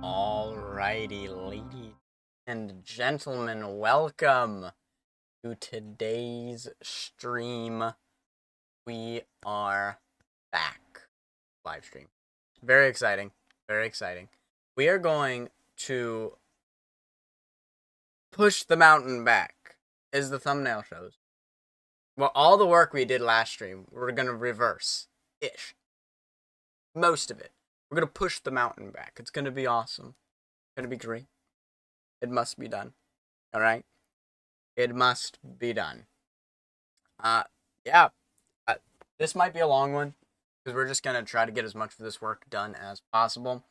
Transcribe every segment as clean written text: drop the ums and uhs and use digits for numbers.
Alrighty, ladies and gentlemen, welcome to today's stream. We are back. Live stream. Very exciting. Very exciting. We are going to push the mountain back, as the thumbnail shows. Well, all the work we did last stream, we're going to reverse-ish. Most of it. We're going to push the mountain back. It's going to be awesome. It's going to be great. It must be done. Alright? It must be done. Yeah. This might be a long one, because we're just going to try to get as much of this work done as possible.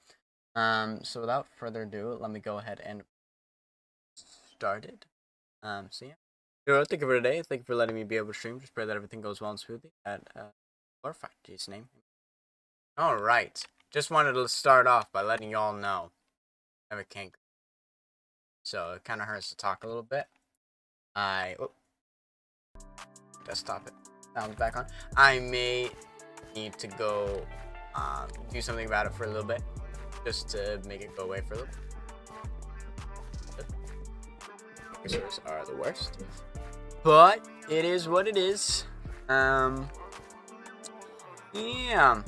So without further ado, let me go ahead and start it. So yeah. Thank you for today. Thank you for letting me be able to stream. Just pray that everything goes well and smoothly at glorified Jesus' name. Alright. Just wanted to start off by letting y'all know I have a kink. So it kind of hurts to talk a little bit. Desktop it. Sounds back on. I may need to go do something about it for a little bit. Just to make it go away for a little bit. Pictures are the worst. But it is what it is. Yeah.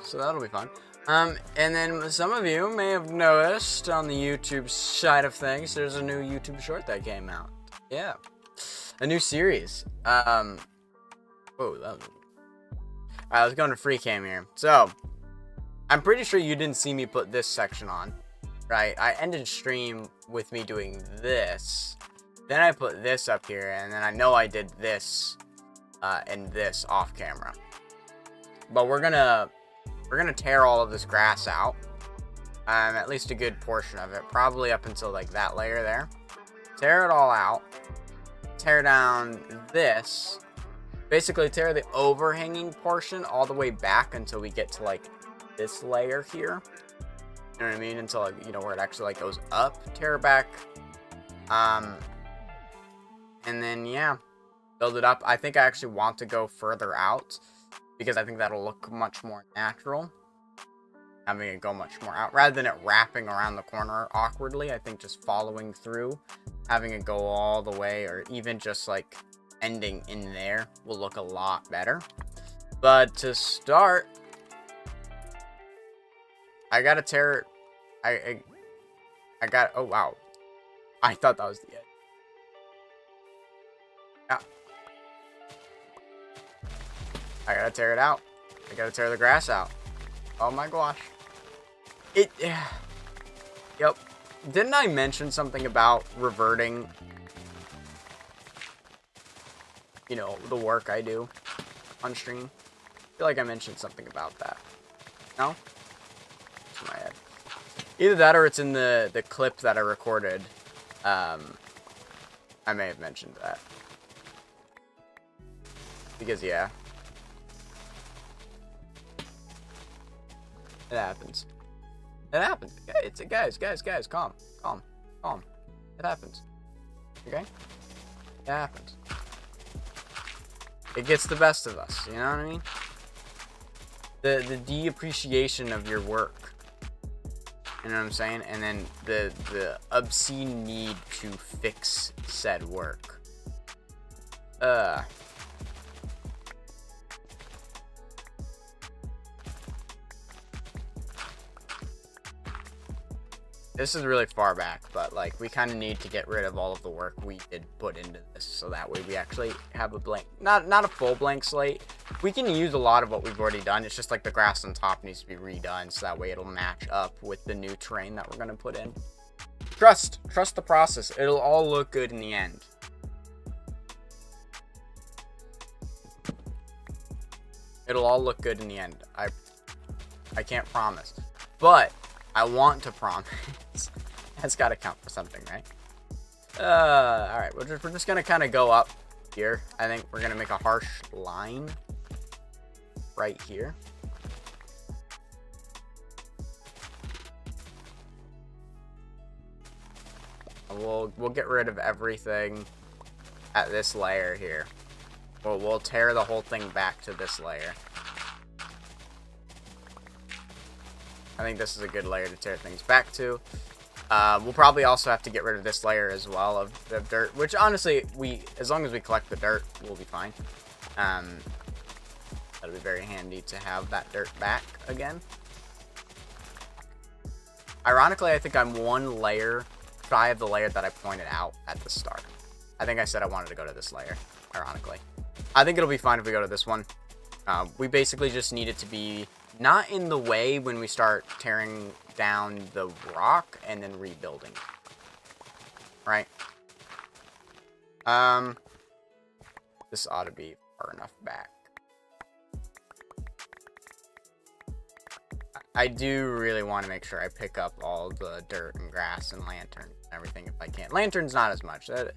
So that'll be fun. And then some of you may have noticed on the YouTube side of things, there's a new YouTube short that came out. Yeah. A new series. Whoa, that was... Alright, let's go into free cam here. So, I'm pretty sure you didn't see me put this section on, right? I ended stream with me doing this. Then I put this up here, and then I know I did this and this off camera. But we're gonna tear all of this grass out. At least a good portion of it. Probably up until like that layer there. Tear it all out. Tear down this. Basically tear the overhanging portion all the way back until we get to like this layer here. You know what I mean? Until like, you know, where it actually like goes up. Tear it back. And then yeah. Build it up. I think I actually want to go further out, because I think that'll look much more natural. Having it go much more out. Rather than it wrapping around the corner awkwardly, I think just following through, having it go all the way, or even just like ending in there, will look a lot better. But to start, I gotta tear... I got... Oh, wow. I thought that was the edge. Yeah. I gotta tear it out. I gotta tear the grass out. Oh my gosh. Yep. Didn't I mention something about reverting, you know, the work I do on stream? I feel like I mentioned something about that. No? It's in my head. Either that or it's in the clip that I recorded. I may have mentioned that. Because, yeah. It happens. It happens. Guys, calm. It happens. Okay? It happens. It gets the best of us, you know what I mean? The de-appreciation of your work. You know what I'm saying? And then the obscene need to fix said work. This is really far back, but like we kind of need to get rid of all of the work we did put into this, so that way we actually have a blank, not a full blank slate. We can use a lot of what we've already done. It's just like the grass on top needs to be redone, so that way it'll match up with the new terrain that we're gonna put in. Trust the process. It'll all look good in the end. It'll all look good in the end. I can't promise, but I want to promise. That's got to count for something, right? All right, we're just gonna kind of go up here. I think we're gonna make a harsh line right here. We'll get rid of everything at this layer here. We'll tear the whole thing back to this layer. I think this is a good layer to tear things back to. We'll probably also have to get rid of this layer as well of the dirt, which honestly, as long as we collect the dirt, we'll be fine. That'll be very handy to have that dirt back again. Ironically, I think I'm one layer shy of the layer that I pointed out at the start. I think I said I wanted to go to this layer, ironically. I think it'll be fine if we go to this one. We basically just need it to be not in the way when we start tearing down the rock and then rebuilding. Right? This ought to be far enough back. I do really want to make sure I pick up all the dirt and grass and lantern and everything if I can. Lantern's not as much. It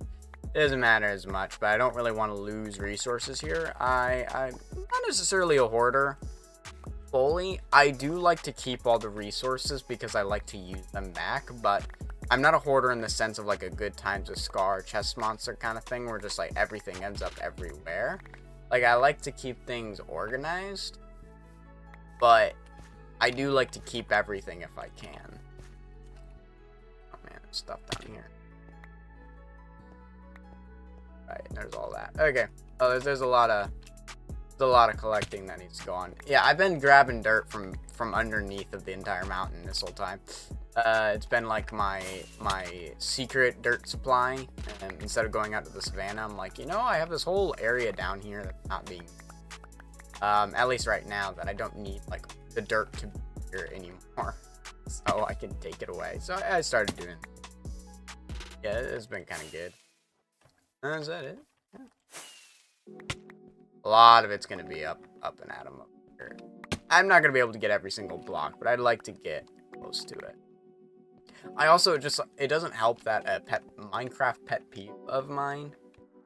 doesn't matter as much, but I don't really want to lose resources here. I'm not necessarily a hoarder fully. I do like to keep all the resources because I like to use them back, but I'm not a hoarder in the sense of like a good times a scar chest monster kind of thing where just like everything ends up everywhere. Like I like to keep things organized, but I do like to keep everything if I can. Oh man, there's stuff down here. Right, there's all that. Okay. Oh, there's a lot of collecting that needs to go on. Yeah, I've been grabbing dirt from underneath of the entire mountain this whole time. It's been like my secret dirt supply, and instead of going out to the savannah, I'm like, you know, I have this whole area down here that's not being at least right now, that I don't need like the dirt to be here anymore, so I can take it away. So I started doing. Yeah, it's been kind of good. Is that it? Yeah. A lot of it's gonna be up and at 'em up here. I'm not gonna be able to get every single block, but I'd like to get close to it. I also it doesn't help that a Minecraft pet peeve of mine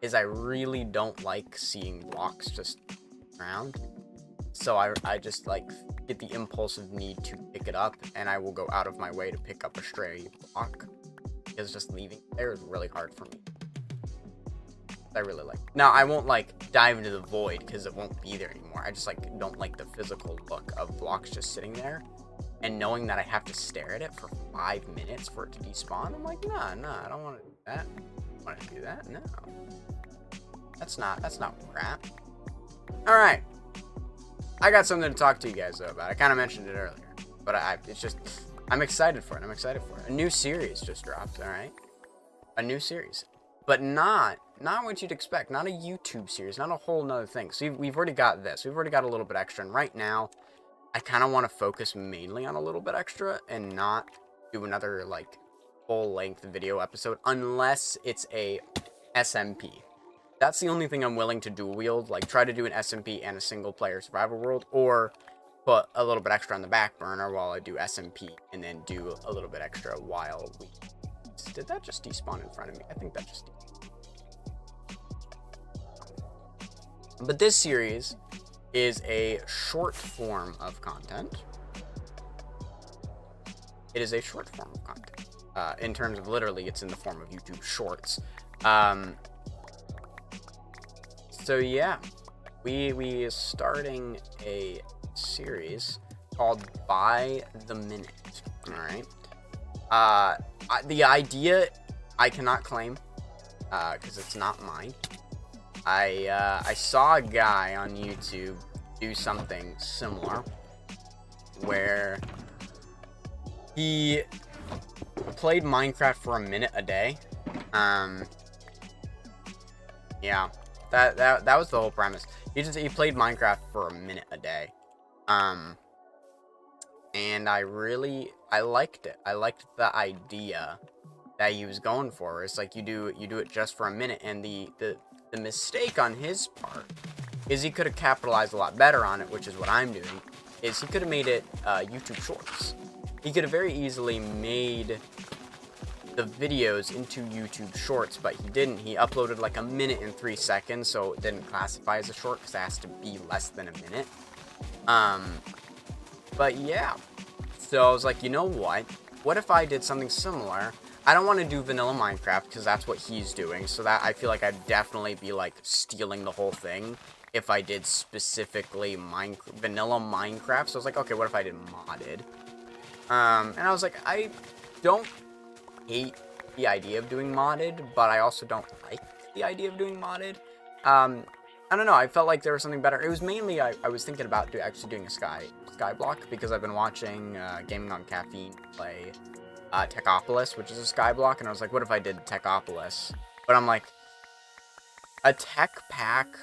is I really don't like seeing blocks just around. So I just like get the impulsive need to pick it up, and I will go out of my way to pick up a stray block, because just leaving it there is really hard for me. I really like. Now I won't like dive into the void because it won't be there anymore. I just like don't like the physical look of blocks just sitting there, and knowing that I have to stare at it for 5 minutes for it to despawn. I'm like, nah, I don't want to do that. I want to do that? No, that's not where we're at. All right, I got something to talk to you guys though about. I kind of mentioned it earlier, but I'm excited for it. A new series just dropped. All right, a new series, but not what you'd expect. Not a YouTube series, not a whole nother thing. So we've already got this. We've already got a little bit extra, and right now I kind of want to focus mainly on a little bit extra and not do another like full-length video episode unless it's a SMP. That's the only thing I'm willing to dual wield, like try to do an SMP and a single player survival world, or put a little bit extra on the back burner while I do SMP and then do a little bit extra while we... Did that just despawn in front of me? I think that just despawned. But this series is a short form of content. It is a short form of content. In terms of literally, it's in the form of YouTube Shorts. So yeah, we are starting a series called By the Minute. All right. The idea I cannot claim because it's not mine. I saw a guy on YouTube do something similar where he played Minecraft for a minute a day. Yeah, that was the whole premise. He played Minecraft for a minute a day. And I liked it. I liked the idea that he was going for. It's like you do it just for a minute, and the mistake on his part is he could have capitalized a lot better on it, which is what I'm doing. Is he could have made it YouTube Shorts. He could have very easily made the videos into YouTube Shorts, but he didn't. He uploaded like a minute and 3 seconds, so it didn't classify as a short because it has to be less than a minute. But yeah, so I was like, you know what if I did something similar? I don't want to do vanilla Minecraft because that's what he's doing, so that I feel like I'd definitely be like stealing the whole thing if I did specifically vanilla Minecraft. So I was like, okay, what if I did modded? And I was like, I don't hate the idea of doing modded, but I also don't like the idea of doing modded. I don't know, I felt like there was something better. It was mainly, I was thinking about actually doing a Skyblock, because I've been watching Gaming on Caffeine play Techopolis, which is a Skyblock, and I was like, what if I did Techopolis? But I'm like, a tech pack,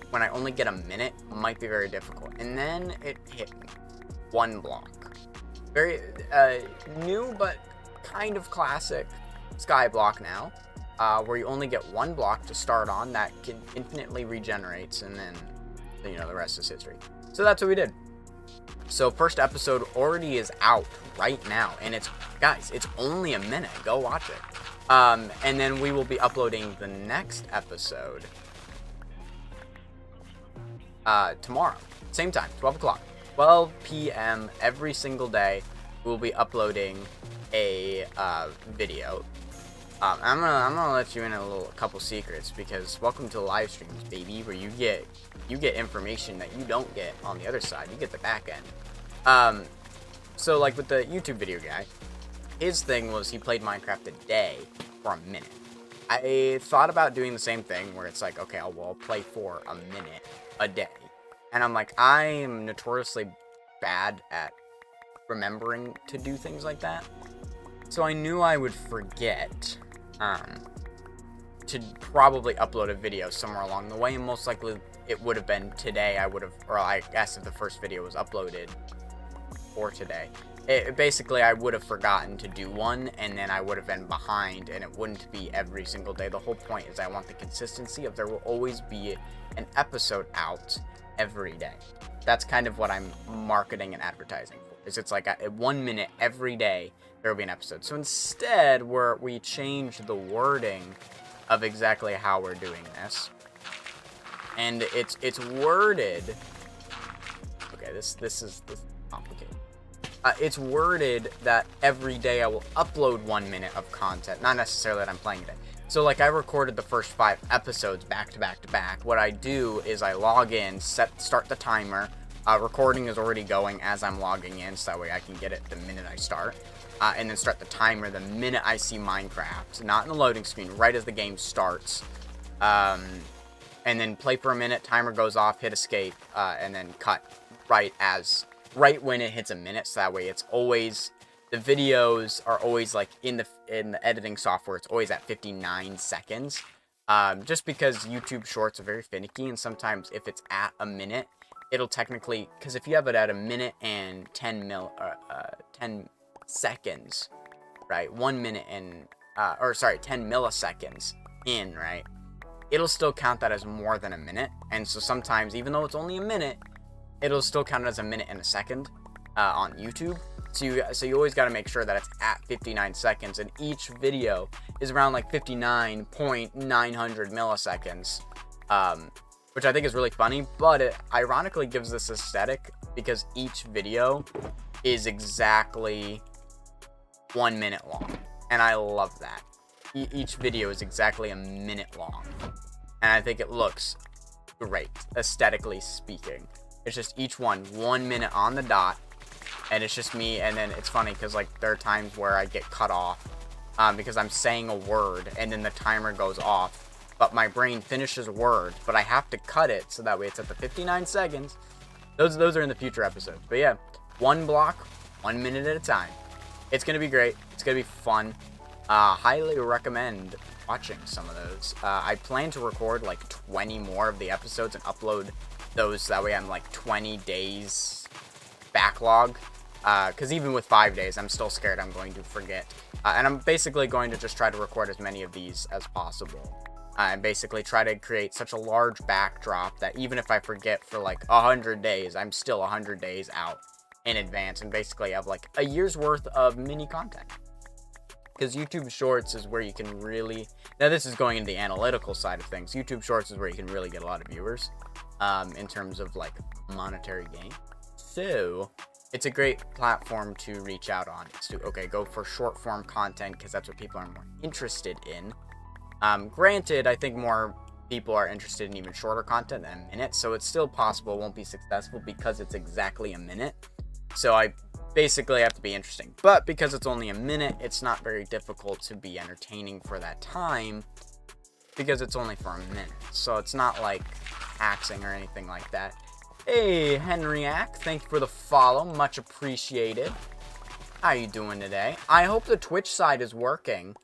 when I only get a minute, might be very difficult. And then it hit me. 1 block. Very new, but kind of classic Skyblock now. Where you only get 1 block to start on that can infinitely regenerates, and then, you know, the rest is history. So that's what we did. So first episode already is out right now, and guys, it's only a minute. Go watch it. And then we will be uploading the next episode tomorrow, same time, 12 o'clock, 12 p.m. every single day. We'll be uploading a video. I'm gonna let you in a couple secrets, because welcome to live streams, baby, where you get information that you don't get on the other side. You get the back end. So like with the YouTube video guy, his thing was he played Minecraft a day for a minute. I thought about doing the same thing where it's like, okay, I'll play for a minute a day, and I'm like, I am notoriously bad at remembering to do things like that, so I knew I would forget to probably upload a video somewhere along the way, and most likely it would have been today. Or I guess if the first video was uploaded for today, basically I would have forgotten to do one, and then I would have been behind, and it wouldn't be every single day. The whole point is I want the consistency of there will always be an episode out every day. That's kind of what I'm marketing and advertising for. It's like at 1 minute every day there will be an episode. So instead, we change the wording of exactly how we're doing this, and it's worded. Okay, this is complicated. It's worded that every day I will upload 1 minute of content, not necessarily that I'm playing it. So like I recorded the first 5 episodes back to back to back. What I do is I log in, start the timer. Recording is already going as I'm logging in, so that way I can get it the minute I start. And then start the timer the minute I see Minecraft, not in the loading screen, right as the game starts. And then play for a minute, timer goes off, hit escape, and then cut right when it hits a minute, so that way it's always, the videos are always like in the editing software, it's always at 59 seconds. Just because YouTube Shorts are very finicky, and sometimes if it's at a minute, it'll technically, because if you have it at a minute and 10 seconds, right, 1 minute and 10 milliseconds in, right, it'll still count that as more than a minute. And so sometimes, even though it's only a minute, it'll still count as a minute and a second on YouTube. So you always got to make sure that it's at 59 seconds, and each video is around like 59.900 milliseconds, which I think is really funny, but it ironically gives this aesthetic because each video is exactly 1 minute long, and I love that. Each video is exactly a minute long, and I think it looks great, aesthetically speaking. It's just each 1 minute on the dot, and it's just me, and then it's funny because like there are times where I get cut off because I'm saying a word, and then the timer goes off, but my brain finishes a word, but I have to cut it so that way it's at the 59 seconds. Those are in the future episodes. But yeah, one block, 1 minute at a time. It's going to be great. It's going to be fun. Highly recommend watching some of those. I plan to record like 20 more of the episodes and upload those. That way I'm like 20 days backlog. Because even with 5 days, I'm still scared I'm going to forget. And I'm basically going to just try to record as many of these as possible. And basically try to create such a large backdrop that even if I forget for like 100 days, I'm still 100 days out in advance and basically have like a year's worth of mini content. Because YouTube Shorts is where you can really... Now this is going into the analytical side of things. YouTube Shorts is where you can really get a lot of viewers in terms of like monetary gain. So it's a great platform to reach out on. It's to, okay, go for short form content because that's what people are more interested in. Granted, I think more people are interested in even shorter content than a minute, so it's still possible it won't be successful because it's exactly a minute. So I basically have to be interesting. But because it's only a minute, it's not very difficult to be entertaining for that time because it's only for a minute. So it's not like axing or anything like that. Hey, Henryac, thank you for the follow. Much appreciated. How you doing today? I hope the Twitch side is working.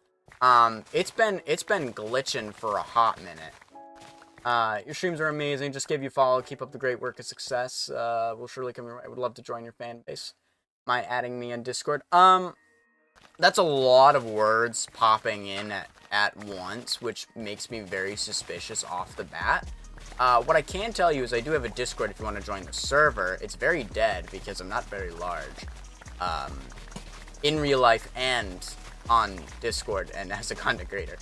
It's been glitching for a hot minute. Your streams are amazing. Just give you a follow. Keep up the great work of success. We'll surely come your way. I would love to join your fan base. Mind adding me on Discord? That's a lot of words popping in at once, which makes me very suspicious off the bat. What I can tell you is I do have a Discord if you want to join the server. It's very dead because I'm not very large. In real life and on Discord and as a content creator.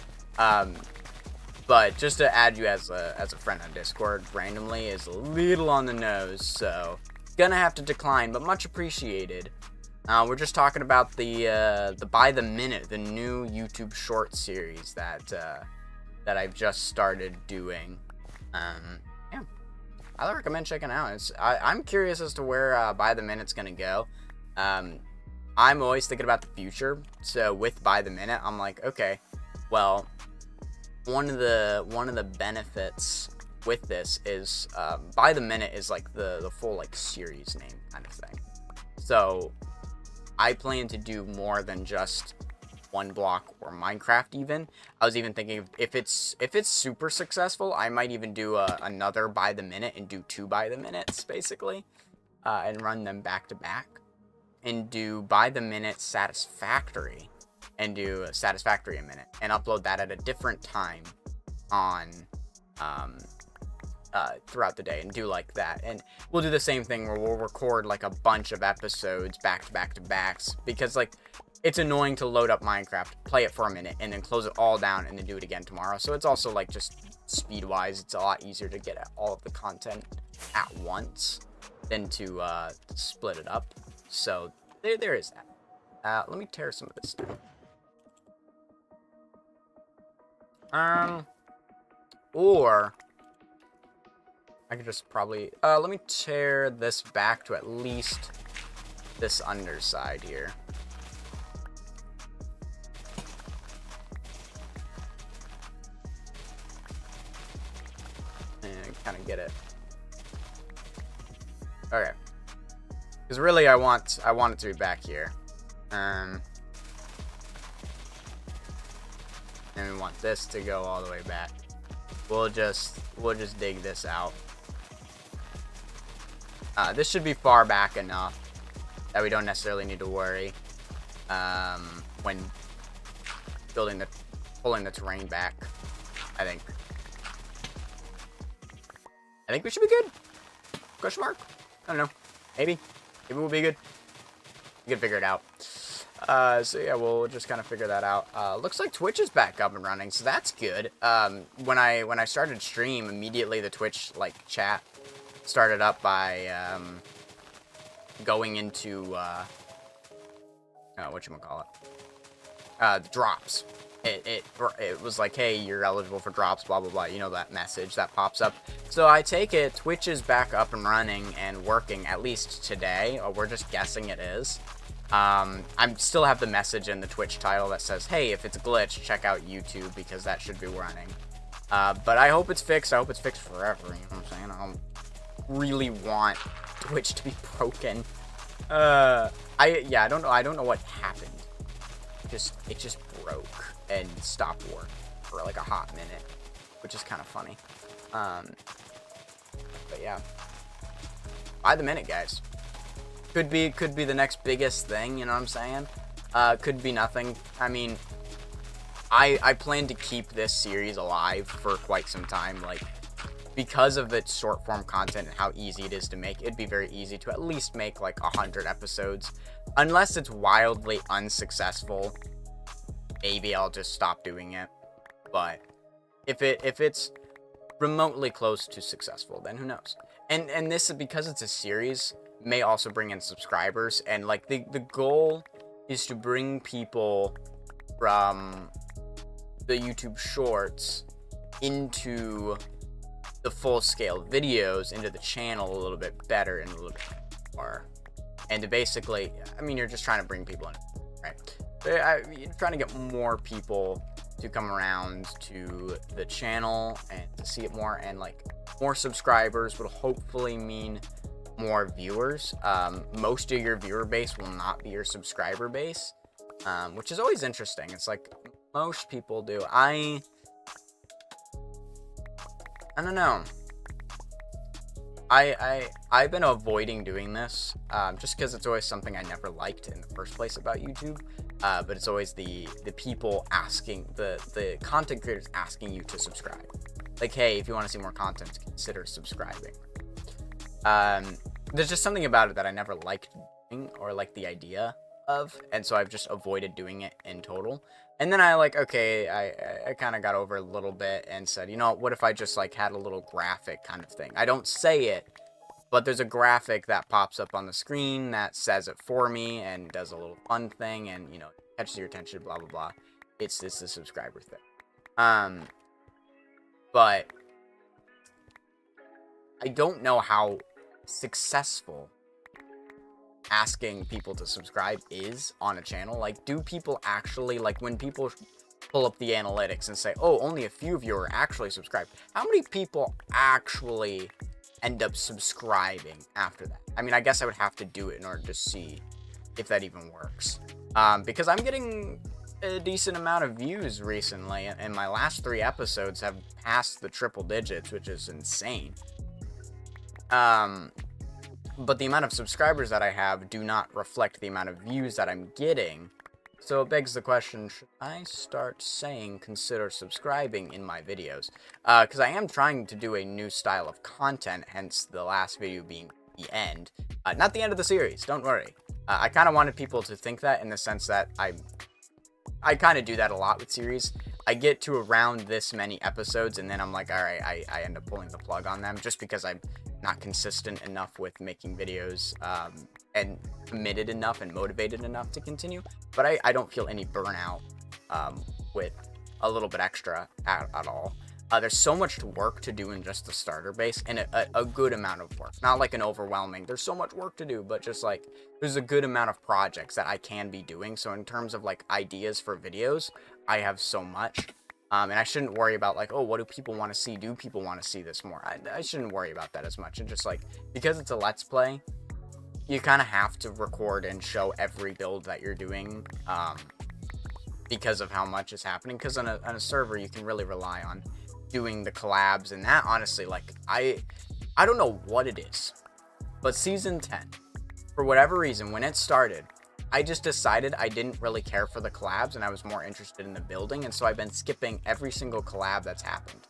But just to add you as a friend on Discord randomly is a little on the nose, so gonna have to decline, but much appreciated. We're just talking about the By the Minute, the new YouTube short series that I've just started doing. Yeah, I recommend checking out. I'm curious as to where By the Minute's gonna go. I'm always thinking about the future, so with By the Minute, I'm like, okay, well, one of the benefits with this is By the Minute is like the full like series name kind of thing. So I plan to do more than just one block or Minecraft even. I was even thinking if it's super successful, I might even do another By the Minute and do 2 By the Minutes basically, and run them back to back. And do By the Minute Satisfactory and do Satisfactory a minute and upload that at a different time on throughout the day and do like that. And we'll do the same thing where we'll record like a bunch of episodes back to back to backs because like it's annoying to load up Minecraft, play it for a minute, and then close it all down and then do it again tomorrow. So it's also like just speed wise, it's a lot easier to get all of the content at once than to split it up. So there is that. Let me tear some of this down. Or I could just probably let me tear this back to at least this underside here. And kind of get it. Okay. Because really, I want it to be back here, and we want this to go all the way back. We'll just dig this out. This should be far back enough that we don't necessarily need to worry when pulling the terrain back. I think we should be good. Question mark? I don't know. Maybe we'll be good. We can figure it out. So yeah, we'll just kind of figure that out. Looks like Twitch is back up and running, so that's good. When I started stream, immediately the Twitch like chat started up by going into whatchamacallit, the drops. It was like, hey, you're eligible for drops, blah blah blah. You know that message that pops up. So I take it Twitch is back up and running and working at least today. Or we're just guessing it is. I still have the message in the Twitch title that says, hey, if it's a glitch, check out YouTube because that should be running. But I hope it's fixed. I hope it's fixed forever. You know what I'm saying? I don't really want Twitch to be broken. I don't know. I don't know what happened. It just broke and stopped working for like a hot minute, which is kind of funny. But yeah, by the minute, guys. Could be the next biggest thing. You know what I'm saying? Could be nothing. I mean, I plan to keep this series alive for quite some time, like, because of its short form content and how easy it is to make. It'd be very easy to at least make like 100 episodes, unless it's wildly unsuccessful. Maybe I'll just stop doing it. But if it's remotely close to successful, then who knows? And this, because it's a series, may also bring in subscribers, and like the goal is to bring people from the YouTube Shorts into the full-scale videos, into the channel a little bit better and a little bit more. And to basically, I mean, you're just trying to bring people in, right? You're trying to get more people to come around to the channel and to see it more, and like more subscribers will hopefully mean more viewers. Most of your viewer base will not be your subscriber base, which is always interesting. It's like most people do. I don't know. I've been avoiding doing this, just because it's always something I never liked in the first place about YouTube. But it's always the people asking, the content creators asking you to subscribe. Like, hey, if you want to see more content, consider subscribing. There's just something about it that I never liked doing, or like the idea of, and so I've just avoided doing it in total. And then I kind of got over a little bit and said, you know, what if I just like had a little graphic kind of thing? I don't say it, but there's a graphic that pops up on the screen that says it for me and does a little fun thing, and, you know, catches your attention, blah blah blah. It's the subscriber thing. But I don't know how successful asking people to subscribe is on a channel. Like, do people actually, like, when people pull up the analytics and say, oh, only a few of you are actually subscribed, how many people actually end up subscribing after that? I mean, I guess I would have to do it in order to see if that even works, because I'm getting a decent amount of views recently, and my last 3 episodes have passed the triple digits, which is insane. But the amount of subscribers that I have do not reflect the amount of views that I'm getting. So it begs the question, should I start saying consider subscribing in my videos? Because I am trying to do a new style of content, hence the last video being the end. Not the end of the series, don't worry. I kind of wanted people to think that, in the sense that I kind of do that a lot with series. I get to around this many episodes, and then I'm like, alright, I end up pulling the plug on them, just because I'm not consistent enough with making videos, and committed enough and motivated enough to continue. But I don't feel any burnout with a little bit extra at all. There's so much work to do in just the starter base, and a good amount of work. Not like an overwhelming, there's so much work to do, but just like, there's a good amount of projects that I can be doing. So in terms of like ideas for videos, I have so much. And I shouldn't worry about like, oh, what do people want to see? Do people want to see this more? I shouldn't worry about that as much. And just like, because it's a Let's Play, you kind of have to record and show every build that you're doing, because of how much is happening. Because on a server, you can really rely on doing the collabs, and that, honestly, like, I don't know what it is, but Season 10, for whatever reason, when it started, I just decided I didn't really care for the collabs, and I was more interested in the building, and so I've been skipping every single collab that's happened.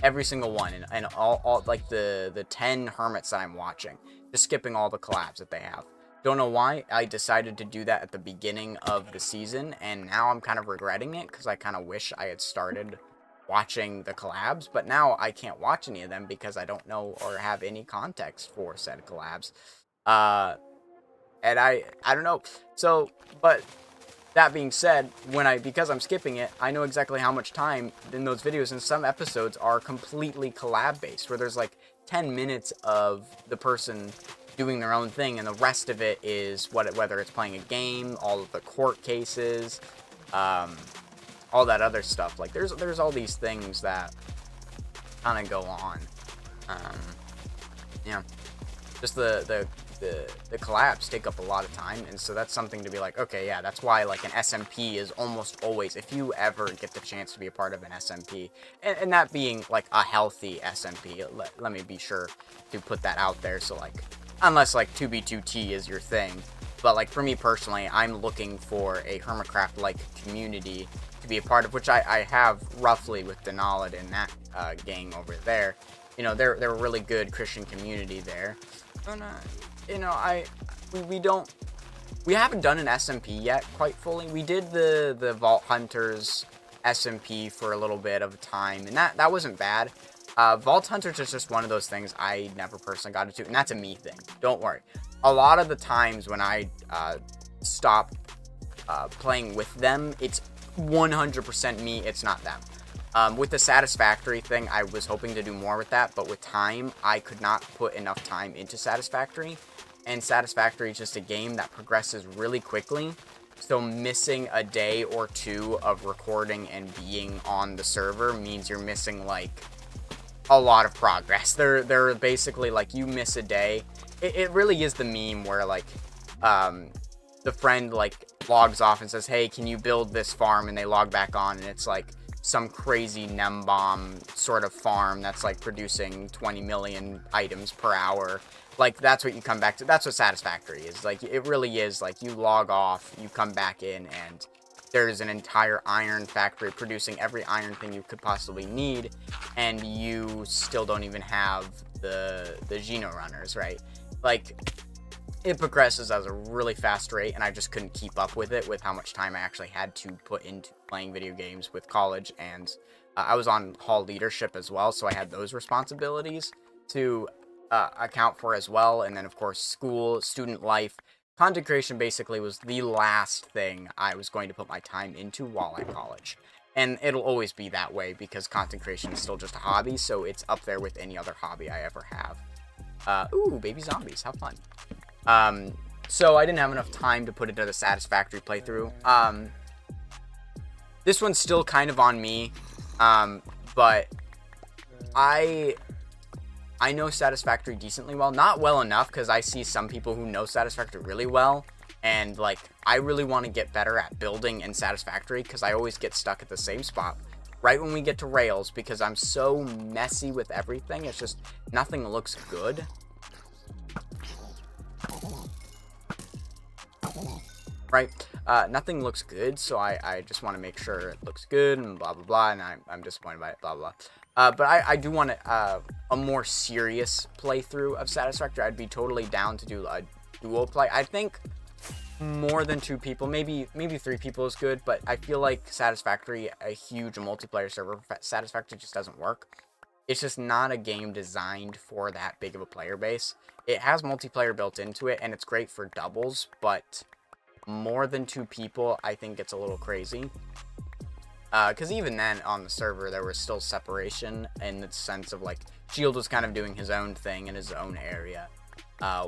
Every single one, and all like the 10 hermits that I'm watching. Just skipping all the collabs that they have. Don't know why. I decided to do that at the beginning of the season, and now I'm kind of regretting it, because I kind of wish I had started watching the collabs, but now I can't watch any of them because I don't know or have any context for said collabs. And I don't know. So, but that being said, because I'm skipping it, I know exactly how much time in those videos, and some episodes are completely collab based, where there's like 10 minutes of the person doing their own thing, and the rest of it is whether it's playing a game, all of the court cases, all that other stuff. Like, there's all these things that kind of go on. Um, yeah, just the collabs take up a lot of time, and so that's something to be like, okay, yeah, that's why like an SMP is almost always, if you ever get the chance to be a part of an SMP, and that being like a healthy SMP, let me be sure to put that out there. So like, unless like 2B2T is your thing, but like for me personally, I'm looking for a Hermitcraft like community to be a part of, which I have roughly with Denalid and that gang over there. You know, they're a really good Christian community there. And, you know, we haven't done an SMP yet quite fully. We did the Vault Hunters SMP for a little bit of time, and that wasn't bad. Vault Hunters is just one of those things I never personally got into, and that's a me thing. Don't worry. A lot of the times when I stop playing with them, it's 100% me, it's not them. With the Satisfactory thing, I was hoping to do more with that, but with time, I could not put enough time into Satisfactory, and Satisfactory is just a game that progresses really quickly, so missing a day or two of recording and being on the server means you're missing, like, a lot of progress. They're basically, like, you miss a day. It really is the meme where, like, the friend, like, logs off and says, hey, can you build this farm? And they log back on, and it's, like, some crazy NemBomb sort of farm that's like producing 20 million items per hour. Like, that's what you come back to. That's what Satisfactory is. Like, it really is like you log off, you come back in, and there's an entire iron factory producing every iron thing you could possibly need, and you still don't even have the Geno runners, right? Like, it progresses at a really fast rate, and I just couldn't keep up with it with how much time I actually had to put into playing video games with college, and I was on hall leadership as well, so I had those responsibilities to account for as well, and then of course school, student life. Content creation basically was the last thing I was going to put my time into while at college, and it'll always be that way because content creation is still just a hobby, so it's up there with any other hobby I ever have. Ooh, baby zombies, how fun. So I didn't have enough time to put into the Satisfactory playthrough. This one's still kind of on me, but I know Satisfactory decently well. Not well enough, because I see some people who know Satisfactory really well, and, like, I really want to get better at building in Satisfactory, because I always get stuck at the same spot right when we get to Rails, because I'm so messy with everything. It's just, nothing looks good. Right? Nothing looks good, so I just want to make sure it looks good, and blah, blah, blah, and I'm disappointed by it, blah, blah. But I do want a more serious playthrough of Satisfactory. I'd be totally down to do a duo play. I think more than 2 people, maybe 3 people is good, but I feel like Satisfactory, a huge multiplayer server, Satisfactory just doesn't work. It's just not a game designed for that big of a player base. It has multiplayer built into it, and it's great for doubles, but more than 2 people, I think it's a little crazy. Because even then, on the server, there was still separation in the sense of, like, Shield was kind of doing his own thing in his own area,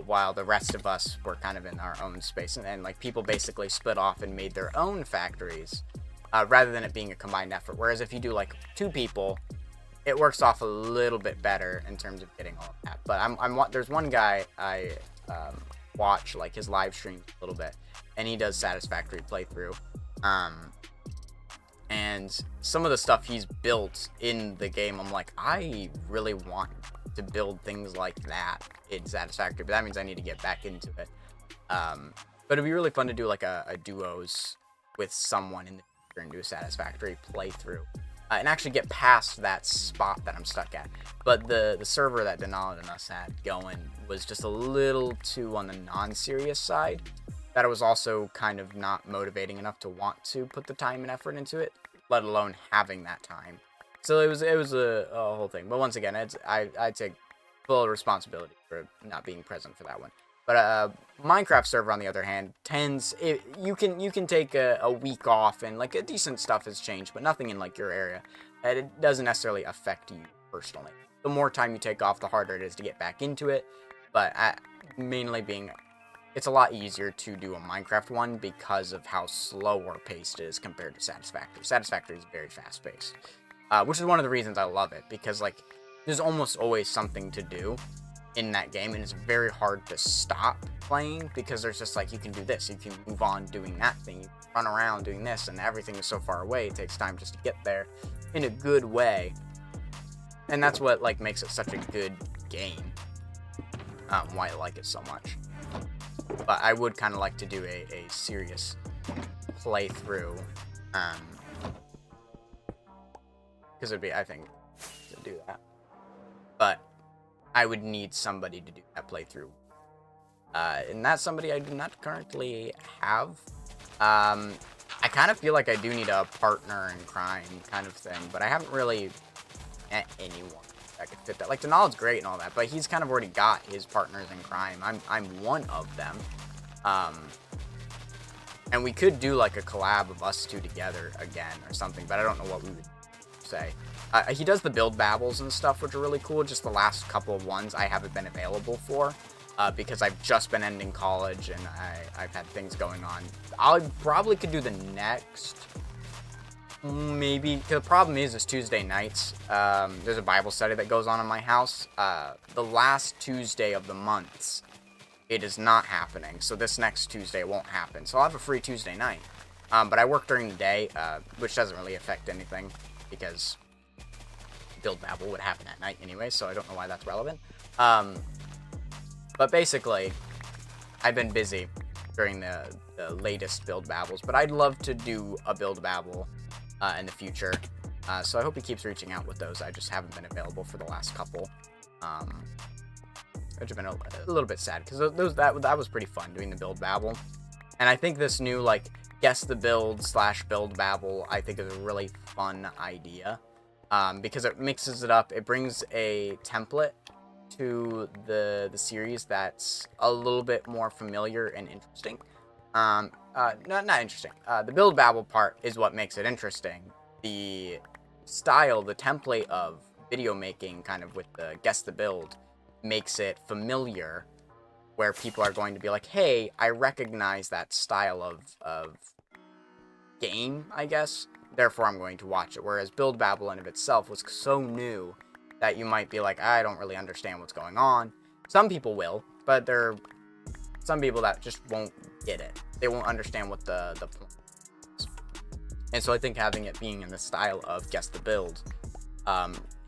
while the rest of us were kind of in our own space. And like, people basically split off and made their own factories, rather than it being a combined effort. Whereas if you do, like, 2 people, it works off a little bit better in terms of getting all of that. But there's one guy I watch, like, his live stream a little bit, and he does Satisfactory playthrough. And some of the stuff he's built in the game, I'm like, I really want to build things like that in Satisfactory, but that means I need to get back into it. But it'd be really fun to do, like, a duos with someone in the future and do a Satisfactory playthrough. And actually get past that spot that I'm stuck at. But the server that Denalid and us had going was just a little too on the non-serious side. That it was also kind of not motivating enough to want to put the time and effort into it, let alone having that time. So it was a whole thing. But once again, I take full responsibility for not being present for that one. But Minecraft server, on the other hand, you can take a week off, and, like, a decent stuff has changed, but nothing in, like, your area. And it doesn't necessarily affect you personally. The more time you take off, the harder it is to get back into it. But mainly being, it's a lot easier to do a Minecraft one because of how slower paced it is compared to Satisfactory. Satisfactory is very fast paced, which is one of the reasons I love it, because, like, there's almost always something to do in that game, and it's very hard to stop playing because there's just like, you can do this, you can move on doing that thing, you can run around doing this, and everything is so far away, it takes time just to get there in a good way. And that's what like makes it such a good game, why I like it so much. But I would kind of like to do a serious playthrough, because it'd be, I think, to do that. But I would need somebody to do that playthrough. And that's somebody I do not currently have. I kind of feel like I do need a partner in crime kind of thing, but I haven't really met anyone that could fit that. Like, Denald's great and all that, but he's kind of already got his partners in crime. I'm one of them. And we could do like a collab of us two together again or something, but I don't know what we would say. He does the build babbles and stuff, which are really cool. Just the last couple of ones I haven't been available for, because I've just been ending college and I've had things going on. I probably could do the next, maybe. The problem is Tuesday nights. There's a Bible study that goes on in my house. The last Tuesday of the months, it is not happening. So this next Tuesday it won't happen. So I'll have a free Tuesday night. But I work during the day, which doesn't really affect anything because Build Babble would happen at night anyway, so I don't know why that's relevant. But basically, I've been busy during the latest Build Babbles, but I'd love to do a Build Babble in the future. So I hope he keeps reaching out with those. I just haven't been available for the last couple. Which have been a little bit sad, because that was pretty fun doing the Build Babble. And I think this new, like, guess the build / Build Babble, I think is a really fun idea. Because it mixes it up. It brings a template to the series that's a little bit more familiar and interesting. Not interesting. The Build Babble part is what makes it interesting. The style, the template of video making, kind of with the guess the build, makes it familiar, where people are going to be like, hey, I recognize that style of game, I guess. Therefore, I'm going to watch it. Whereas Build Babble in of itself was so new that you might be like, I don't really understand what's going on. Some people will, but there are some people that just won't get it. They won't understand what the point is. And so I think having it being in the style of Guess the Build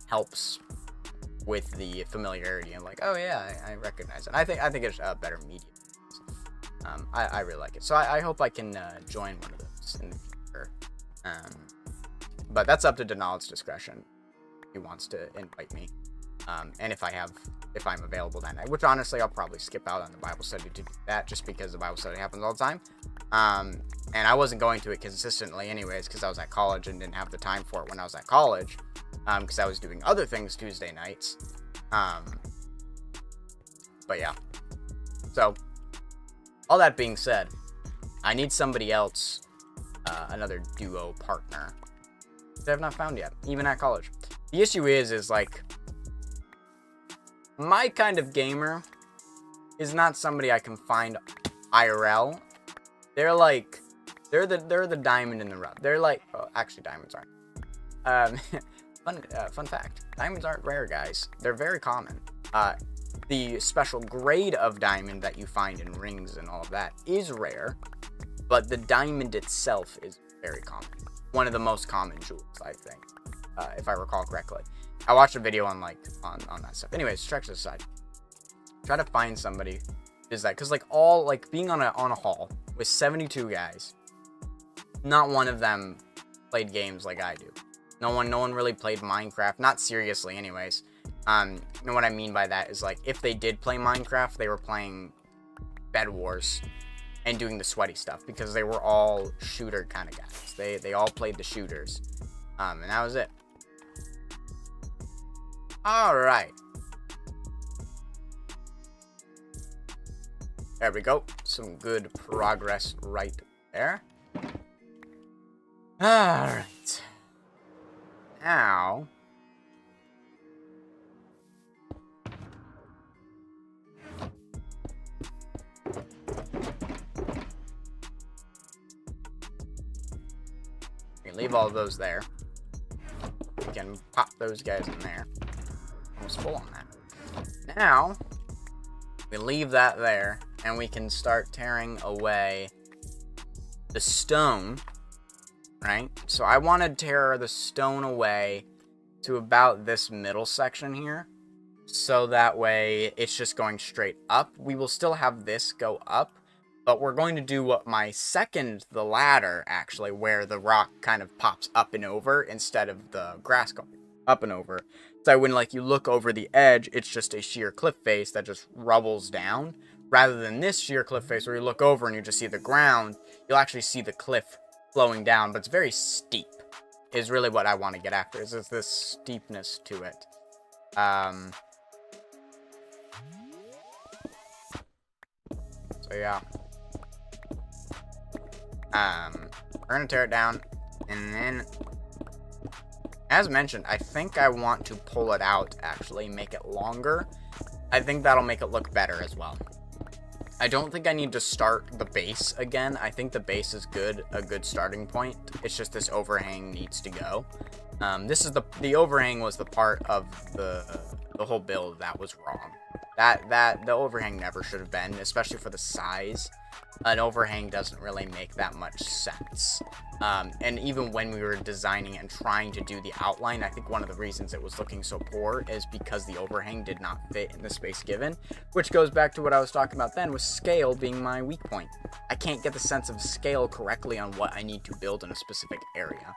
helps with the familiarity and like, oh yeah, I recognize it. I think it's a better medium. I really like it. So I hope I can join one of those in the future. But that's up to Denald's discretion. He wants to invite me, and if I'm available that night, which honestly I'll probably skip out on the Bible study to do that, just because the Bible study happens all the time. And I wasn't going to it consistently anyways, because I was at college and didn't have the time for it when I was at college, because I was doing other things Tuesday nights. But yeah, so all that being said, I need somebody else. Another duo partner that I've not found yet, even at college. The issue is like, my kind of gamer is not somebody I can find IRL. They're like, they're the diamond in the rough. They're like, oh, actually diamonds aren't. Fun fact, diamonds aren't rare, guys. They're very common. The special grade of diamond that you find in rings and all of that is rare. But the diamond itself is very common. One of the most common jewels, I think, if I recall correctly. I watched a video on that stuff. Anyways, stretch this aside. Try to find somebody is that, because like being on a hall with 72 guys, not one of them played games like I do. No one really played Minecraft, not seriously, anyways. You know what I mean by that is, like, if they did play Minecraft, they were playing Bed Wars and doing the sweaty stuff, because they were all shooter kind of guys. They all played the shooters, and that was it. All right, there we go. Some good progress right there. All right, now leave all of those there. We can pop those guys in there. was full on that. Now, we leave that there, and we can start tearing away the stone, right? So I want to tear the stone away to about this middle section here. So that way, it's just going straight up. We will still have this go up, but we're going to do what the ladder, actually, where the rock kind of pops up and over instead of the grass going up and over. So when, like, you look over the edge, it's just a sheer cliff face that just rubbles down. Rather than this sheer cliff face where you look over and you just see the ground, you'll actually see the cliff flowing down, but it's very steep, is really what I want to get after, is this steepness to it. So yeah. We're gonna tear it down, and then, as mentioned, I think I want to pull it out, actually, make it longer. I think that'll make it look better as well. I don't think I need to start the base again. I think the base is good, a good starting point. It's just this overhang needs to go. This is the overhang was the part of the whole build that was wrong. The overhang never should have been, especially for the size. An overhang doesn't really make that much sense. And even when we were designing and trying to do the outline, I think one of the reasons it was looking so poor is because the overhang did not fit in the space given, which goes back to what I was talking about then, with scale being my weak point. I can't get the sense of scale correctly on what I need to build in a specific area.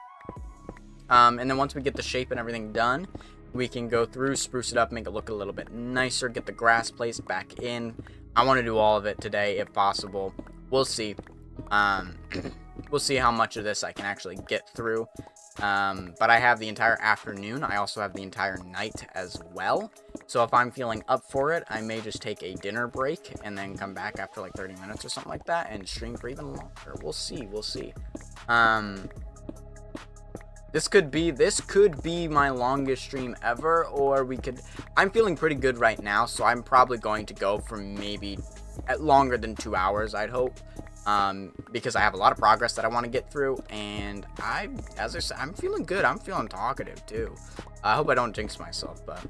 And then once we get the shape and everything done, we can go through, spruce it up, make it look a little bit nicer, get the grass placed back in. I want to do all of it today if possible. We'll see. We'll see how much of this I can actually get through. But I have the entire afternoon. I also have the entire night as well. So if I'm feeling up for it, I may just take a dinner break and then come back after like 30 minutes or something like that and stream for even longer. We'll see. We'll see. This could be my longest stream ever, or I'm feeling pretty good right now, so I'm probably going to go for maybe longer than 2 hours, I'd hope. Because I have a lot of progress that I want to get through, and as I said, I'm feeling good. I'm feeling talkative too. I hope I don't jinx myself, but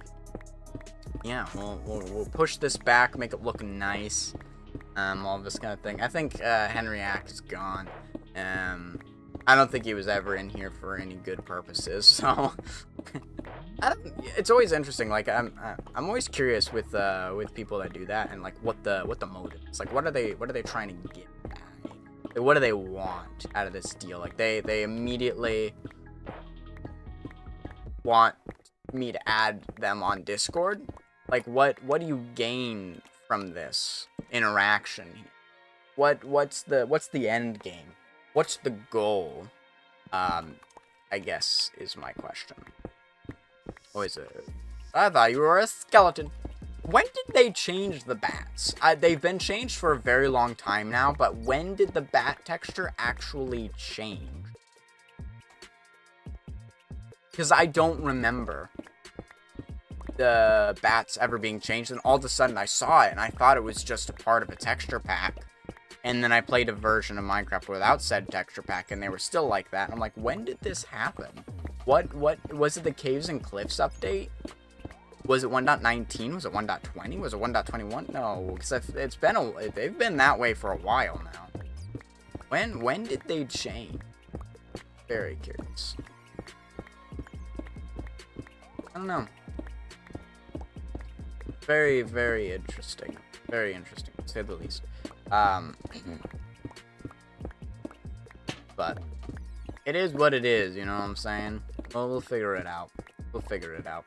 yeah, we'll push this back, make it look nice, all this kind of thing. I think Henry Ack is gone. I don't think he was ever in here for any good purposes, so it's always interesting. Like I'm always curious with people that do that, and like what the motive is. Like what are they trying to get at? Like, what do they want out of this deal? Like they immediately want me to add them on Discord. Like what do you gain from this interaction? What's the end game? What's the goal? I guess is my question. I thought you were a skeleton. When did they change the bats? They've been changed for a very long time now, but when did the bat texture actually change? Because I don't remember the bats ever being changed, and all of a sudden I saw it, and I thought it was just a part of a texture pack. And then I played a version of Minecraft without said texture pack, and they were still like that. I'm like, when did this happen? What was it? The Caves and Cliffs update? Was it 1.19? Was it 1.20? Was it 1.21? No, because they've been that way for a while now. When did they change? Very curious. I don't know. Very, very interesting. Very interesting, to say the least. But it is what it is, you know what I'm saying? Well, we'll figure it out. We'll figure it out.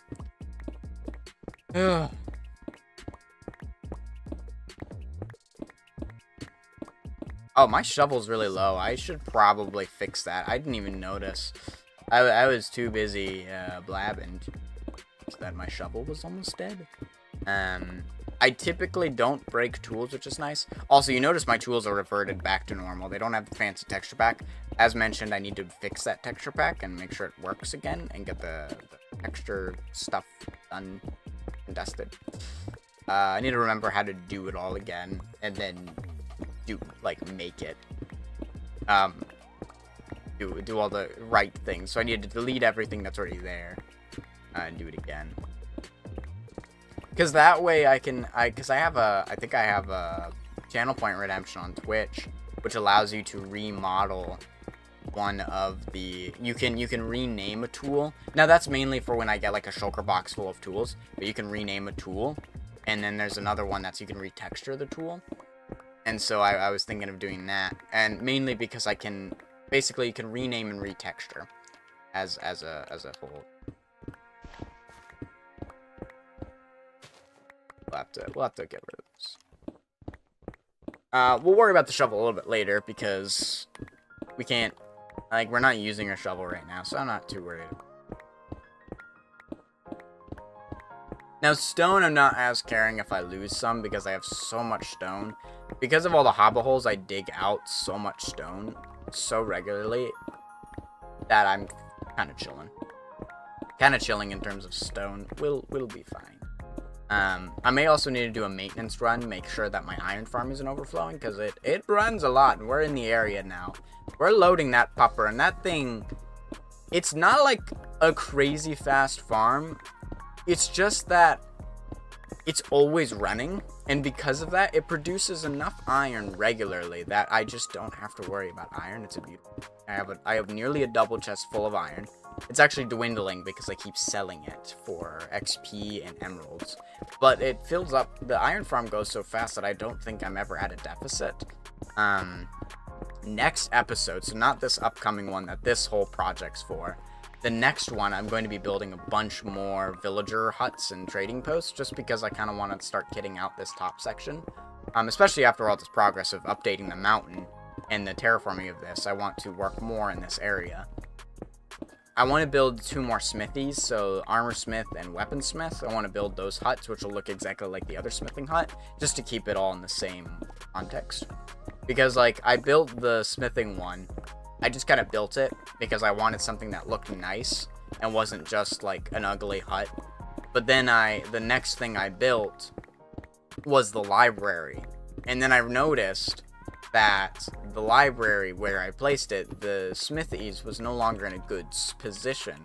Oh, my shovel's really low. I should probably fix that. I didn't even notice. I was too busy blabbing that my shovel was almost dead. I typically don't break tools, which is nice. Also, you notice my tools are reverted back to normal. They don't have the fancy texture pack. As mentioned, I need to fix that texture pack and make sure it works again and get the texture stuff done and dusted. I need to remember how to do it all again and then make it. Do all the right things. So I need to delete everything that's already there and do it again. Because that way I think I have a Channel Point Redemption on Twitch, which allows you to remodel one of the, you can rename a tool. Now that's mainly for when I get like a shulker box full of tools, but you can rename a tool. And then there's another one that's you can retexture the tool. And so I was thinking of doing that, and mainly because I can, basically you can rename and retexture as a whole. We'll have to get rid of this. We'll worry about the shovel a little bit later because we can't, like, we're not using our shovel right now, so I'm not too worried. Now, stone, I'm not as caring if I lose some because I have so much stone. Because of all the hobble holes, I dig out so much stone so regularly that I'm kind of chilling. Kind of chilling in terms of stone. We'll be fine. I may also need to do a maintenance run, make sure that my iron farm isn't overflowing, because it runs a lot, and we're in the area now. We're loading that pupper, and that thing, it's not like a crazy fast farm. It's just that it's always running, and because of that, it produces enough iron regularly that I just don't have to worry about iron. It's a beautiful. I have nearly a double chest full of iron. It's actually dwindling because I keep selling it for XP and emeralds, but it fills up. The iron farm goes so fast that I don't think I'm ever at a deficit. Next episode, so not this upcoming one that this whole project's for. The next one, I'm going to be building a bunch more villager huts and trading posts, just because I kind of want to start kitting out this top section. Especially after all this progress of updating the mountain and the terraforming of this, I want to work more in this area. I want to build 2 more smithies, so armor smith and weapon smith. I want to build those huts, which will look exactly like the other smithing hut, just to keep it all in the same context. Because, like, I built the smithing one, I just kind of built it because I wanted something that looked nice and wasn't just like an ugly hut. But then the next thing I built was the library. And then I noticed that the library where I placed it, the smithies, was no longer in a good position.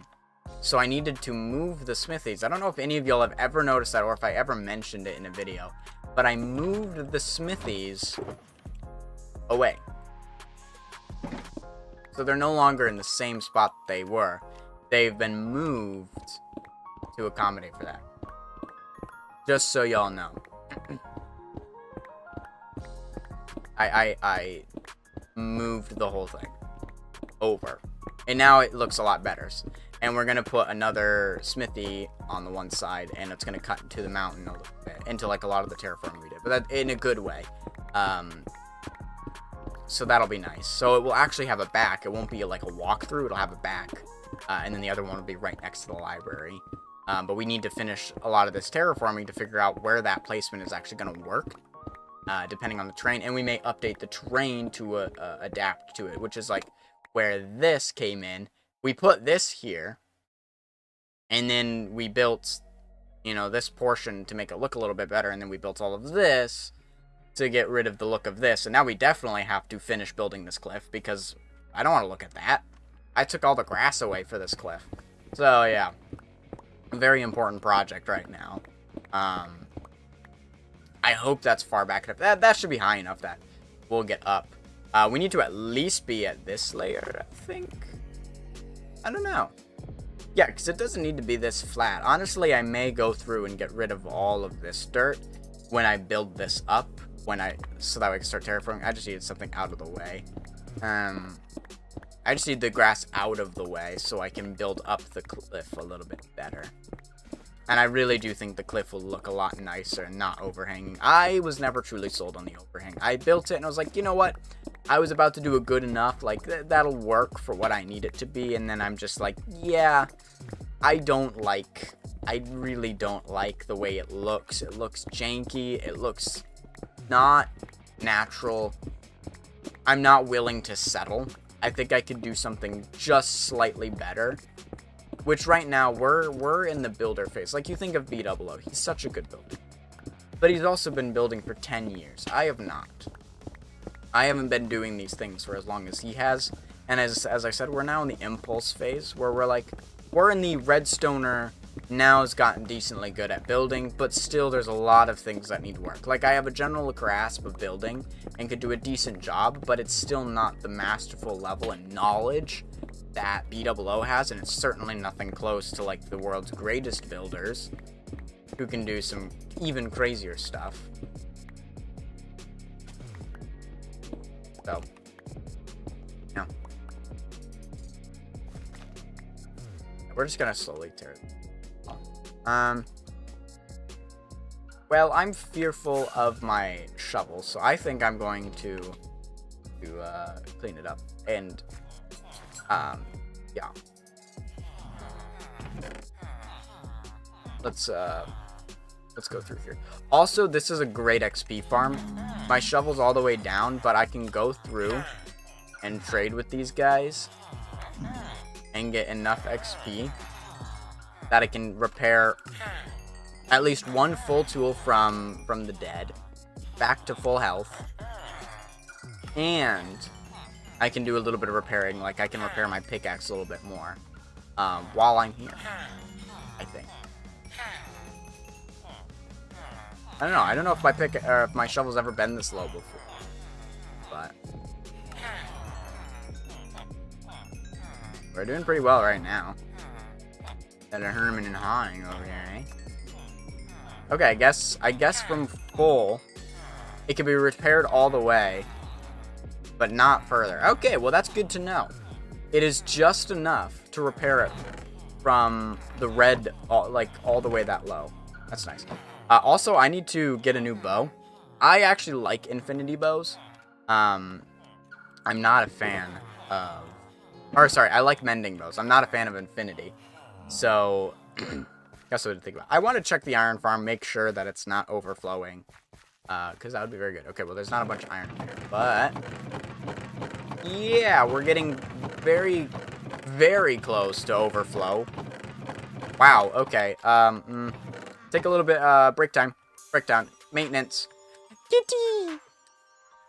So I needed to move the smithies. I don't know if any of y'all have ever noticed that or if I ever mentioned it in a video, but I moved the smithies away. So they're no longer in the same spot they were. They've been moved to accommodate for that. Just so y'all know. I moved the whole thing over. And now it looks a lot better. And we're going to put another smithy on the one side, and it's going to cut into the mountain a little bit, into like a lot of the terraforming we did. But that, in a good way. So that'll be nice. So it will actually have a back. It won't be like a walkthrough. It'll have a back. And then the other one will be right next to the library. But we need to finish a lot of this terraforming to figure out where that placement is actually going to work. Depending on the terrain. And we may update the terrain to adapt to it. Which is like where this came in. We put this here. And then we built, you know, this portion to make it look a little bit better. And then we built all of this to get rid of the look of this. And now we definitely have to finish building this cliff, because I don't want to look at that. I took all the grass away for this cliff. So yeah, a very important project right now. I hope that's far back enough. That should be high enough that we'll get up. We need to at least be at this layer, I think. I don't know. Yeah, because it doesn't need to be this flat. Honestly, I may go through and get rid of all of this dirt when I build this up. So that way I can start terraforming. I just needed something out of the way. I just need the grass out of the way so I can build up the cliff a little bit better. And I really do think the cliff will look a lot nicer and not overhanging. I was never truly sold on the overhang. I built it and I was like, you know what? I was about to do a good enough, like, that'll work for what I need it to be. And then I'm just like, yeah, I really don't like the way it looks. It looks janky. It looks not natural. I'm not willing to settle. I think I could do something just slightly better. Which right now, we're in the builder phase. Like, you think of B00. He's such a good builder. But he's also been building for 10 years. I have not. I haven't been doing these things for as long as he has. And as I said, we're now in the impulse phase, where we're in the redstoner now has gotten decently good at building, but still there's a lot of things that need work. Like, I have a general grasp of building and could do a decent job, but it's still not the masterful level and knowledge that BOO has, and it's certainly nothing close to, like, the world's greatest builders who can do some even crazier stuff. So, yeah. We're just gonna slowly tear it. Well, I'm fearful of my shovel, so I think I'm going to clean it up. And, yeah. Let's go through here. Also, this is a great XP farm. My shovel's all the way down, but I can go through and trade with these guys and get enough XP that I can repair at least one full tool from the dead back to full health, and I can do a little bit of repairing. Like, I can repair my pickaxe a little bit more while I'm here, I think. I don't know if if my shovel's ever been this low before, but we're doing pretty well right now. At a Herman and Hawing over here, eh? Okay, I guess from full, it can be repaired all the way, but not further. Okay, well, that's good to know. It is just enough to repair it from the red, like, all the way that low. That's nice. Also, I need to get a new bow. I actually like infinity bows. I'm not a fan of... Or, sorry, I like mending bows. I'm not a fan of infinity. So, that's what to think about. I want to check the iron farm, make sure that it's not overflowing. Because that would be very good. Okay, well, there's not a bunch of iron in here. But, yeah, we're getting very, very close to overflow. Wow, okay. Take a little bit, break time. Breakdown. Maintenance. Kitty!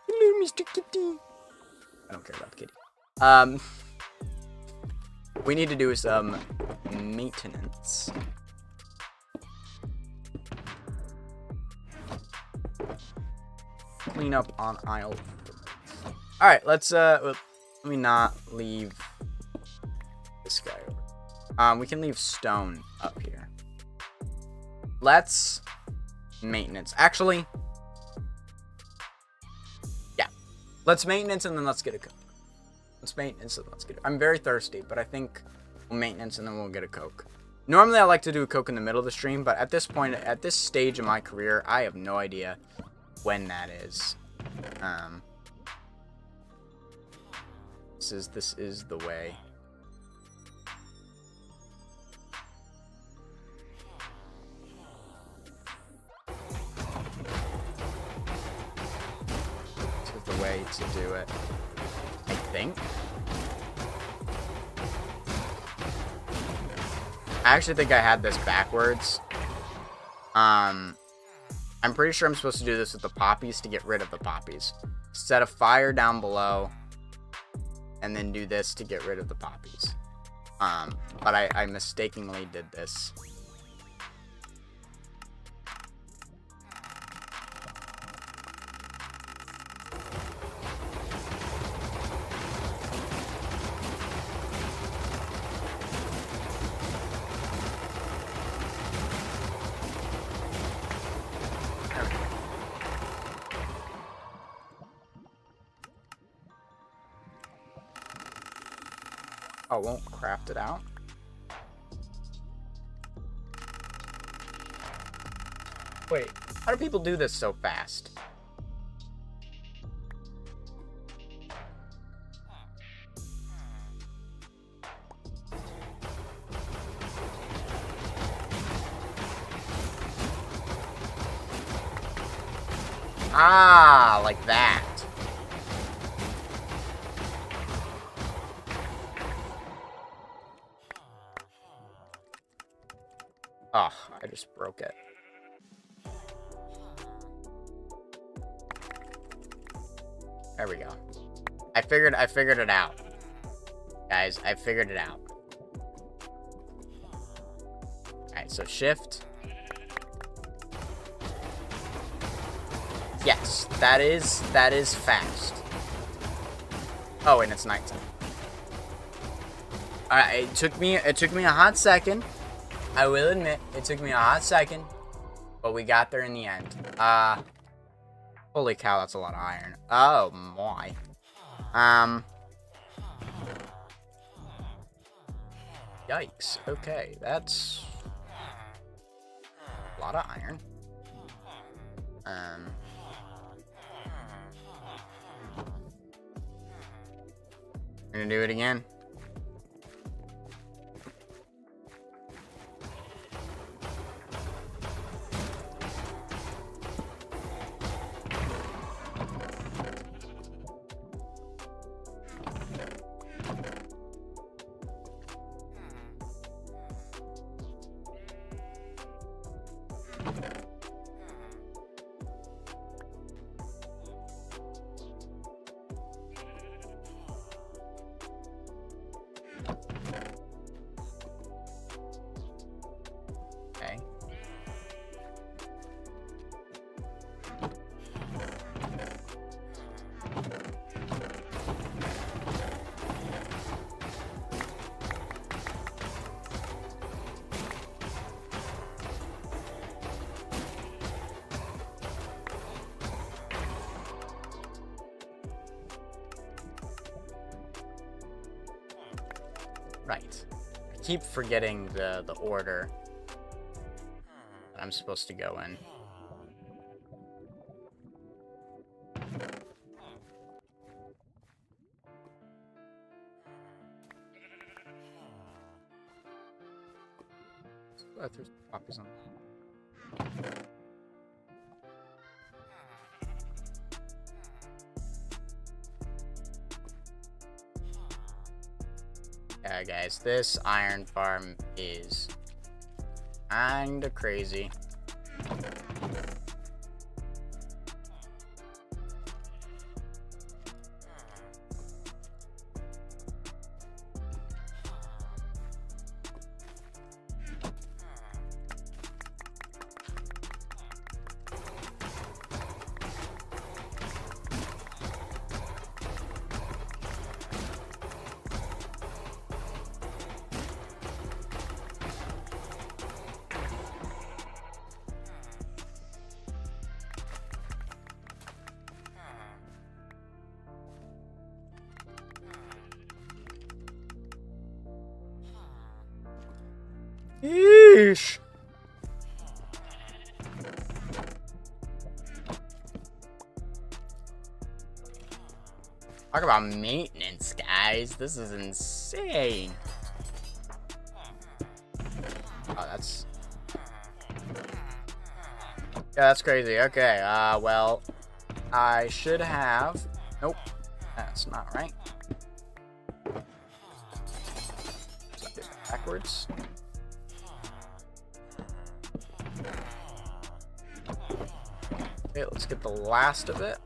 Hello, Mr. Kitty. I don't care about the kitty. We need to do some maintenance. Clean up on aisle. Alright, let's, let me not leave this guy over. We can leave stone up here. Let's maintenance. Actually, yeah. Let's maintenance and then let's get a cook. Let's maintenance and let's get it. I'm very thirsty, but I think we'll maintenance and then we'll get a Coke. Normally, I like to do a Coke in the middle of the stream, but at this point, at this stage of my career, I have no idea when that is. This is the way. This is the way to do it. I think. I actually think I had this backwards. I'm pretty sure I'm supposed to do this with the poppies to get rid of the poppies. Set a fire down below, and then do this to get rid of the poppies. But I mistakenly did this. Oh, won't craft it out? Wait, how do people do this so fast? Ah, like that. Oh, I just broke it. There we go. I figured it out. Guys, I figured it out. Okay. Alright, so shift. Yes, that is fast. Oh, and it's nighttime. Alright, it took me a hot second. I will admit, it took me a hot second, but we got there in the end. Holy cow, that's a lot of iron. Oh my. Yikes. Okay, that's a lot of iron. I'm gonna do it again. Okay. Right. I keep forgetting the order that I'm supposed to go in. I threw some copies on. Yeah, guys, this iron farm is kinda crazy. Yeesh. Talk about maintenance, guys. This is insane. Oh, that's... yeah, that's crazy. Okay, well, I should have... Nope, that's not right. Backwards. Okay, let's get the last of it.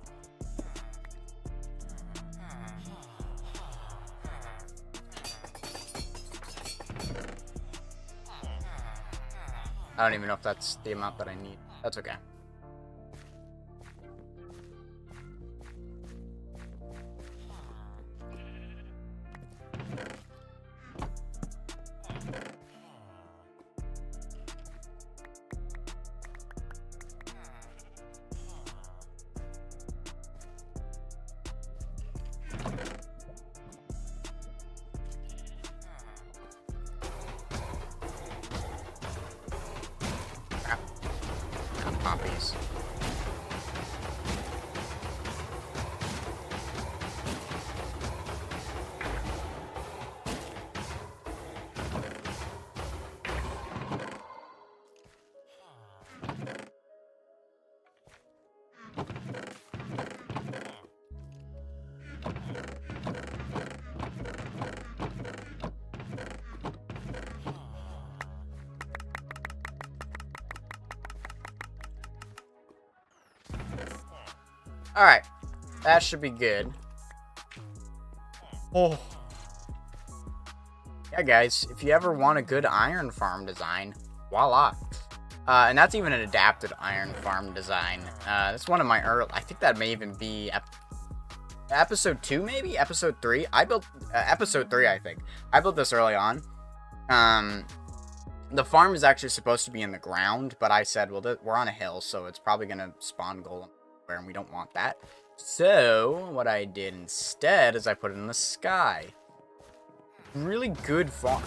I don't even know if that's the amount that I need. That's okay. Poppies. Alright, that should be good. Oh. Yeah, guys, if you ever want a good iron farm design, Voila. And that's even an adapted iron farm design. That's one of my early... I think that may even be episode 2, maybe? Episode 3? I built... episode 3, I think. I built this early on. The farm is actually supposed to be in the ground, but I said, well, we're on a hill, so it's probably going to spawn golem and we don't want that. So, what I did instead is I put it in the sky. Really good farm.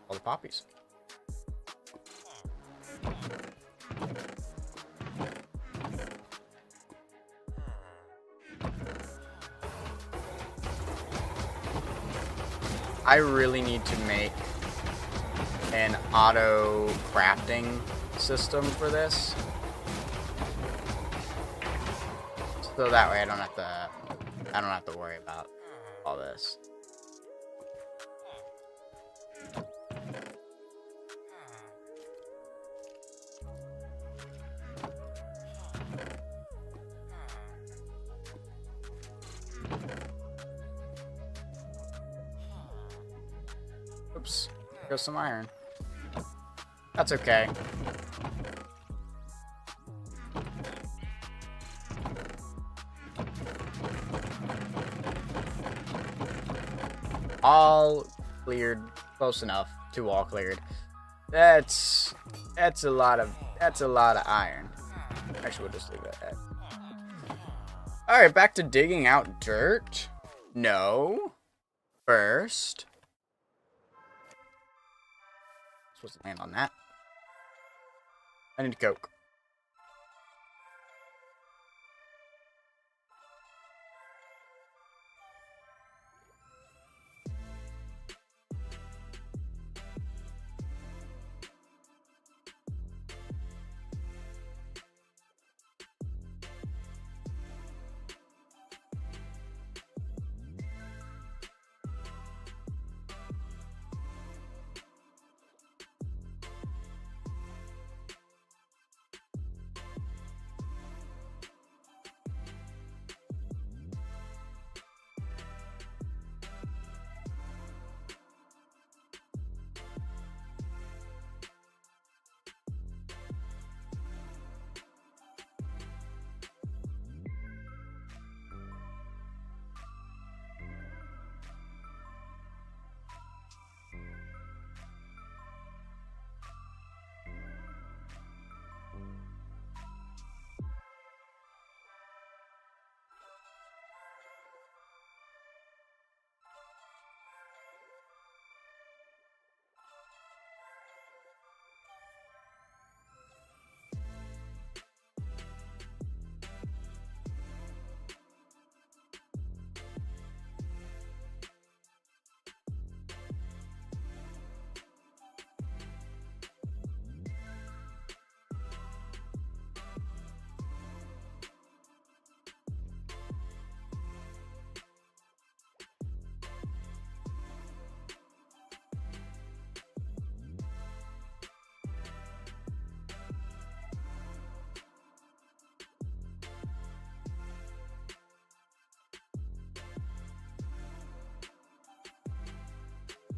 All the poppies. I really need to make an auto crafting system for this, so that way I don't have to worry about all this. Oops, there's some iron. That's okay. All cleared, close enough to all cleared. That's a lot of iron. Actually, we'll just leave it at. All right, back to digging out dirt. No, first. Supposed to land on that. I need Coke.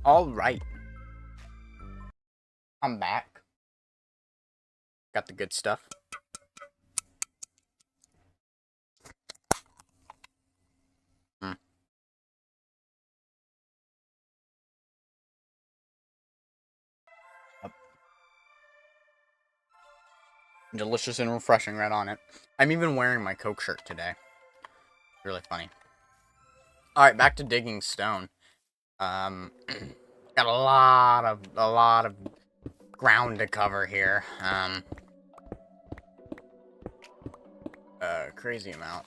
All right. I'm back. Got the good stuff. Delicious and refreshing right on it. I'm even wearing my Coke shirt today. Really funny. Alright, back to digging stone. Got a lot of ground to cover here. Crazy amount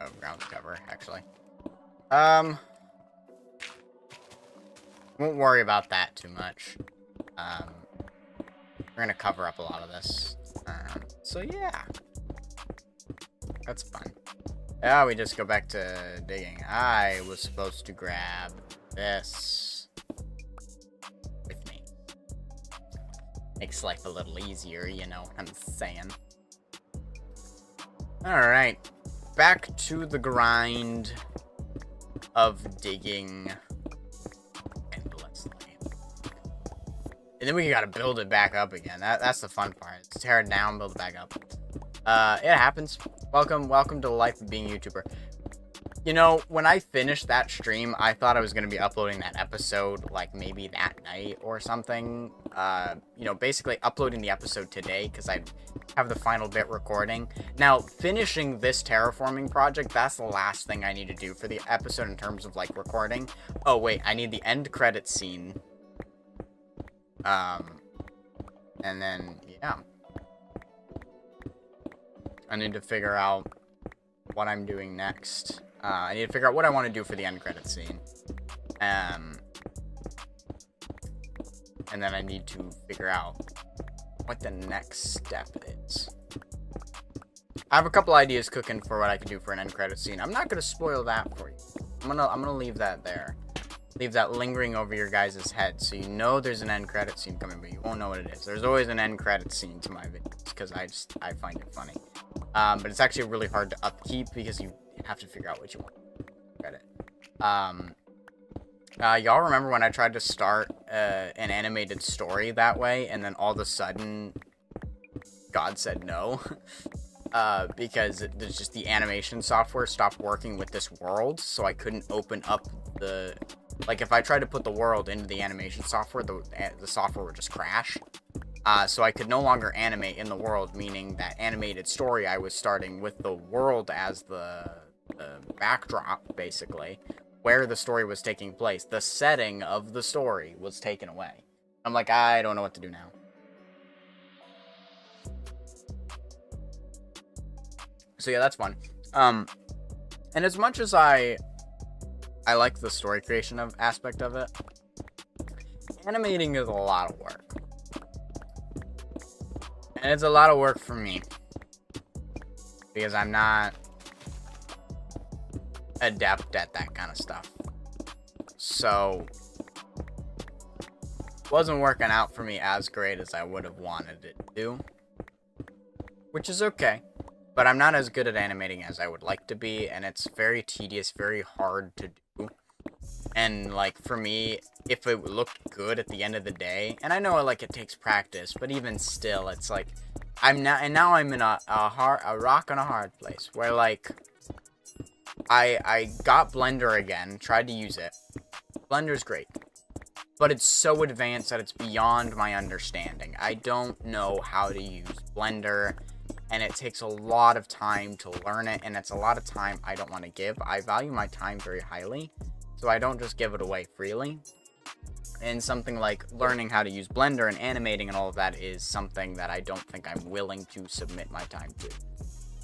of ground to cover, actually. Won't worry about that too much. We're gonna cover up a lot of this. So yeah. That's fun. Yeah, we just go back to digging. I was supposed to grab this with me. Makes life a little easier, you know what I'm saying. Alright, back to the grind of digging endlessly. And then we gotta build it back up again. That's the fun part. It's tear it down, build it back up. It happens. Welcome to the life of being a YouTuber. You know, when I finished that stream, I thought I was going to be uploading that episode, like, maybe that night or something. You know, basically uploading the episode today, because I have the final bit recording. Now, finishing this terraforming project, that's the last thing I need to do for the episode in terms of, like, recording. Oh, wait, I need the end credit scene. And then, yeah. I need to figure out what I'm doing next. I need to figure out what I want to do for the end credit scene. And then I need to figure out what the next step is. I have a couple ideas cooking for what I could do for an end credit scene. I'm not gonna spoil that for you. I'm gonna leave that there. Leave that lingering over your guys' head, so you know there's an end credit scene coming, but you won't know what it is. There's always an end credit scene to my videos, because I find it funny. But it's actually really hard to upkeep, because you have to figure out what you want credit. Y'all remember when I tried to start an animated story that way, and then all of a sudden God said no? Because there's just the animation software stopped working with this world, so I couldn't open up the... Like, if I tried to put the world into the animation software, the software would just crash. So I could no longer animate in the world, meaning that animated story I was starting with the world as the backdrop, basically, where the story was taking place. The setting of the story was taken away. I'm like, I don't know what to do now. So yeah, that's fun. And as much as I like the story creation aspect of it, animating is a lot of work. And it's a lot of work for me, because I'm not adept at that kind of stuff. So it wasn't working out for me as great as I would have wanted it to, which is okay. But I'm not as good at animating as I would like to be, and it's very tedious, very hard to do. And, like, for me, if it looked good at the end of the day, and I know, like, it takes practice, but even still, it's like, now I'm in a rock and a hard place, where, like, I got Blender again, tried to use it. Blender's great, but it's so advanced that it's beyond my understanding. I don't know how to use Blender, and it takes a lot of time to learn it, and it's a lot of time I don't want to give. I value my time very highly, so I don't just give it away freely. And something like learning how to use Blender and animating and all of that is something that I don't think I'm willing to submit my time to.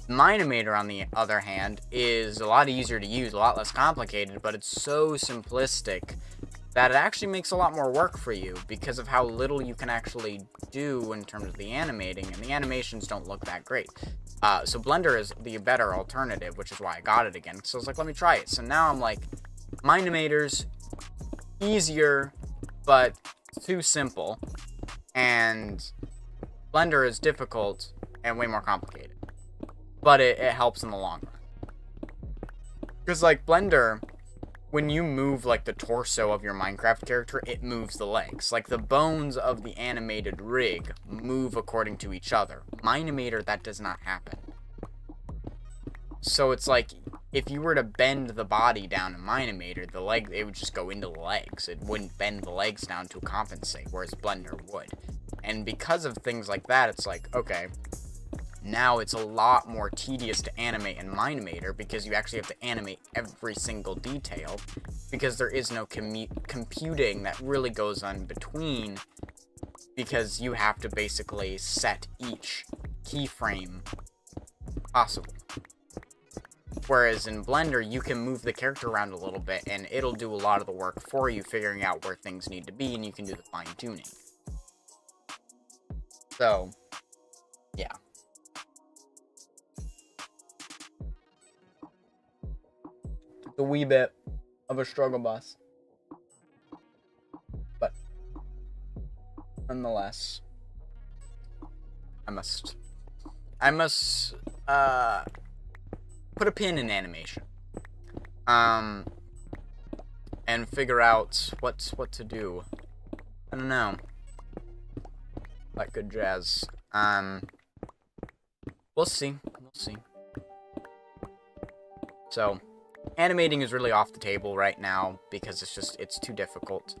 Minimator, on the other hand, is a lot easier to use, a lot less complicated, but it's so simplistic that it actually makes a lot more work for you because of how little you can actually do in terms of the animating, and the animations don't look that great. So Blender is the better alternative, which is why I got it again. So I was like, let me try it. So now I'm like, Minimator's easier, but too simple, and Blender is difficult and way more complicated. But it helps in the long run. Because, like, Blender, when you move, like, the torso of your Minecraft character, it moves the legs. Like, the bones of the animated rig move according to each other. Minimator, that does not happen. So it's like, if you were to bend the body down in Minimator, it would just go into the legs. It wouldn't bend the legs down to compensate, whereas Blender would. And because of things like that, it's like, okay, now it's a lot more tedious to animate in Minimator because you actually have to animate every single detail because there is no computing that really goes on between, because you have to basically set each keyframe possible. Whereas in Blender, you can move the character around a little bit and it'll do a lot of the work for you, figuring out where things need to be, and you can do the fine-tuning. So, yeah. It's a wee bit of a struggle bus. But, nonetheless, I must put a pin in animation. And figure out what to do. I don't know. Like good jazz. We'll see. We'll see. So, animating is really off the table right now because it's too difficult.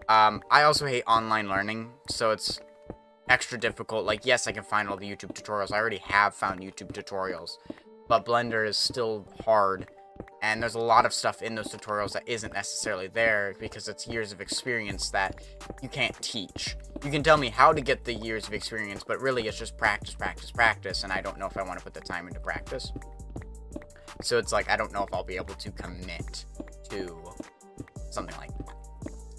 I also hate online learning, so it's extra difficult. Like, yes, I can find all the YouTube tutorials. I already have found YouTube tutorials, but Blender is still hard, and there's a lot of stuff in those tutorials that isn't necessarily there because it's years of experience that you can't teach. You can tell me how to get the years of experience, but really it's just practice, practice, practice, and I don't know if I want to put the time into practice. So it's like, I don't know if I'll be able to commit to something like that.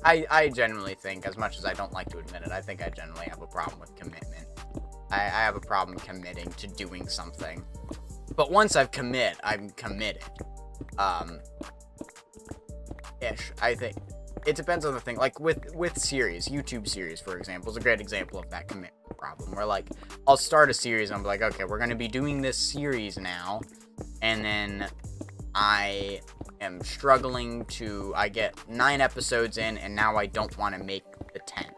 I generally think, as much as I don't like to admit it, I think I generally have a problem with commitment. I have a problem committing to doing something. But once I'm committed. I think it depends on the thing. Like with series, YouTube series, for example, is a great example of that commitment problem. Where like, I'll start a series and I'm like, okay, we're going to be doing this series now. And then I am struggling to, I get 9 episodes in and now I don't want to make the 10th.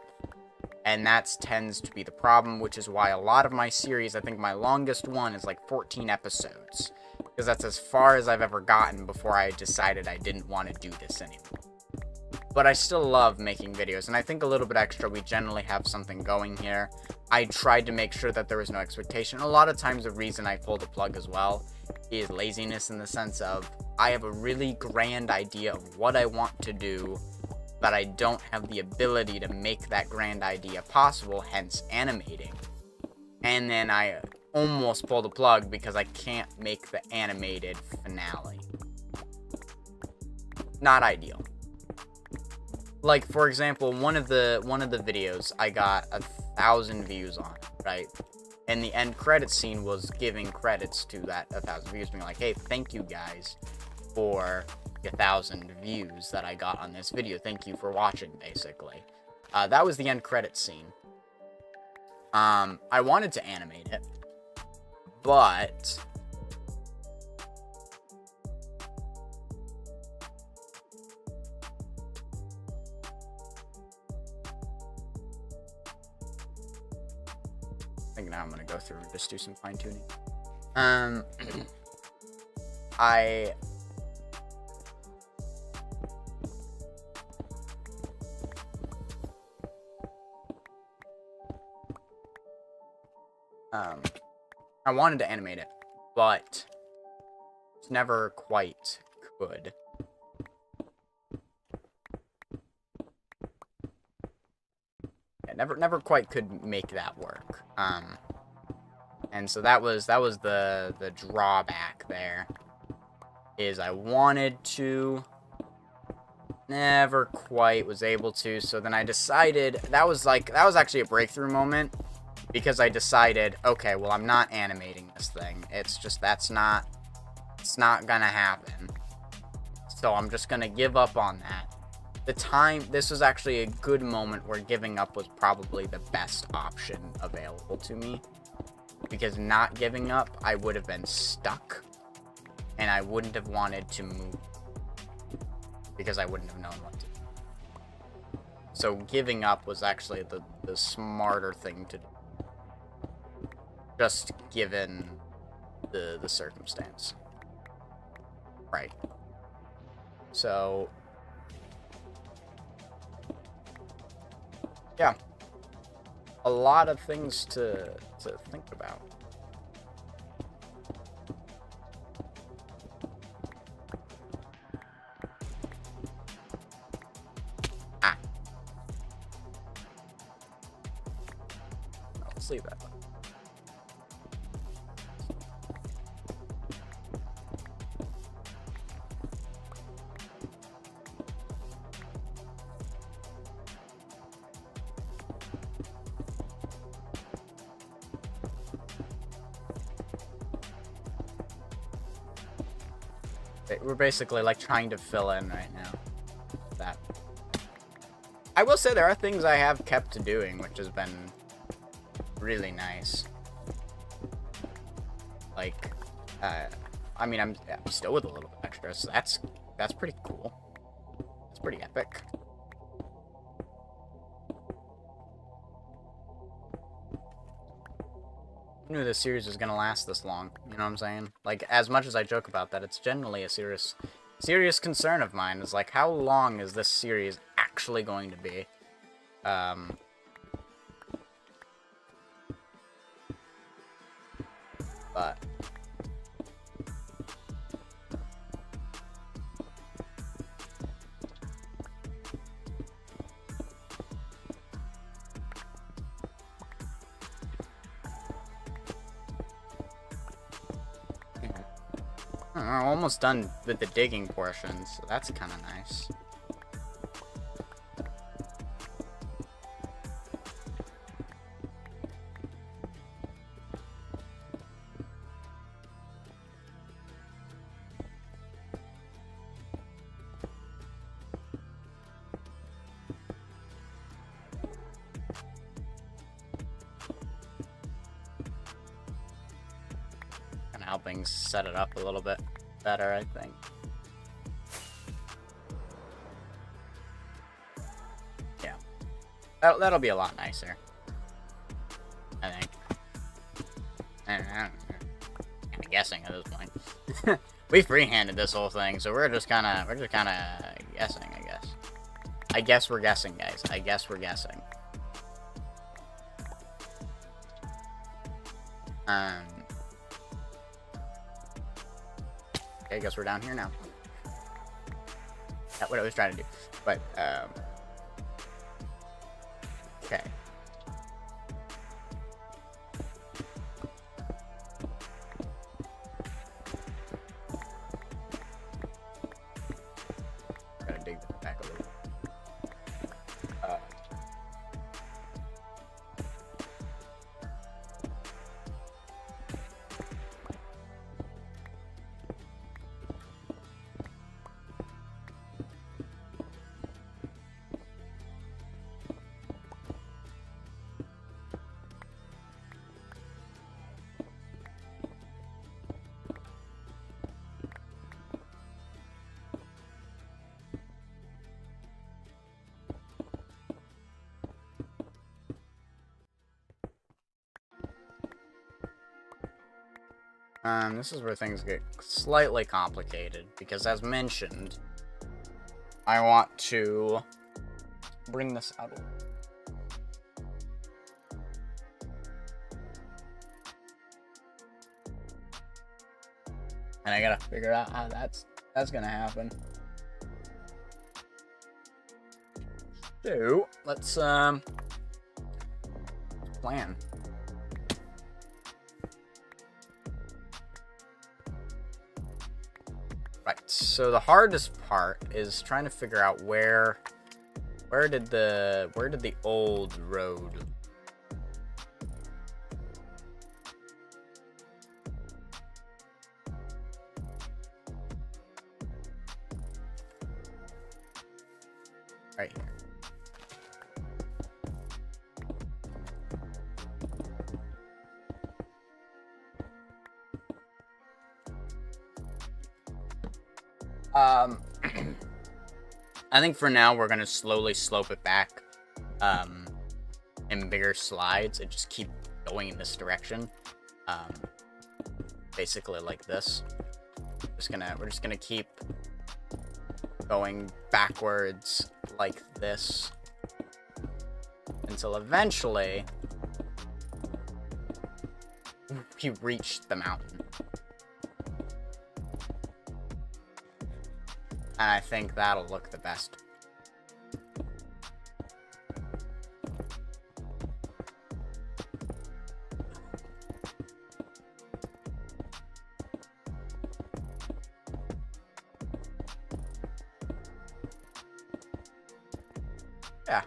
And that tends to be the problem, which is why a lot of my series, I think my longest one is like 14 episodes. Because that's as far as I've ever gotten before I decided I didn't want to do this anymore. But I still love making videos, and I think a little bit extra, we generally have something going here. I tried to make sure that there was no expectation. A lot of times the reason I pull the plug as well is laziness, in the sense of I have a really grand idea of what I want to do, but I don't have the ability to make that grand idea possible, hence animating. And then I almost pull the plug because I can't make the animated finale. Not ideal. Like, for example, one of the videos I got 1,000 views on, right? And the end credit scene was giving credits to that 1,000 views, being like, hey, thank you guys for the 1,000 views that I got on this video. Thank you for watching, basically. That was the end credit scene. I wanted to animate it, but I think now I'm gonna go through and just do some fine tuning. I wanted to animate it, but it's never quite could. Yeah, never quite could make that work. And so that was the drawback there. Is I wanted to, never quite was able to. So then I decided that was actually a breakthrough moment. Because I decided, okay, well, I'm not animating this thing. It's just, it's not gonna happen. So I'm just gonna give up on that. This was actually a good moment where giving up was probably the best option available to me. Because not giving up, I would have been stuck. And I wouldn't have wanted to move. Because I wouldn't have known what to do. So giving up was actually the smarter thing to do. Just given the circumstance. Right. So, yeah. A lot of things to think about. Let's leave that. We're basically like trying to fill in right now. That. I will say there are things I have kept doing, which has been really nice. like, I mean, I'm still with a little bit extra, so that's pretty cool. It's pretty epic. I knew this series was gonna last this long. You know what I'm saying? Like, as much as I joke about that, it's generally a serious concern of mine. Is like, how long is this series actually going to be? But I'm almost done with the digging portion, so that's kind of nice. Helping set it up a little bit better, I think. Yeah. That'll be a lot nicer, I think. I'm guessing at this point. We free-handed this whole thing, so we're just kind of guessing, I guess. I guess we're guessing, guys. I guess we're guessing. Okay, I guess we're down here now. That's what I was trying to do. But, okay. Gotta dig this back a little. This is where things get slightly complicated, because as mentioned, I want to bring this out a little. And I gotta figure out how that's gonna happen. So, let's plan. Right, so the hardest part is trying to figure out where did the old road right here. I think for now we're gonna slowly slope it back in bigger slides and just keep going in this direction. Basically like this. We're just gonna keep going backwards like this until eventually we reach the mountain. And I think that'll look the best. Yeah.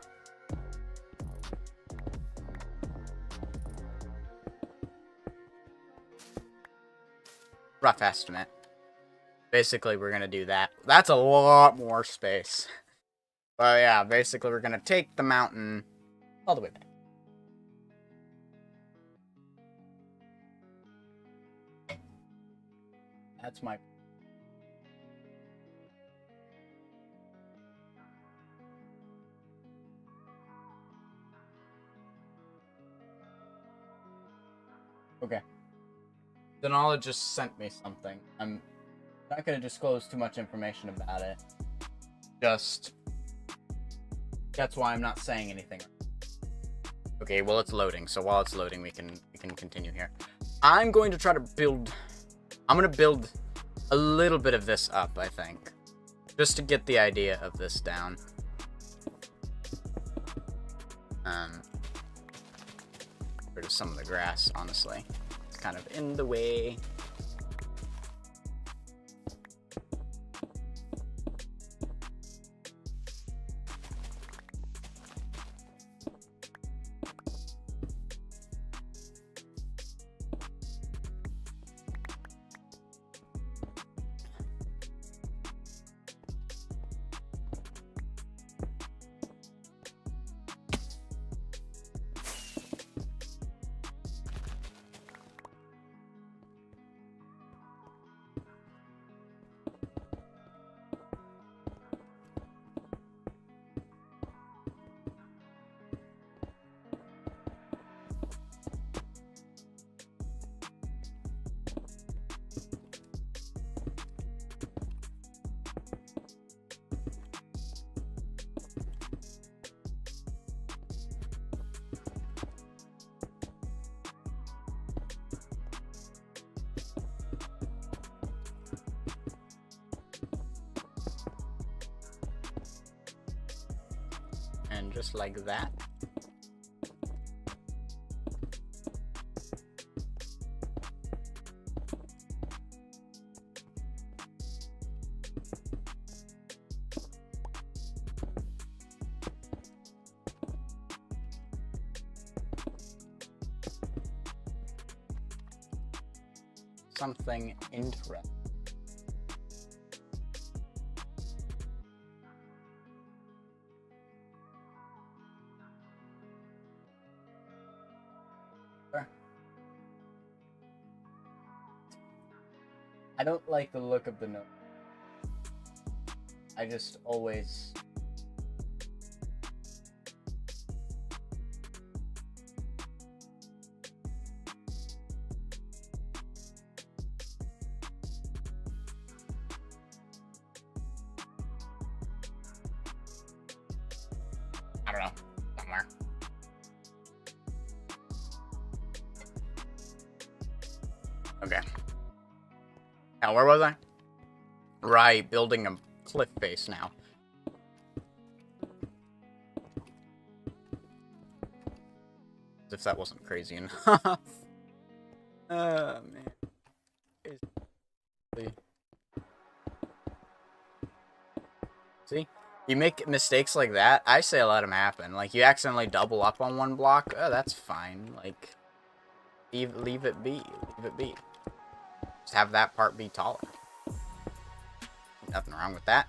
Rough estimate. Basically, we're gonna do that. That's a lot more space. But yeah, basically, we're gonna take the mountain all the way back. That's my... Okay. Denala just sent me something. I'm not going to disclose too much information about it. Just... That's why I'm not saying anything. Okay, well, it's loading. So while it's loading, we can continue here. I'm going to try to build... I'm going to build a little bit of this up, I think. Just to get the idea of this down. Rid of some of the grass, honestly. It's kind of in the way. And just like that. Something interesting. I don't like the look of the note. I just always... I don't know. Somewhere. Okay. Now, where was I? Right, building a cliff face now. As if that wasn't crazy enough. Oh, man. See? You make mistakes like that, I say let them happen. Like, you accidentally double up on one block, oh, that's fine. Like, leave it be. Leave it be. Just have that part be taller. Nothing wrong with that.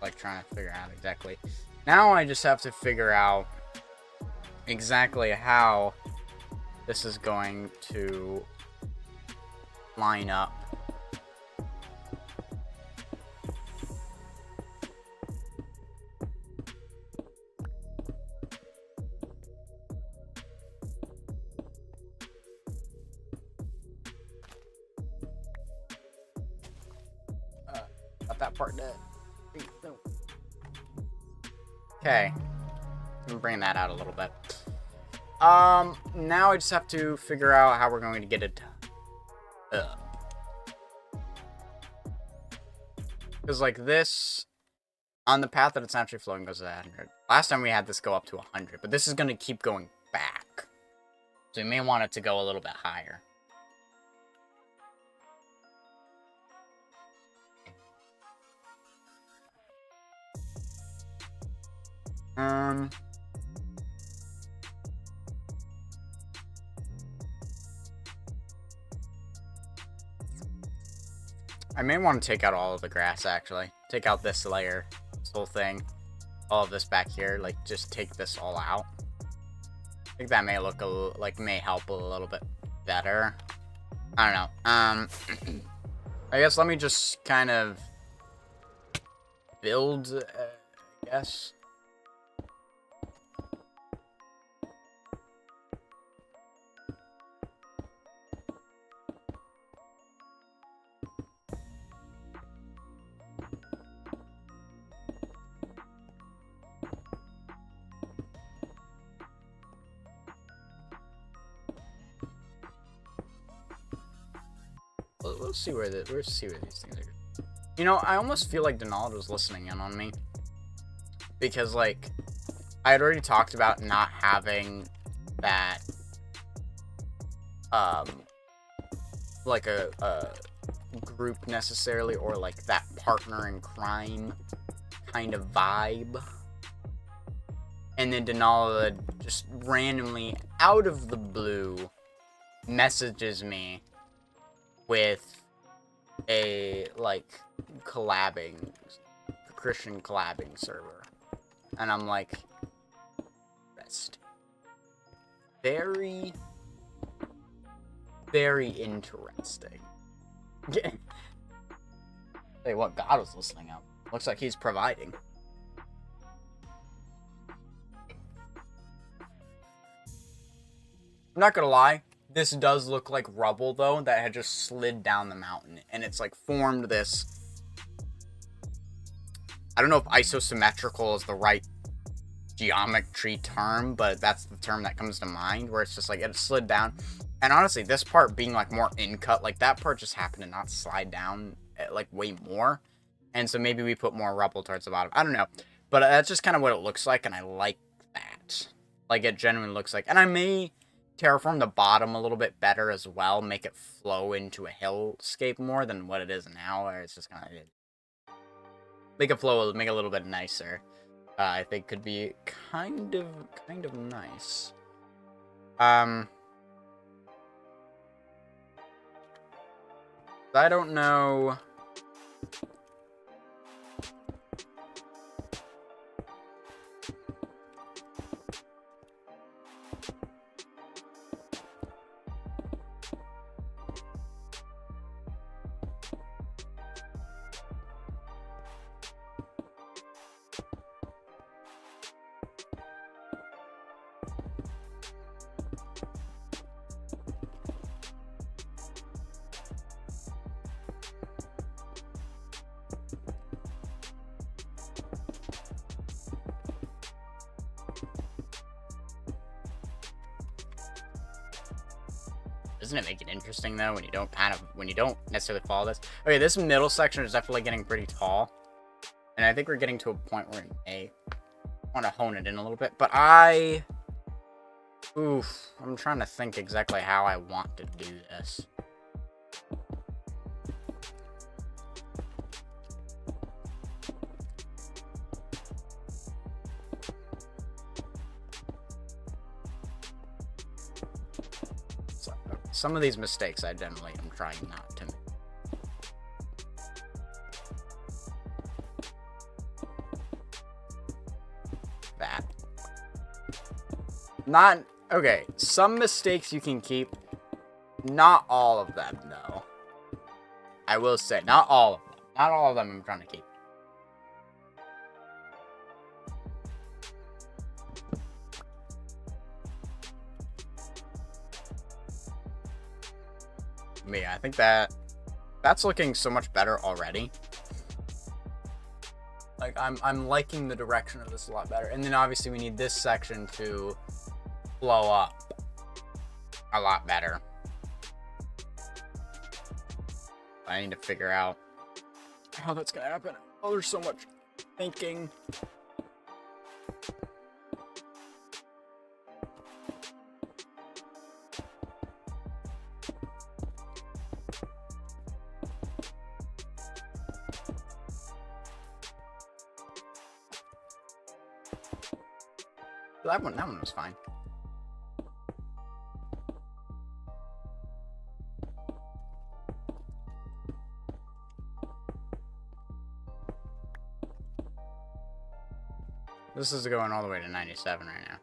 Like trying to figure out exactly. Now I just have to figure out exactly how this is going to line up. Got that part dead. Okay. Bring that out a little bit. Now I just have to figure out how we're going to get it up. Because, like, this, on the path that it's naturally flowing, goes to 100. Last time we had this go up to 100, but this is going to keep going back. So you may want it to go a little bit higher. I may want to take out all of the grass, actually. Take out this layer, this whole thing, all of this back here. Like, just take this all out. I think that may look may help a little bit better. I don't know. I guess let me just kind of build, I guess. Let's see where these things are. You know, I almost feel like Donald was listening in on me. Because, like, I had already talked about not having that, like a group necessarily, or like that partner in crime kind of vibe. And then Donald just randomly, out of the blue, messages me with a, like, Christian collabing server. And I'm like, rest. Very, very interesting. Hey, what God was listening out. Looks like he's providing. I'm not gonna lie. This does look like rubble, though, that had just slid down the mountain. And it's, like, formed this... I don't know if isosymmetrical is the right geometry term, but that's the term that comes to mind, where it's just, like, it slid down. And honestly, this part being, like, more in-cut, like, that part just happened to not slide down, like, way more. And so maybe we put more rubble towards the bottom. I don't know. But that's just kind of what it looks like, and I like that. Like, it genuinely looks like... And I may... terraform the bottom a little bit better as well, make it flow into a hillscape more than what it is now, where it's just kind of make it flow, make it a little bit nicer. I think could be kind of nice. I don't know. Doesn't it make it interesting, though, when you don't necessarily follow this? Okay, this middle section is definitely getting pretty tall. And I think we're getting to a point where I want to hone it in a little bit. But I'm trying to think exactly how I want to do this. Some of these mistakes I generally am trying not to make. That. Not... Okay, some mistakes you can keep. Not all of them, though. I will say, not all of them. Not all of them I'm trying to keep. Yeah, I think that's looking so much better already. Like, I'm liking the direction of this a lot better. And then obviously we need this section to blow up a lot better. I need to figure out how that's gonna happen. Oh, there's so much thinking. That one was fine. This is going all the way to 97 right now.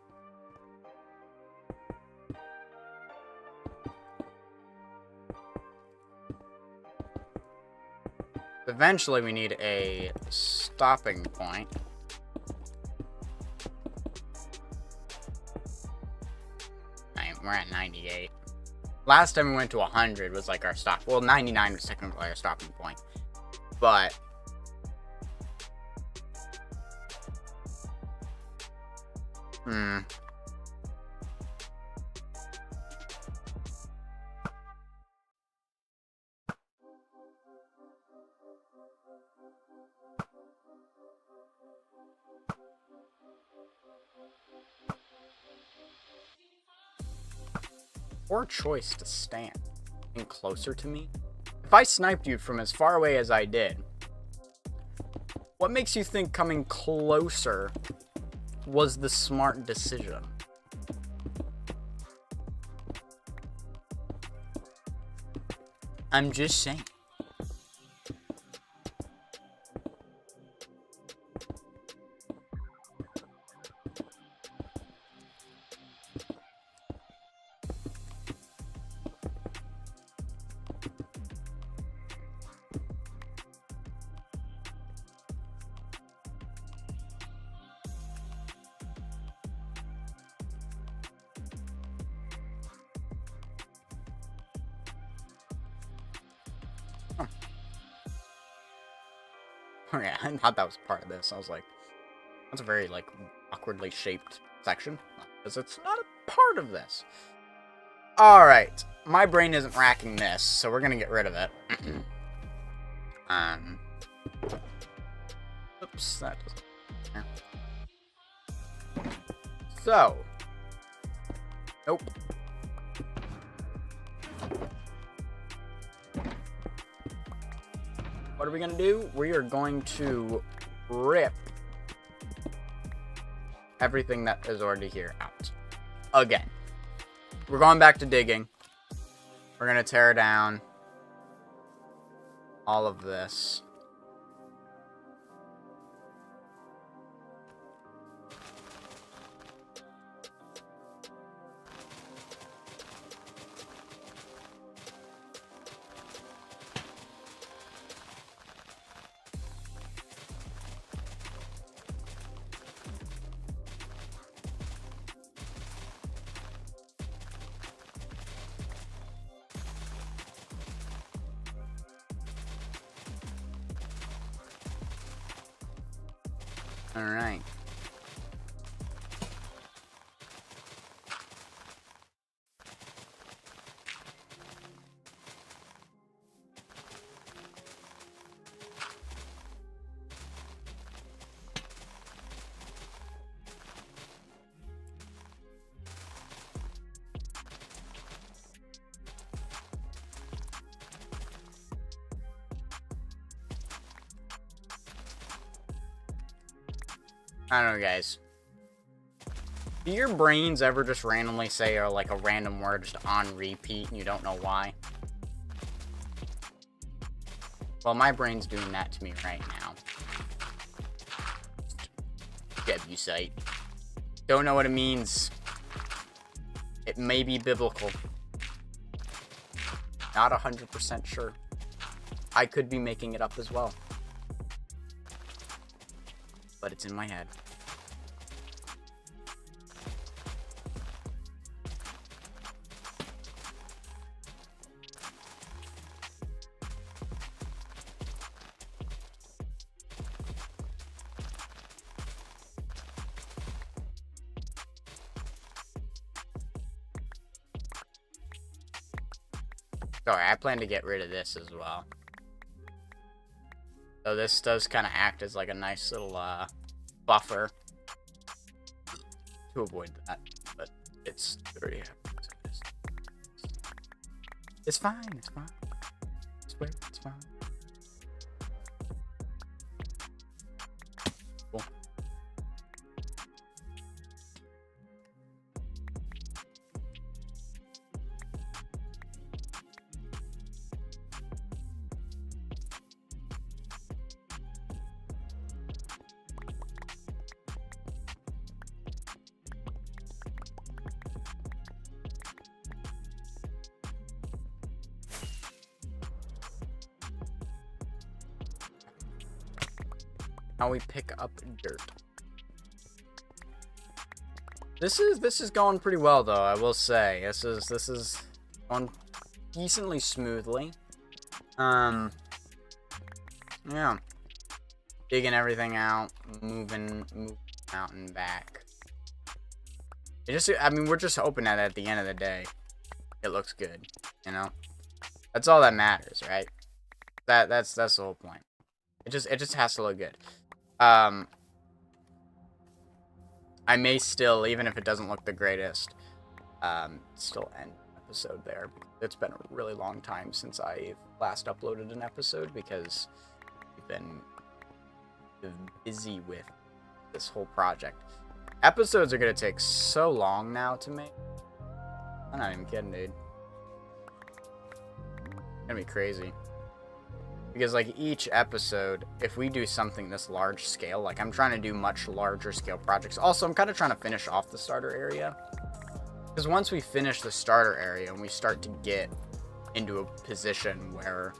Eventually, we need a stopping point. We're at 98. Last time we went to 100 was like our stop. Well, 99 was technically our stopping point. But poor choice to stand and closer to me. If I sniped you from as far away as I did, what makes you think coming closer was the smart decision? I'm just saying. Okay, I thought that was part of this. I was like, that's a very, like, awkwardly shaped section. Because it's not a part of this. Alright. My brain isn't racking this, so we're gonna get rid of it. Oops, that doesn't... Yeah. So. Nope. What are we gonna do? We are going to rip everything that is already here out. Again. We're going back to digging. We're gonna tear down all of this. All right. I don't know, guys. Do your brains ever just randomly say or like a random word just on repeat and you don't know why? Well, my brain's doing that to me right now. Jebusite. Don't know what it means. It may be biblical. Not 100% sure. I could be making it up as well. But it's in my head. Sorry, I plan to get rid of this as well. So this does kind of act as like a nice little buffer to avoid that, but it's already happened. It's fine. It's fine. I swear, it's fine. Cool. Now we pick up dirt. This is going pretty well though, I will say. This is going decently smoothly. Yeah. Digging everything out, moving out and back. I mean, we're just hoping that at the end of the day, it looks good, you know? That's all that matters, right? That's the whole point. It just has to look good. I may still, even if it doesn't look the greatest, still end the episode there. It's been a really long time since I last uploaded an episode because we've been busy with this whole project. Episodes are gonna take so long now to make. I'm not even kidding, dude. It's gonna be crazy. Because, like, each episode, if we do something this large scale, like, I'm trying to do much larger scale projects. Also, I'm kind of trying to finish off the starter area. Because once we finish the starter area and we start to get into a position where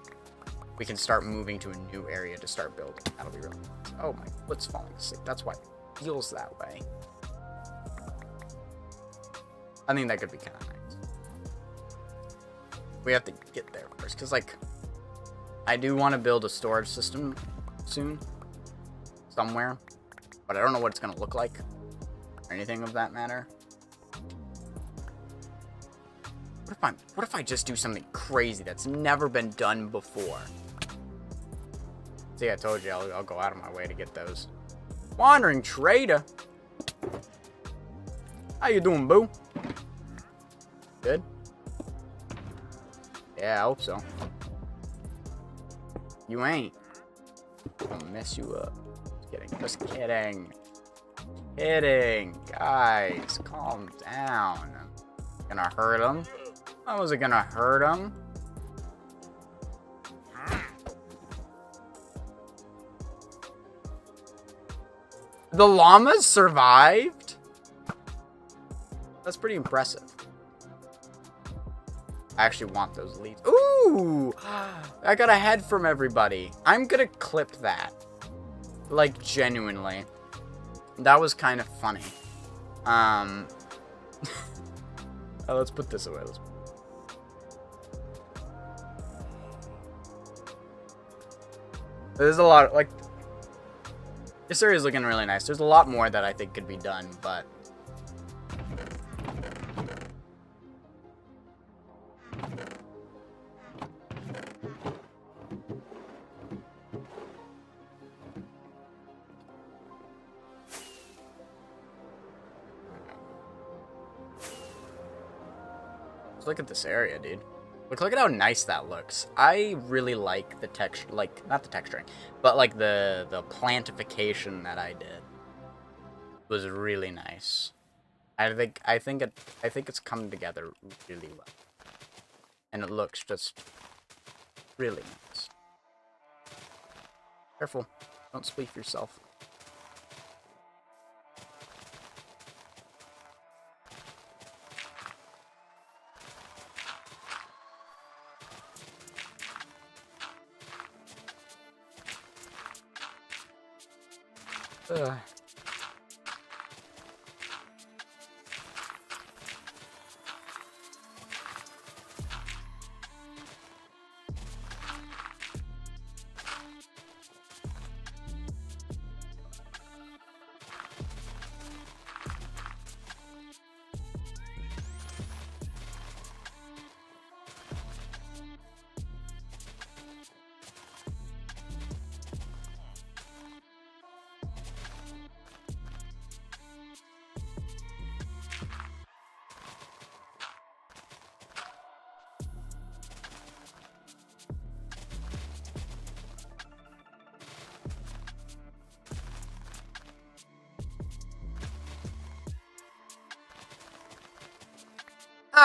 we can start moving to a new area to start building, that'll be really nice. Oh my, foot's falling asleep. That's why it feels that way. I think that could be kind of nice. We have to get there first, because, like, I do want to build a storage system soon, somewhere, but I don't know what it's going to look like, or anything of that matter. What if I just do something crazy that's never been done before? See, I told you I'll go out of my way to get those. Wandering trader. How you doing, boo? Good? Yeah, I hope so. You ain't. I'll mess you up. Just kidding. Kidding. Guys, calm down. Gonna hurt him? How was it gonna hurt him? The llamas survived? That's pretty impressive. I actually want those leaves. Ooh! I got a head from everybody. I'm gonna clip that. Like, genuinely. That was kind of funny. Oh, let's put this away. There's a lot, like... This area is looking really nice. There's a lot more that I think could be done, but... Look at this area, dude. Look at how nice that looks. I really like the texture, like, not the texturing, but like the plantification that I did was really nice. I think it's come together really well. And it looks just really nice. Careful, don't spleef yourself.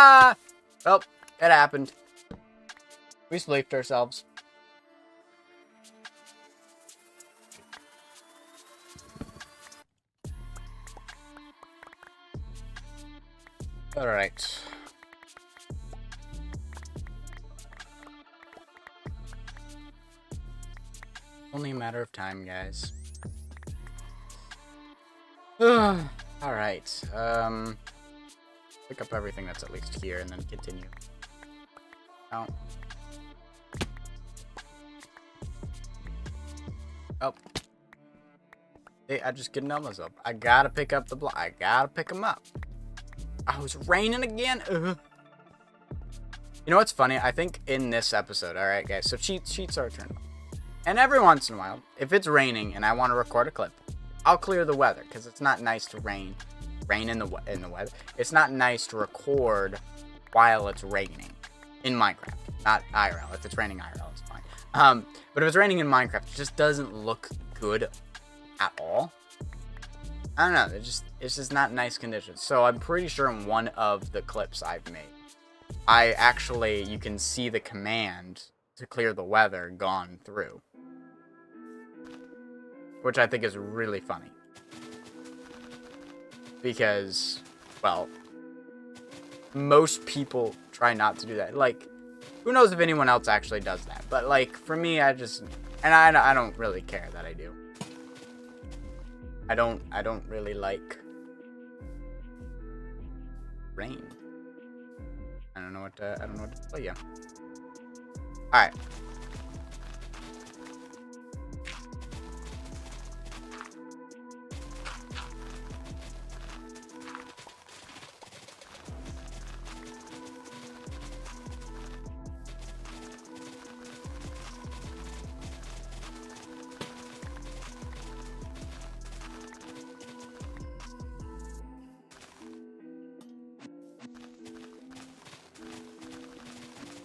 Ah! Well, it happened. We spleefed ourselves. Alright. Only a matter of time, guys. Alright. Pick up everything that's at least here and then continue. Oh. Oh. Hey, I just couldn't help myself. I gotta pick up the block. I gotta pick them up. Oh, it's raining again. Ugh. You know what's funny? I think in this episode, alright guys, so cheats are turned on. And every once in a while, if it's raining and I want to record a clip, I'll clear the weather because it's not nice to rain in the weather. It's not nice to record while it's raining in Minecraft, not IRL. If it's raining IRL, it's fine. But if it's raining in Minecraft, it just doesn't look good at all. I don't know. It's just not nice conditions. So I'm pretty sure in one of the clips I've made, you can see the command to clear the weather gone through, which I think is really funny because, well, most people try not to do that. Like, who knows if anyone else actually does that? But like for me, I don't really care that I do. I don't really like rain. I don't know what to tell you. All right.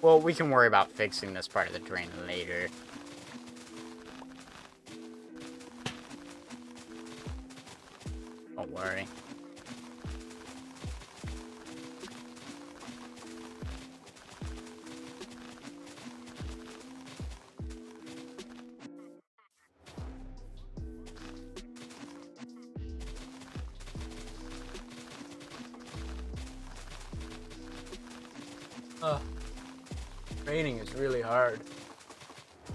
Well, we can worry about fixing this part of the drain later. Don't worry. Training is really hard.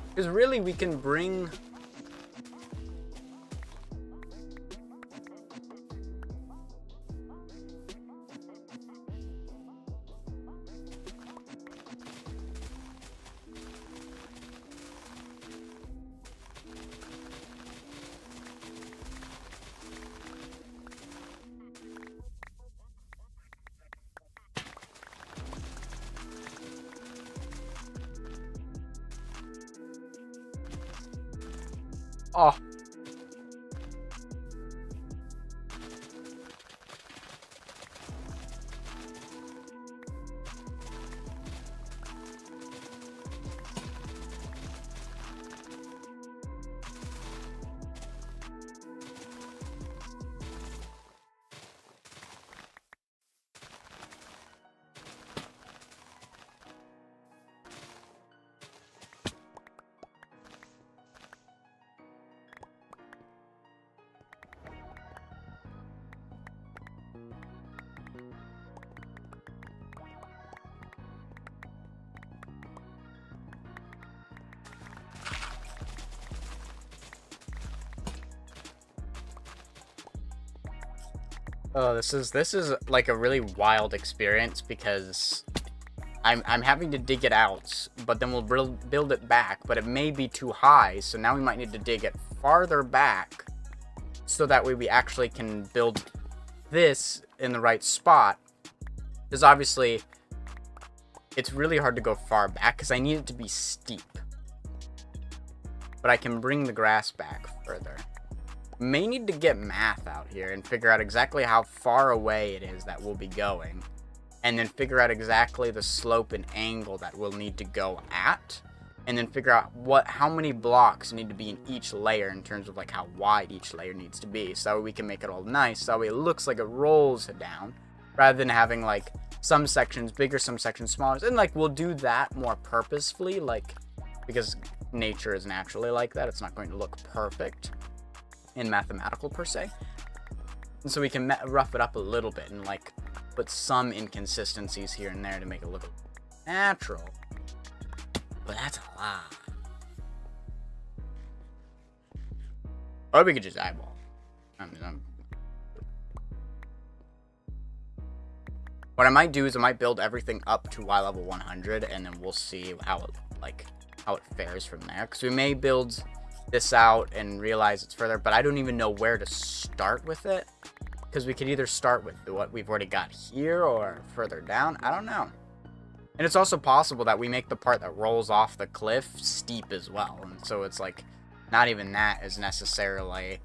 Because really we can bring... Oh. Oh, this is like a really wild experience because I'm having to dig it out, but then we'll build it back, but it may be too high, so now we might need to dig it farther back so that way we actually can build this in the right spot. Because obviously it's really hard to go far back because I need it to be steep. But I can bring the grass back further. May need to get math out here and figure out exactly how far away it is that we'll be going, and then figure out exactly the slope and angle that we'll need to go at, and then figure out how many blocks need to be in each layer in terms of like how wide each layer needs to be, so we can make it all nice, so it looks like it rolls down, rather than having like some sections bigger, some sections smaller. And like we'll do that more purposefully, like because nature is naturally like that. It's not going to look perfect in mathematical per se. And so we can rough it up a little bit and like put some inconsistencies here and there to make it look natural. But that's a lot. Or we could just eyeball. What I might do is I might build everything up to Y level 100, and then we'll see how it fares from there. Because we may build this out and realize it's further, but I don't even know where to start with it. Because we could either start with what we've already got here or further down. I don't know. And it's also possible that we make the part that rolls off the cliff steep as well. And so it's like not even that is necessarily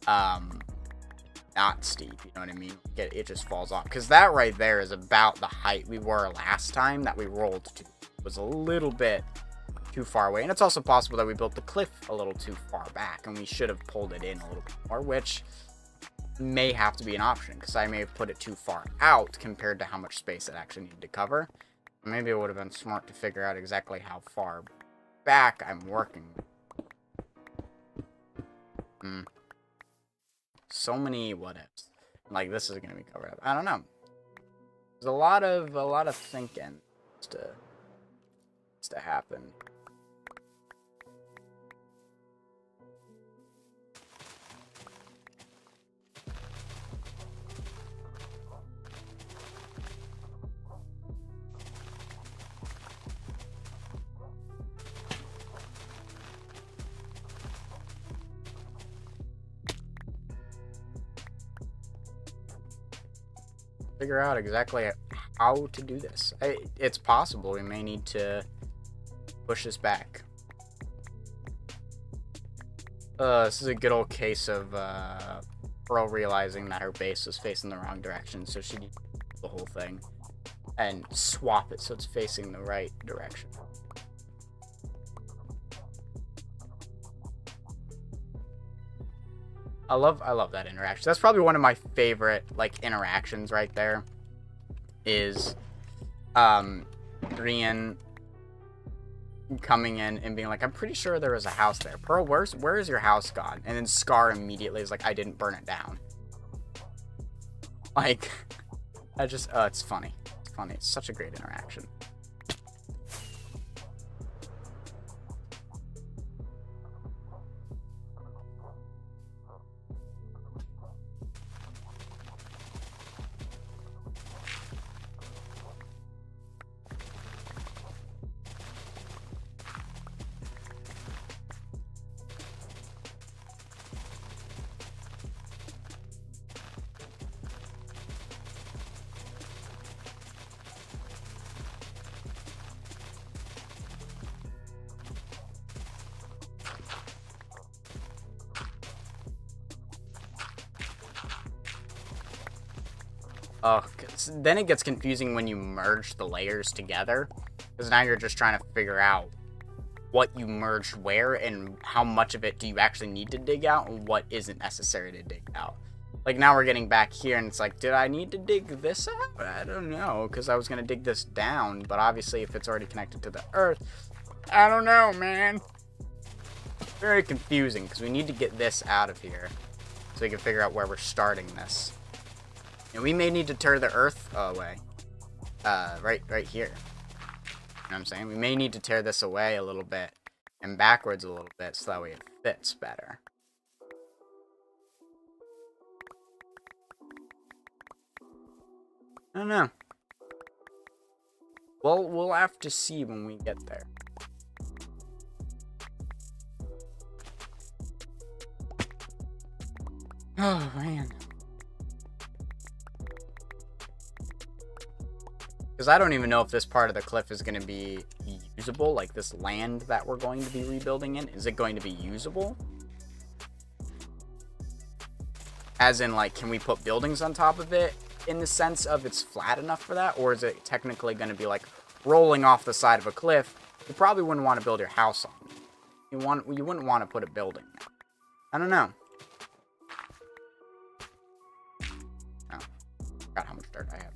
not steep, you know what I mean? It just falls off. Because that right there is about the height we were last time that we rolled to. It was a little bit too far away. And it's also possible that we built the cliff a little too far back, and we should have pulled it in a little bit more, which may have to be an option, because I may have put it too far out compared to how much space it actually needed to cover. Maybe it would have been smart to figure out exactly how far back I'm working. So many what ifs. Like this is gonna be covered up. I don't know. There's a lot of thinking to happen. Figure out exactly how to do this. It's possible we may need to push this back. This is a good old case of Pearl realizing that her base was facing the wrong direction, so she needs to do the whole thing and swap it so it's facing the right direction. I love that interaction. That's probably one of my favorite like interactions right there. Is Rian coming in and being like, I'm pretty sure there was a house there. Pearl, where is your house gone? And then Scar immediately is like, I didn't burn it down. Like, it's funny. It's funny. It's such a great interaction. Then it gets confusing when you merge the layers together, because now you're just trying to figure out what you merged where and how much of it do you actually need to dig out and what isn't necessary to dig out. Like now we're getting back here and it's like, did I need to dig this out? I don't know, because I was going to dig this down, but obviously if it's already connected to the earth, I don't know, man. Very confusing, because we need to get this out of here so we can figure out where we're starting this. And we may need to tear the earth away. Right here. You know what I'm saying? We may need to tear this away a little bit and backwards a little bit so that way it fits better. I don't know. Well, we'll have to see when we get there. Oh, man. Because I don't even know if this part of the cliff is going to be usable, like this land that we're going to be rebuilding in. Is it going to be usable? As in, like, can we put buildings on top of it in the sense of it's flat enough for that? Or is it technically going to be, like, rolling off the side of a cliff? You probably wouldn't want to build your house on it. You wouldn't want to put a building there. I don't know. Oh, forgot how much dirt I have.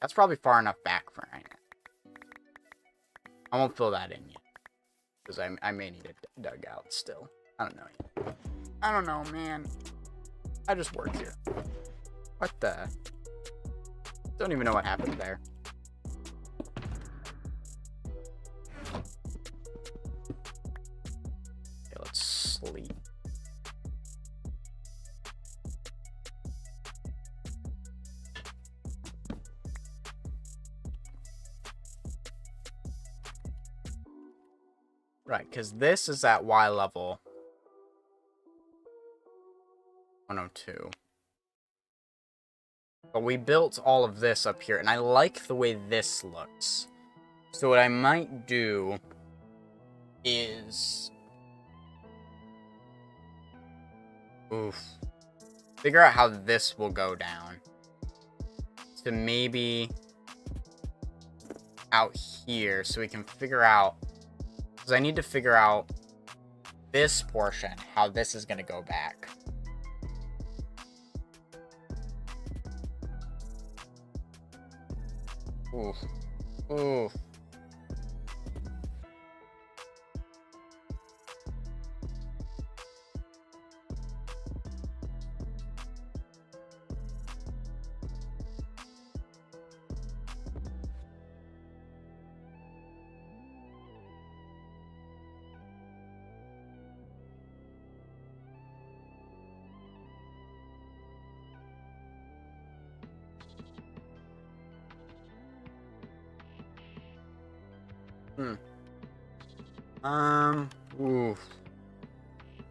That's probably far enough back for right now. I won't fill that in yet. Because I may need it dug out still. I don't know yet. I don't know, man. I just work here. What the? Don't even know what happened there. Okay, let's sleep. Right, because this is at Y level 102. But we built all of this up here, and I like the way this looks. So what I might do is... figure out how this will go down. So maybe out here, so we can figure out... Because I need to figure out this portion, how this is going to go back. Oof. Oof. Oof.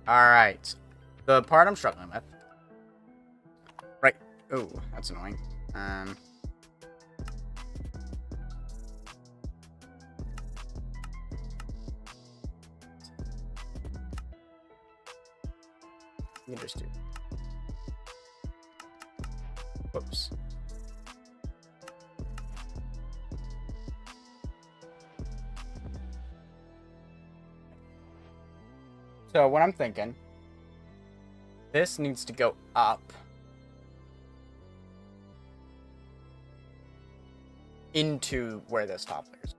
Alright. The part I'm struggling with. Right. Ooh, that's annoying. You can just do. Whoops. So what I'm thinking, this needs to go up into where this top layer is.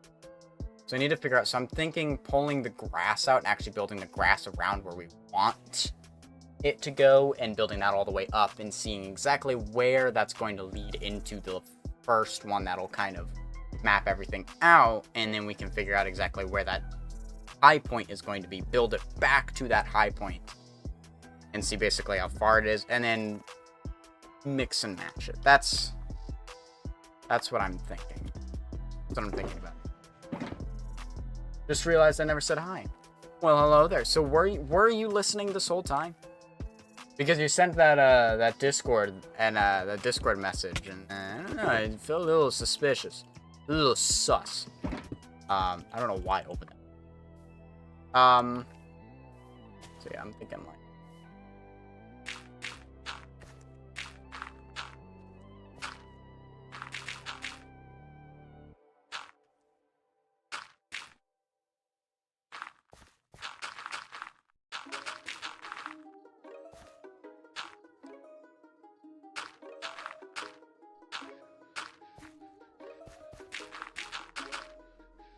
So I need to figure out, so I'm thinking pulling the grass out and actually building the grass around where we want it to go and building that all the way up and seeing exactly where that's going to lead into the first one that'll kind of map everything out, and then we can figure out exactly where that high point is going to be, build it back to that high point and see basically how far it is, and then mix and match it. That's what I'm thinking. That's what I'm thinking about. Just realized I never said hi. Well, hello there. So were you listening this whole time? Because you sent that Discord and that Discord message, and I don't know, I felt a little suspicious, a little sus. I don't know why I opened it. So yeah, I'm thinking like.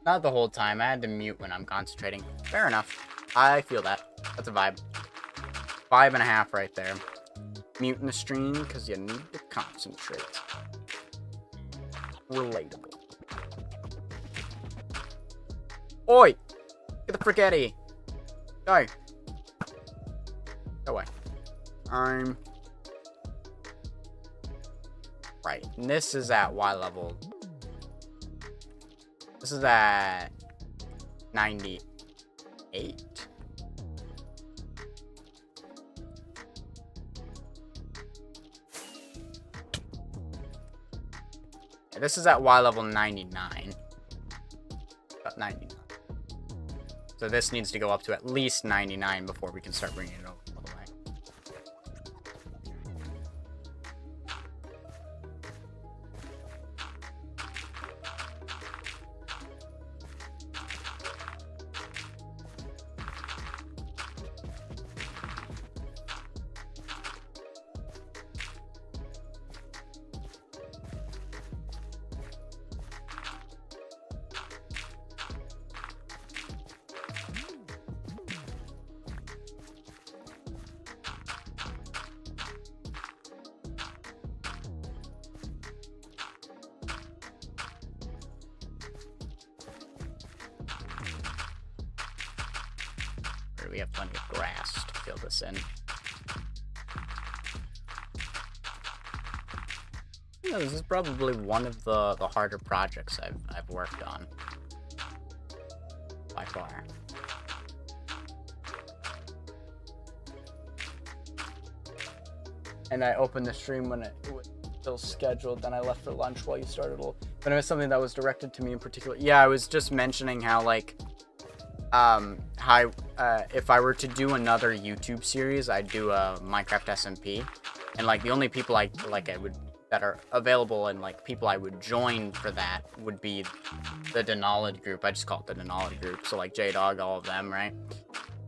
Not the whole time. I had to mute when I'm concentrating. Fair enough. I feel that. That's a vibe. 5.5 right there. Muting the stream because you need to concentrate. Relatable. Oi! Get the frick out of here. Go. Go away. Right. And this is at Y level. This is at 98. Yeah, this is at Y level 99. About 99. So this needs to go up to at least 99 before we can start bringing it over all the way. we have plenty of grass to fill this in. You know, this is probably one of the harder projects I've worked on by far. And I opened the stream when it was still scheduled, then I left for lunch while you started a little. But it was something that was directed to me in particular. Yeah, I was just mentioning how, like, if I were to do another YouTube series, I'd do a Minecraft SMP. And, like, the only people that are available and, like, people I would join for that would be the Denali group. I just call it the Denali group. So, like, J-Dog, all of them, right?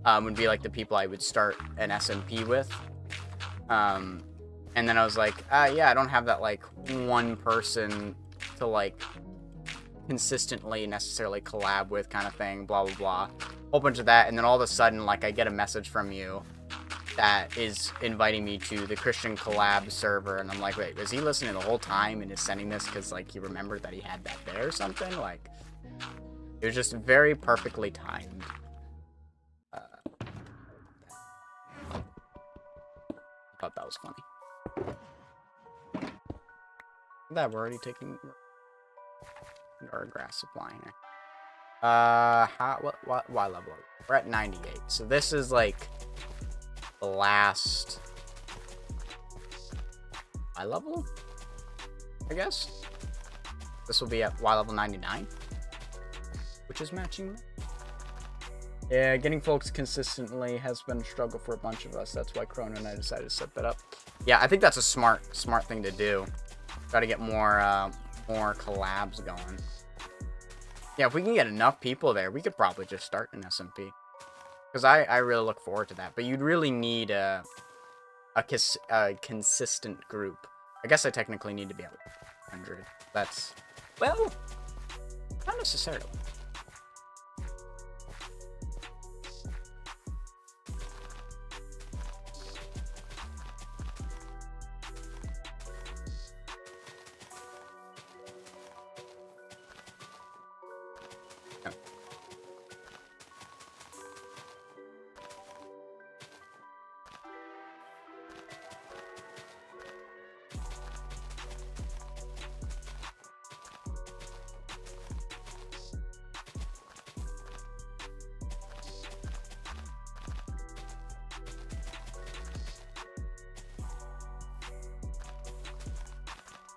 Would be, like, the people I would start an SMP with. And then I was like, yeah, I don't have that, like, one person to, like, consistently necessarily collab with kind of thing, blah, blah, blah. Whole bunch of that, and then all of a sudden, like, I get a message from you that is inviting me to the Christian collab server, and I'm like, wait, was he listening the whole time and is sending this because, like, he remembered that he had that there or something? Like, it was just very perfectly timed. I thought that was funny. That we're already taking our grass supply here. What level? We're at 98. So this is like the last Y level, I guess. This will be at Y level 99, which is matching. Yeah, getting folks consistently has been a struggle for a bunch of us. That's why Chrono and I decided to set that up. Yeah, I think that's a smart thing to do. Try to get more collabs going. Yeah, if we can get enough people there, we could probably just start an SMP. Because I really look forward to that. But you'd really need a consistent group. I guess I technically need to be at 100. That's, well, not necessarily.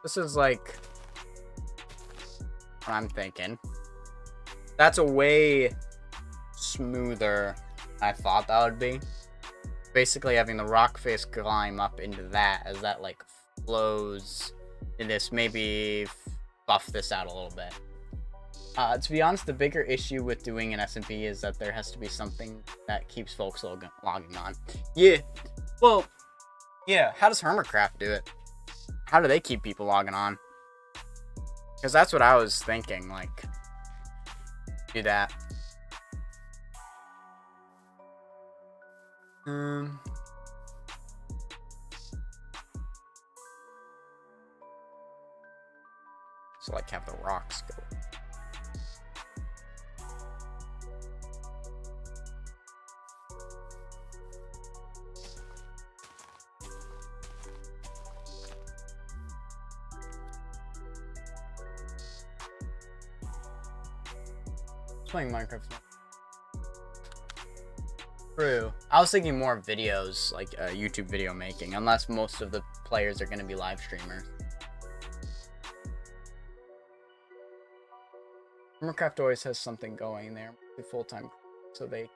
This is like what I'm thinking. That's a way smoother than I thought that would be. Basically having the rock face climb up into that as that like flows in this, maybe buff this out a little bit. To be honest, the bigger issue with doing an SMP is that there has to be something that keeps folks logging on. Yeah. Well, yeah. How does Hermitcraft do it? How do they keep people logging on? Because that's what I was thinking, like, do that. So, like, have the rocks go. Playing Minecraft. True. I was thinking more videos, like YouTube video making, unless most of the players are going to be live streamers. Minecraft always has something going there, full-time, so they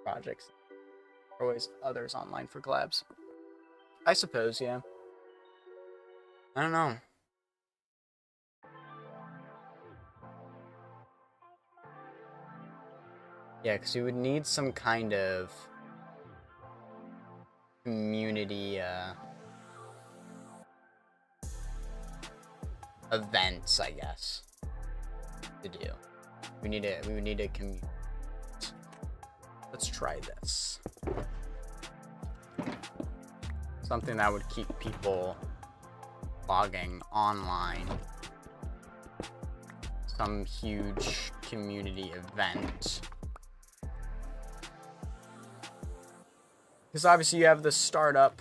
projects. Always others online for collabs. I suppose, yeah. I don't know. Yeah, because you would need some kind of community events, I guess, to do. We would need a community. Let's try this. Something that would keep people logging online. Some huge community event. Because obviously you have the startup.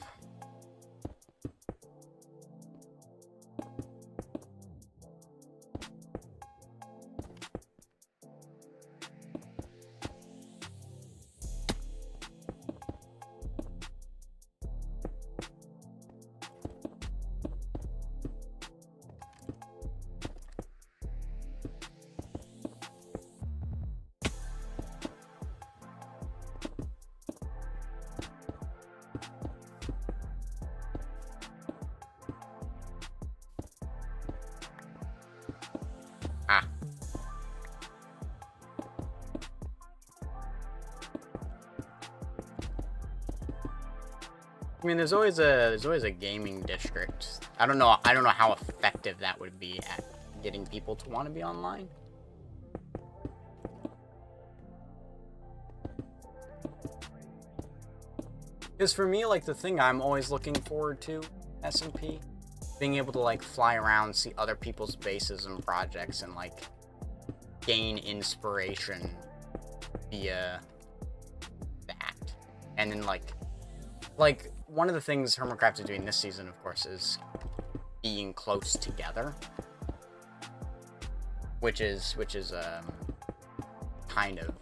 Ah. I mean, there's always a gaming district. I don't know how effective that would be at getting people to want to be online. Because for me, like, the thing I'm always looking forward to, SMP, being able to, like, fly around, see other people's bases and projects, and, like, gain inspiration via that. And then, like, one of the things Hermitcraft is doing this season, of course, is being close together. Which is kind of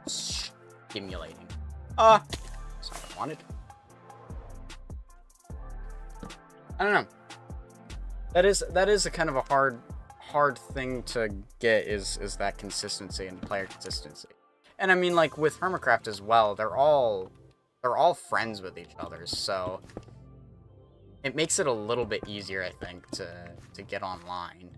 stimulating. That's not what I wanted. I don't know. That is a kind of a hard thing to get is that consistency and player consistency. And I mean, like with Hermitcraft as well, they're all friends with each other, so it makes it a little bit easier, I think, to get online.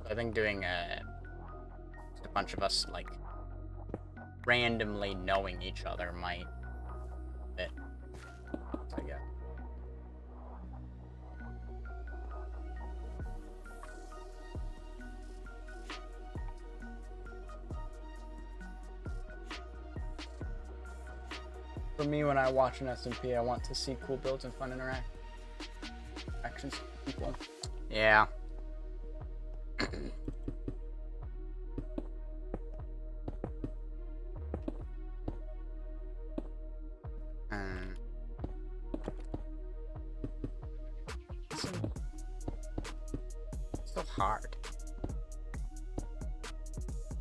I think doing a bunch of us, like, randomly knowing each other might fit. I guess. For me, when I watch an SMP, I want to see cool builds and fun interactions with people. Yeah. It's so hard.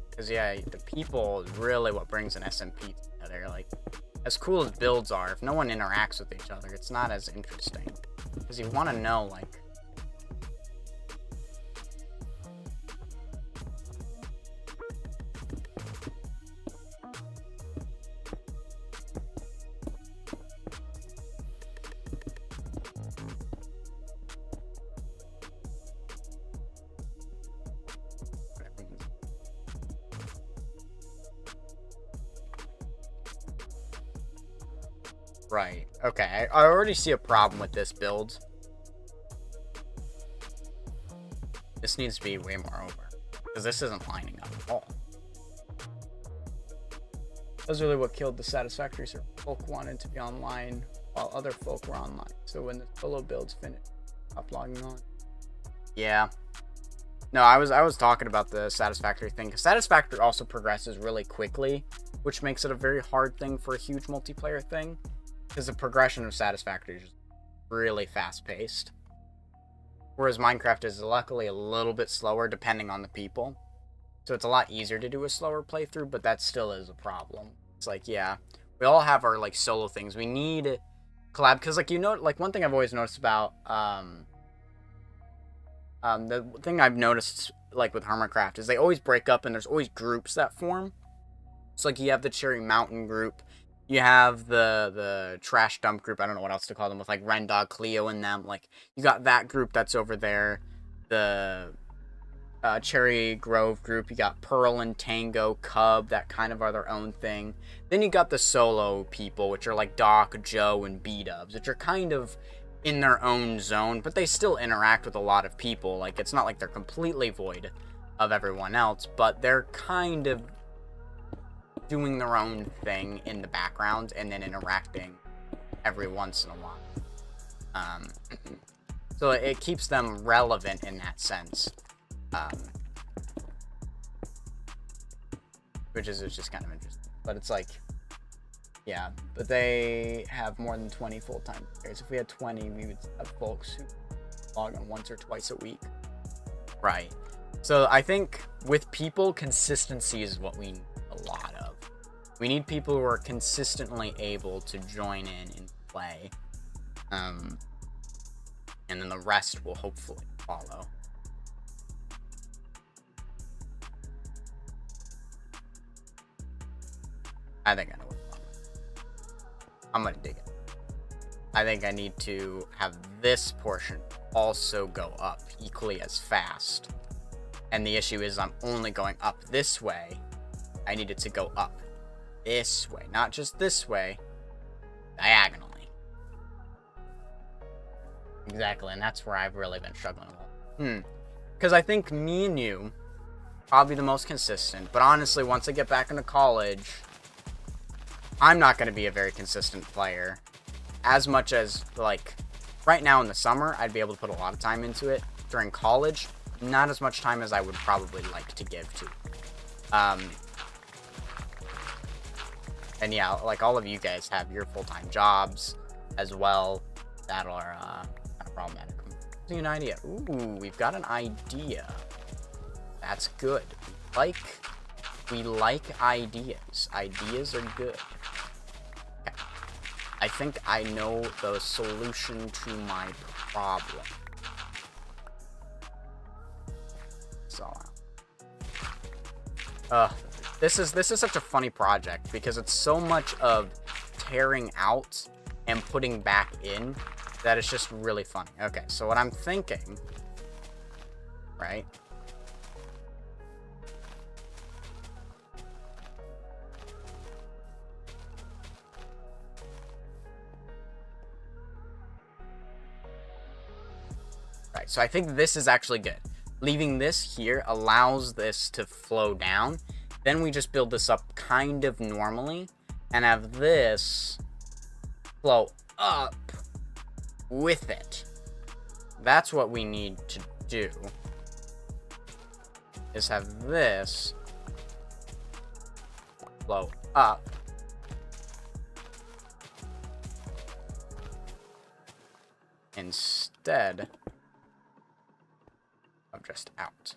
Because, yeah, the people is really what brings an SMP together. Like, as cool as builds are, if no one interacts with each other, it's not as interesting. Because you want to know, like, right. Okay, I already see a problem with this build. This needs to be way more over. Because this isn't lining up at all. That's really what killed the Satisfactory server. Folk wanted to be online while other folk were online. So when the solo builds finished, stopped logging on. Yeah. No, I was talking about the Satisfactory thing. Because Satisfactory also progresses really quickly, which makes it a very hard thing for a huge multiplayer thing. Because the progression of Satisfactory is just really fast-paced. Whereas Minecraft is luckily a little bit slower depending on the people. So it's a lot easier to do a slower playthrough, but that still is a problem. It's like, yeah, we all have our, like, solo things. We need collab, because, like, you know, like, one thing I've always noticed about, the thing I've noticed, like, with Hermitcraft is they always break up and there's always groups that form. So, like, you have the Cherry Mountain group. You have the Trash Dump group. I don't know what else to call them, with, like, Rendog, Cleo, and them. Like, you got that group that's over there. Cherry Grove group. You got Pearl and Tango, Cub, that kind of are their own thing. Then you got the solo people, which are like Doc, Joe, and B-Dubs, which are kind of in their own zone, but they still interact with a lot of people. Like, it's not like they're completely void of everyone else, but they're kind of doing their own thing in the background and then interacting every once in a while. So it keeps them relevant in that sense. Which is just kind of interesting. But it's like, yeah, but they have more than 20 full-time players. If we had 20, we would have folks who log on once or twice a week. Right. So I think with people, consistency is what we need a lot of. We need people who are consistently able to join in and play. And then the rest will hopefully follow. I think I know what I'm gonna dig it. I think I need to have this portion also go up equally as fast. And the issue is I'm only going up this way. I need it to go up this way, not just this way, diagonally. Exactly, and that's where I've really been struggling with. Because I think me and you, probably the most consistent, but honestly, once I get back into college, I'm not going to be a very consistent player. As much as, like, right now in the summer, I'd be able to put a lot of time into it. During college, not as much time as I would probably like to give to. And yeah, like all of you guys have your full-time jobs as well that are kind of problematic. An idea. Ooh, we've got an idea. That's good. We like ideas. Ideas are good. Okay. I think I know the solution to my problem. So, this is such a funny project because it's so much of tearing out and putting back in that it's just really funny. Okay, so what I'm thinking, right? Right, so I think this is actually good. Leaving this here allows this to flow down. Then we just build this up kind of normally and have this flow up with it. That's what we need to do, is have this flow up instead of just out.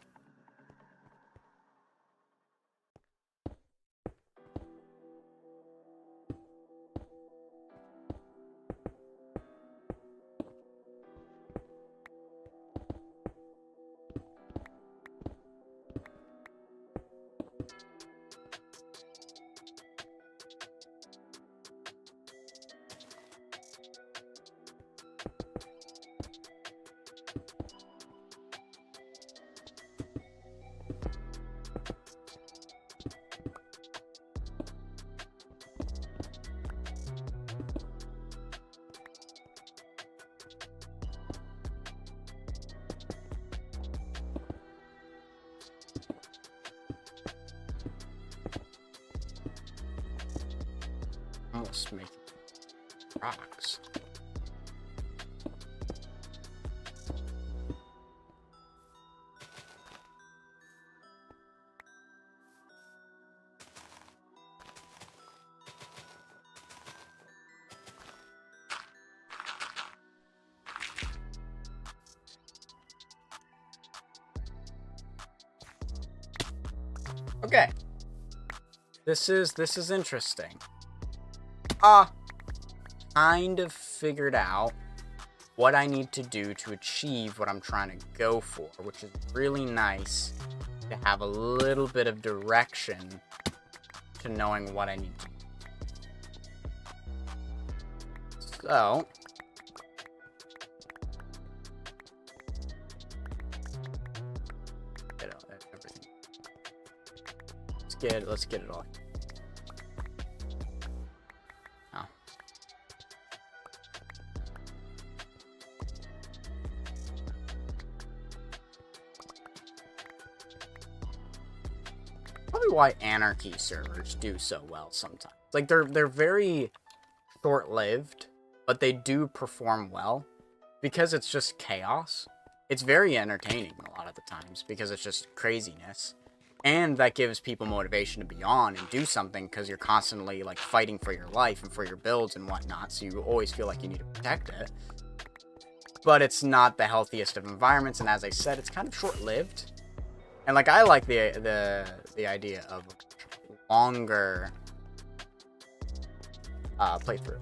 Almost making rocks. Okay. This is interesting. Kind of figured out what I need to do to achieve what I'm trying to go for, which is really nice to have a little bit of direction to knowing what I need to do. So, get Let's get it all. Oh. Probably why anarchy servers do so well sometimes. Like they're very short-lived, but they do perform well because it's just chaos. It's very entertaining a lot of the times because it's just craziness. And that gives people motivation to be on and do something because you're constantly like fighting for your life and for your builds and whatnot. So you always feel like you need to protect it. But it's not the healthiest of environments. And as I said, it's kind of short-lived. And like I like the idea of longer playthrough.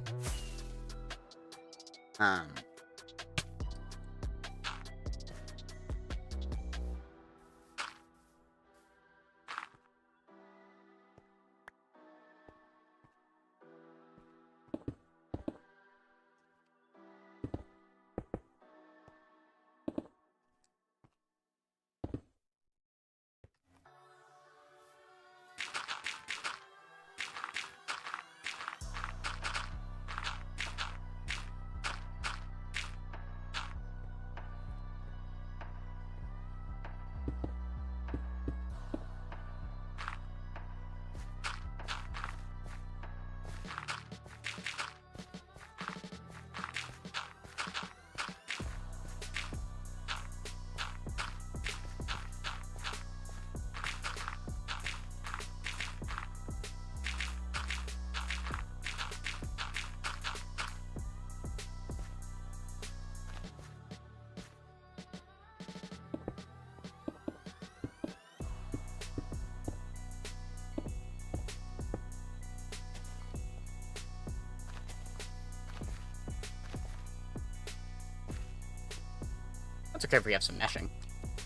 It's okay if we have some meshing.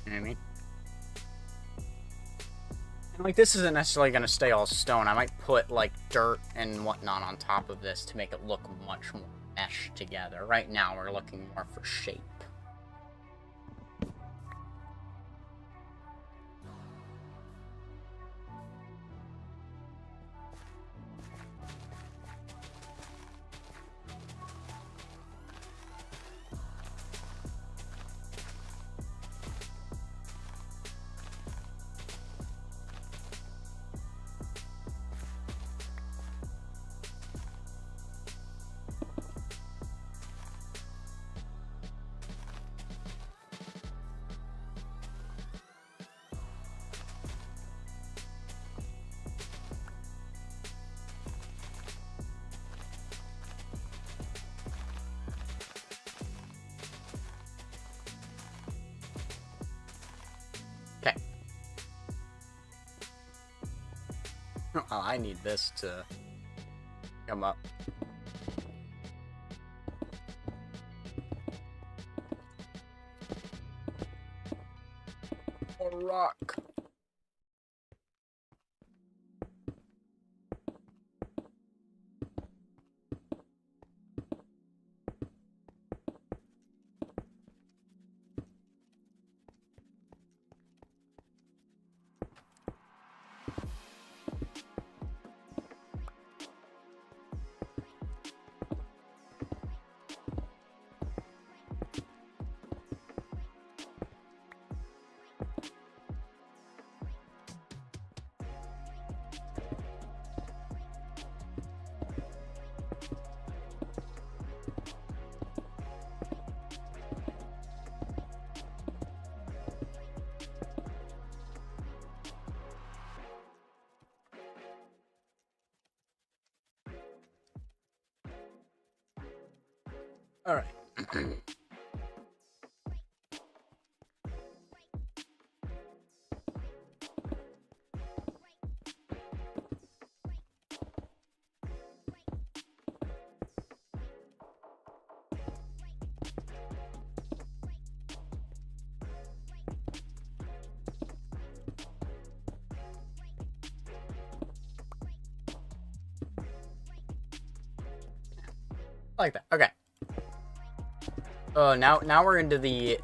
You know what I mean? And like this isn't necessarily going to stay all stone. I might put like dirt and whatnot on top of this to make it look much more meshed together. Right now we're looking more for shape. Oh, I need this to come up. More rock. All right. Like that. Okay. Now we're into the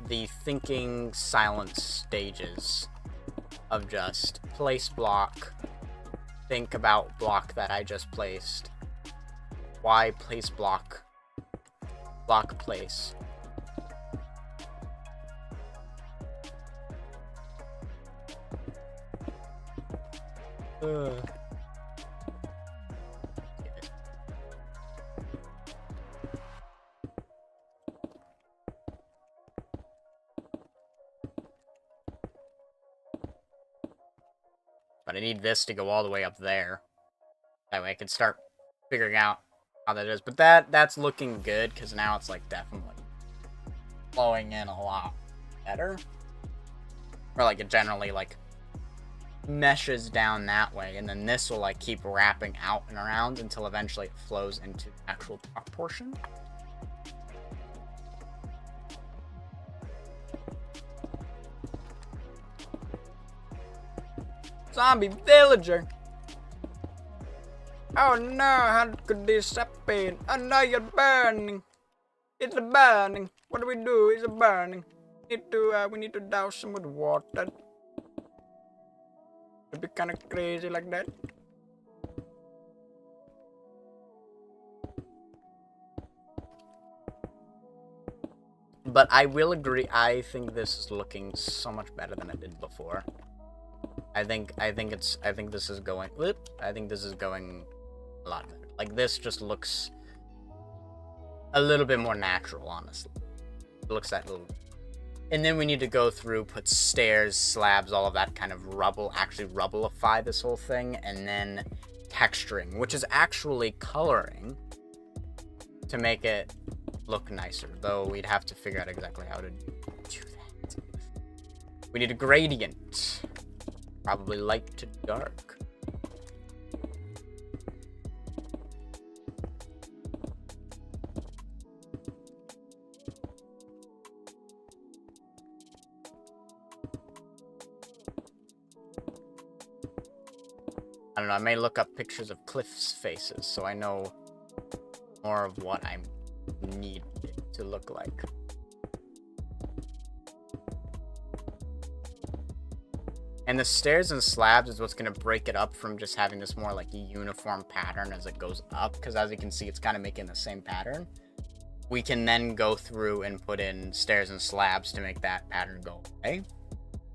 thinking silence stages of just place block, think about block that I just placed. Why place block? Block place. But I need this to go all the way up there. That way I can start figuring out how that is. But that's looking good, because now it's like definitely flowing in a lot better. Or like it generally like meshes down that way, and then this will like keep wrapping out and around until eventually it flows into the actual top portion. Zombie villager! Oh no, how could this happen? Oh no, you're burning! It's burning! What do we do? It's burning. We need to douse him with water. It'd be kind of crazy like that. But I will agree, I think this is looking so much better than it did before. I think this is going a lot better. Like, this just looks a little bit more natural, honestly. It looks that little. And then we need to go through, put stairs, slabs, all of that kind of rubble, actually rubbleify this whole thing, and then texturing, which is actually coloring to make it look nicer, though we'd have to figure out exactly how to do that. We need a gradient. Probably light to dark. I don't know, I may look up pictures of Cliff's faces so I know more of what I need it to look like. And the stairs and slabs is what's going to break it up from just having this more like a uniform pattern as it goes up, because as you can see, it's kind of making the same pattern. We can then go through and put in stairs and slabs to make that pattern go away.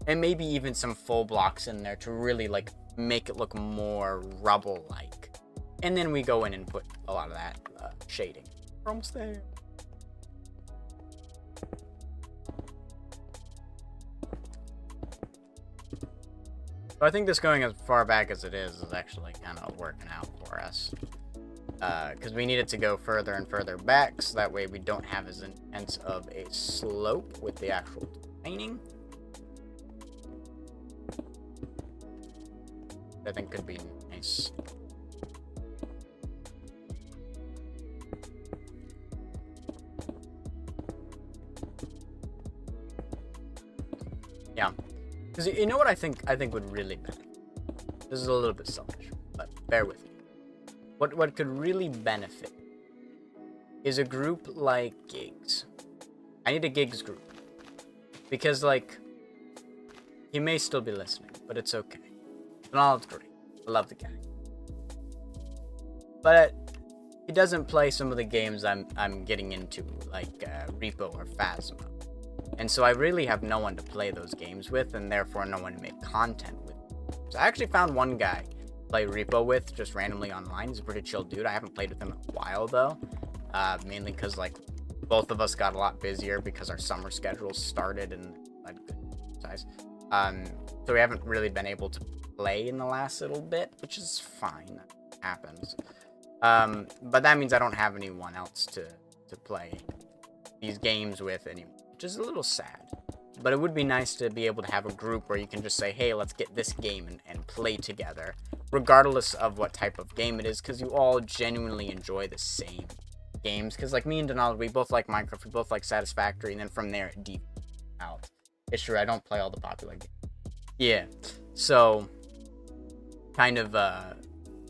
And maybe even some full blocks in there to really like make it look more rubble-like. And then we go in and put a lot of that shading. We're almost there. So I think this going as far back as it is actually kind of working out for us. Because we need it to go further and further back, so that way we don't have as intense of a slope with the actual painting. I think could be nice. Yeah. Because you know what I think would really benefit? This is a little bit selfish, but bear with me. What could really benefit is a group like Gigs. I need a Gigs group. Because, like, he may still be listening, but it's okay. Donald's great. I love the guy. But he doesn't play some of the games I'm getting into, like Repo or Phasma. And so I really have no one to play those games with, and therefore no one to make content with. So I actually found one guy to play Repo with, just randomly online. He's a pretty chill dude. I haven't played with him in a while, though. Mainly because, like, both of us got a lot busier because our summer schedules started and like good size. So we haven't really been able to play in the last little bit, which is fine. That happens. But that means I don't have anyone else to play these games with anymore, which is a little sad. But it would be nice to be able to have a group where you can just say, hey, let's get this game and play together, regardless of what type of game it is, because you all genuinely enjoy the same games. Because like me and Donald, we both like Minecraft, we both like Satisfactory, and then from there it deep out. It's true, I don't play all the popular games. Yeah, so kind of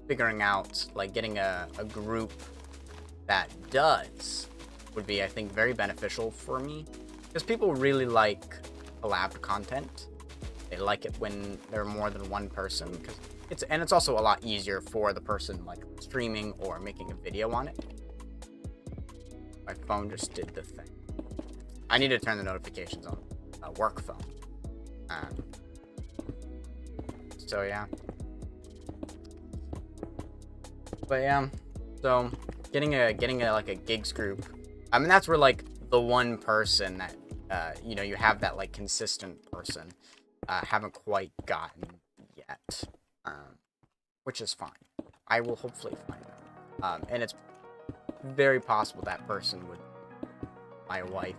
figuring out, like, getting a group that does would be, I think, very beneficial for me. Because people really like collab content. They like it when there are more than one person, because it's also a lot easier for the person like streaming or making a video on it. My phone just did the thing. I need to turn the notifications on work phone. So yeah. But yeah, so getting a like a gigs group. I mean, that's where like the one person that you know, you have that like consistent person haven't quite gotten yet, which is fine. I will hopefully find them, and it's very possible that person would my wife.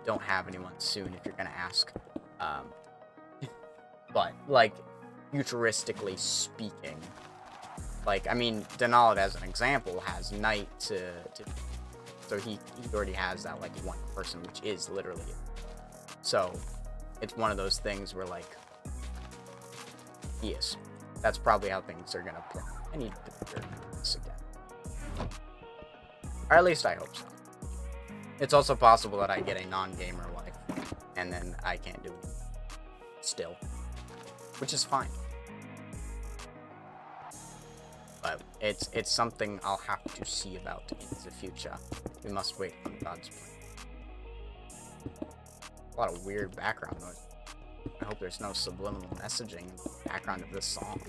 Don't have anyone soon if you're gonna ask, but like futuristically speaking, like I mean, Donald as an example has Knight to so he already has that like one person, which is literally it. So it's one of those things where like yes, that's probably how things are gonna play. I need to figure this again, or at least I hope so. It's also possible that I get a non-gamer wife, and then I can't do it still, which is fine. But it's something I'll have to see about in the future. We must wait on God's plan. A lot of weird background noise. I hope there's no subliminal messaging in the background of this song.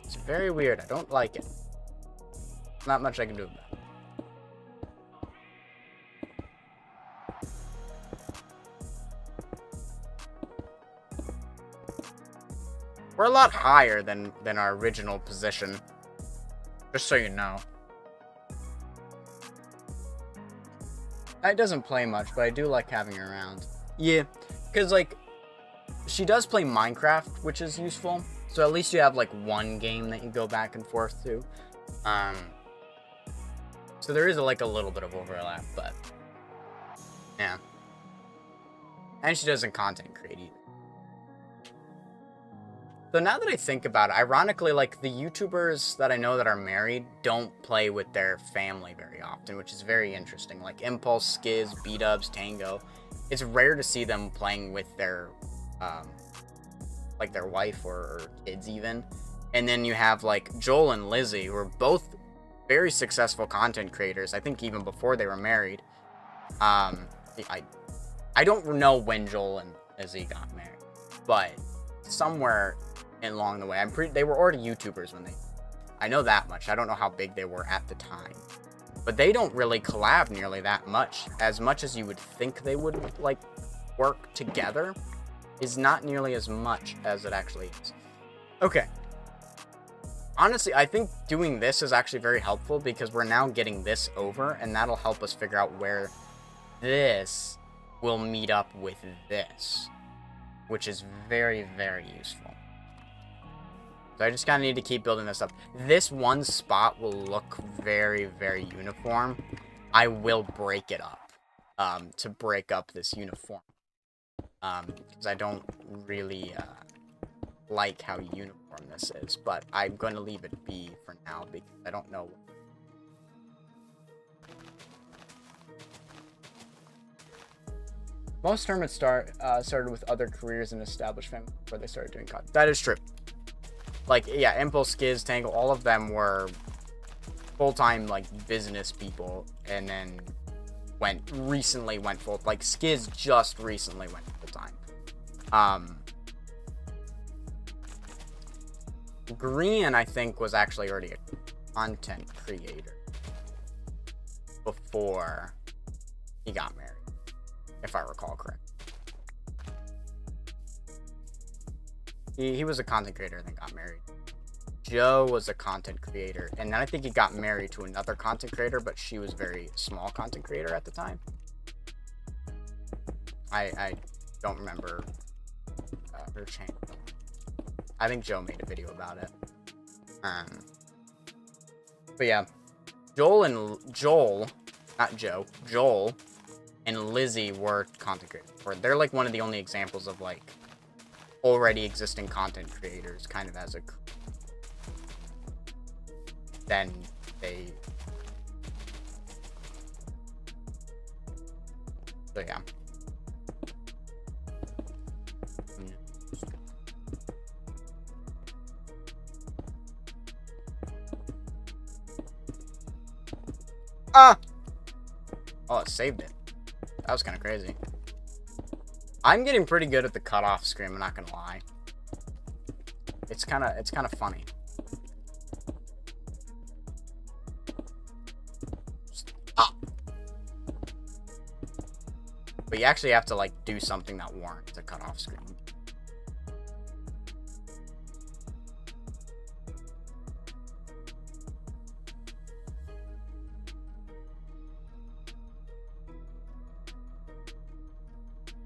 It's very weird. I don't like it. Not much I can do about it. We're a lot higher than our original position. Just so you know. It doesn't play much, but I do like having her around. Yeah, because like she does play Minecraft, which is useful. So at least you have like one game that you go back and forth to. So there is like a little bit of overlap, but yeah. And she doesn't content create either. So now that I think about it, ironically, like the YouTubers that I know that are married don't play with their family very often, which is very interesting. Like Impulse, Skiz, B-Dubs, Tango. It's rare to see them playing with their like their wife or kids even. And then you have like Joel and Lizzie, who are both very successful content creators. I think even before they were married. I don't know when Joel and Lizzie got married, but somewhere along the way, they were already YouTubers when I know that much. I don't know how big they were at the time, but they don't really collab nearly that much as you would think they would like work together. Is not nearly as much as it actually is. Okay. Honestly, I think doing this is actually very helpful because we're now getting this over, and that'll help us figure out where this will meet up with this, which is very, very useful. So I just kind of need to keep building this up. This one spot will look very, very uniform. I will break it up to break up this uniform. Because I don't really like how uniform this is, but I'm going to leave it be for now because I don't know. Most hermits started with other careers and established families before they started doing content. That is true. Like, yeah, Impulse, Skiz, Tango, all of them were full-time, like, business people, and then recently went full, like, Skiz just recently went full-time. Green, I think, was actually already a content creator before he got married, if I recall correctly. He was a content creator and then got married. Joe was a content creator, and then I think he got married to another content creator, but she was a very small content creator at the time. I don't remember her channel. I think Joe made a video about it. But yeah, Joel and Lizzie were content creators. They're like one of the only examples of like already existing content creators kind of as a then they So yeah. Ah! Oh, it saved it. That was kind of crazy. I'm getting pretty good at the cutoff screen, I'm not gonna lie. It's kind of funny. Stop. But you actually have to like do something that warrants a cutoff screen.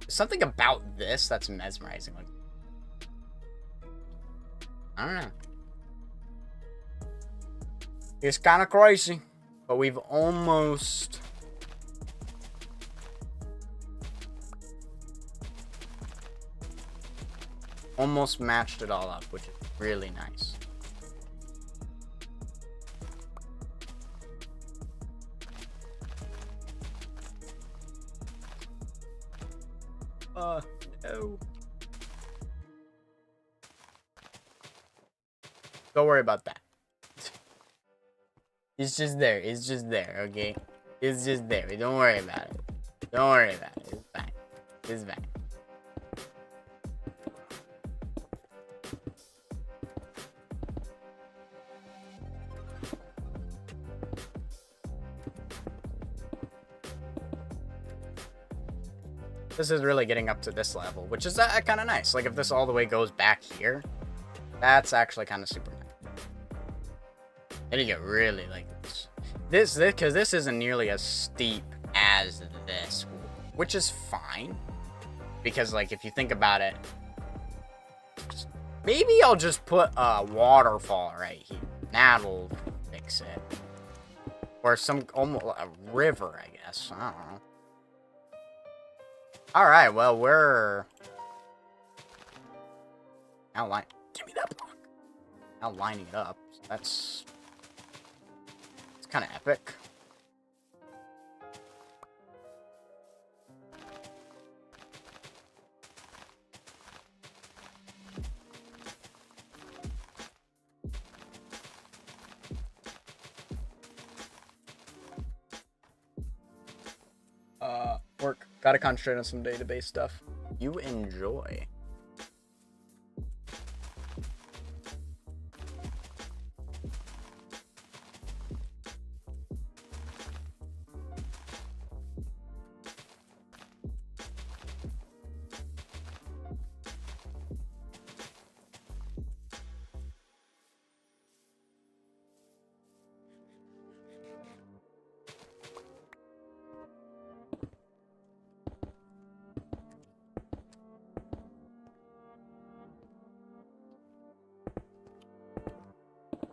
Something about this that's mesmerizing. Like, I don't know. It's kind of crazy, but we've almost matched it all up, which is really nice. No. Don't worry about that. It's just there. It's just there, okay? It's just there. Don't worry about it. Don't worry about it. It's fine. It's fine. This is really getting up to this level, which is kind of nice. Like, if this all the way goes back here, that's actually kind of super nice. Then you get really, like, this, because this isn't nearly as steep as this, which is fine. Because, like, if you think about it, maybe I'll just put a waterfall right here. That'll fix it. Or some, almost, a river, I guess. I don't know. Alright, well, we're now give me that block. Now lining it up. So it's kind of epic. Work. Gotta concentrate on some database stuff. You enjoy.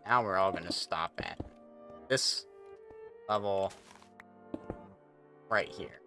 Now we're all gonna stop at this level right here.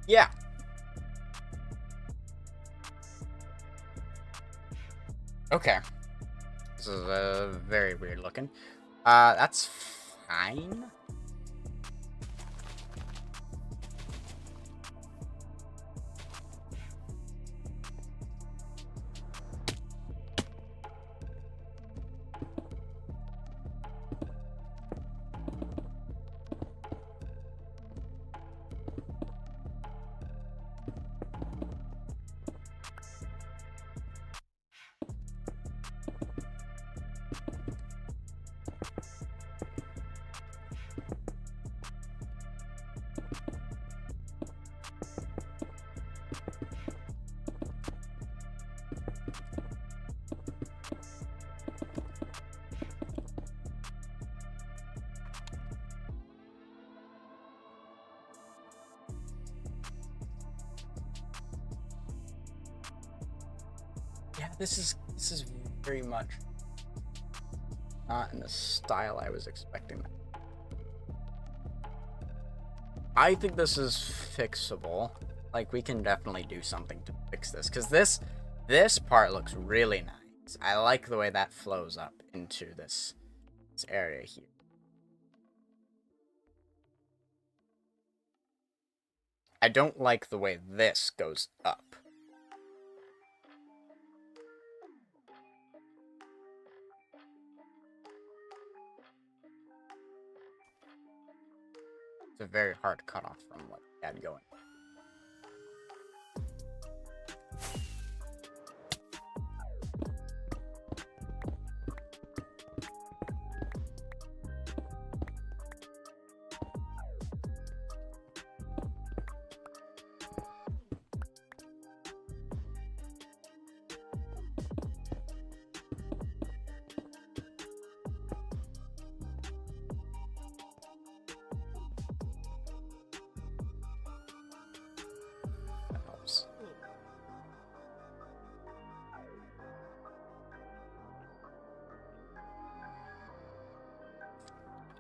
Yeah. Okay. This is very weird looking. That's fine. Yeah, this is very much not in the style I was expecting. I think this is fixable. Like, we can definitely do something to fix this, because this part looks really nice. I like the way that flows up into this area here. I don't like the way this goes up. It's a very hard cutoff from what we had going.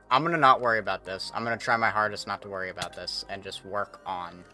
I'm gonna not worry about this. I'm gonna try my hardest not to worry about this and just work on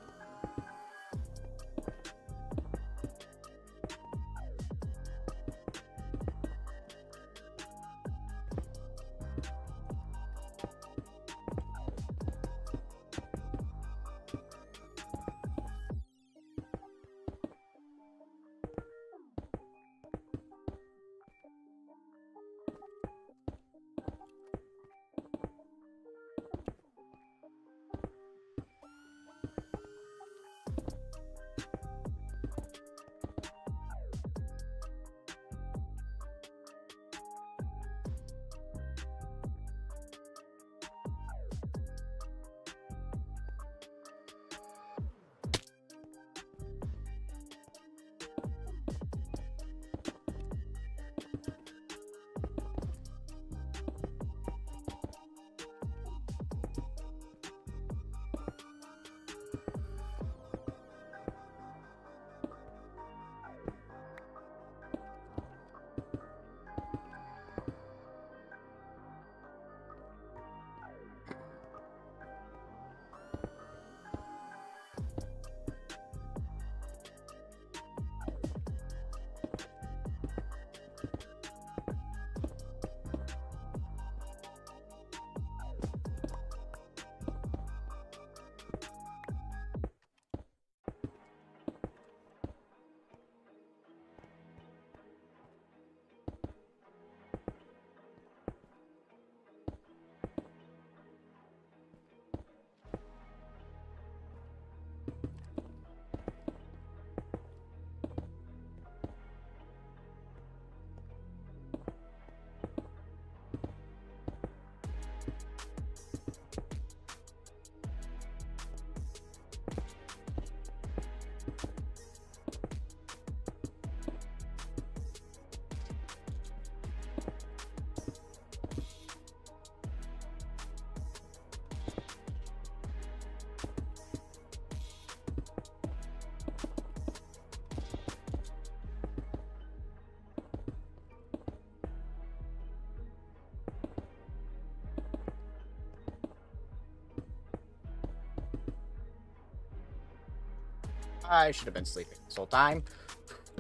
I should have been sleeping this whole time.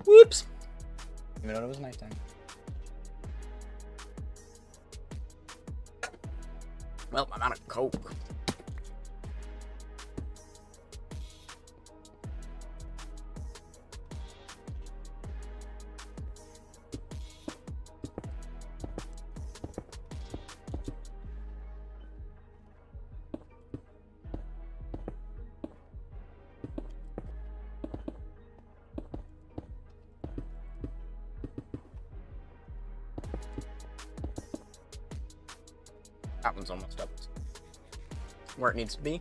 Whoops. Even though it was nighttime. Well, I'm out of Coke. That one's almost up where it needs to be.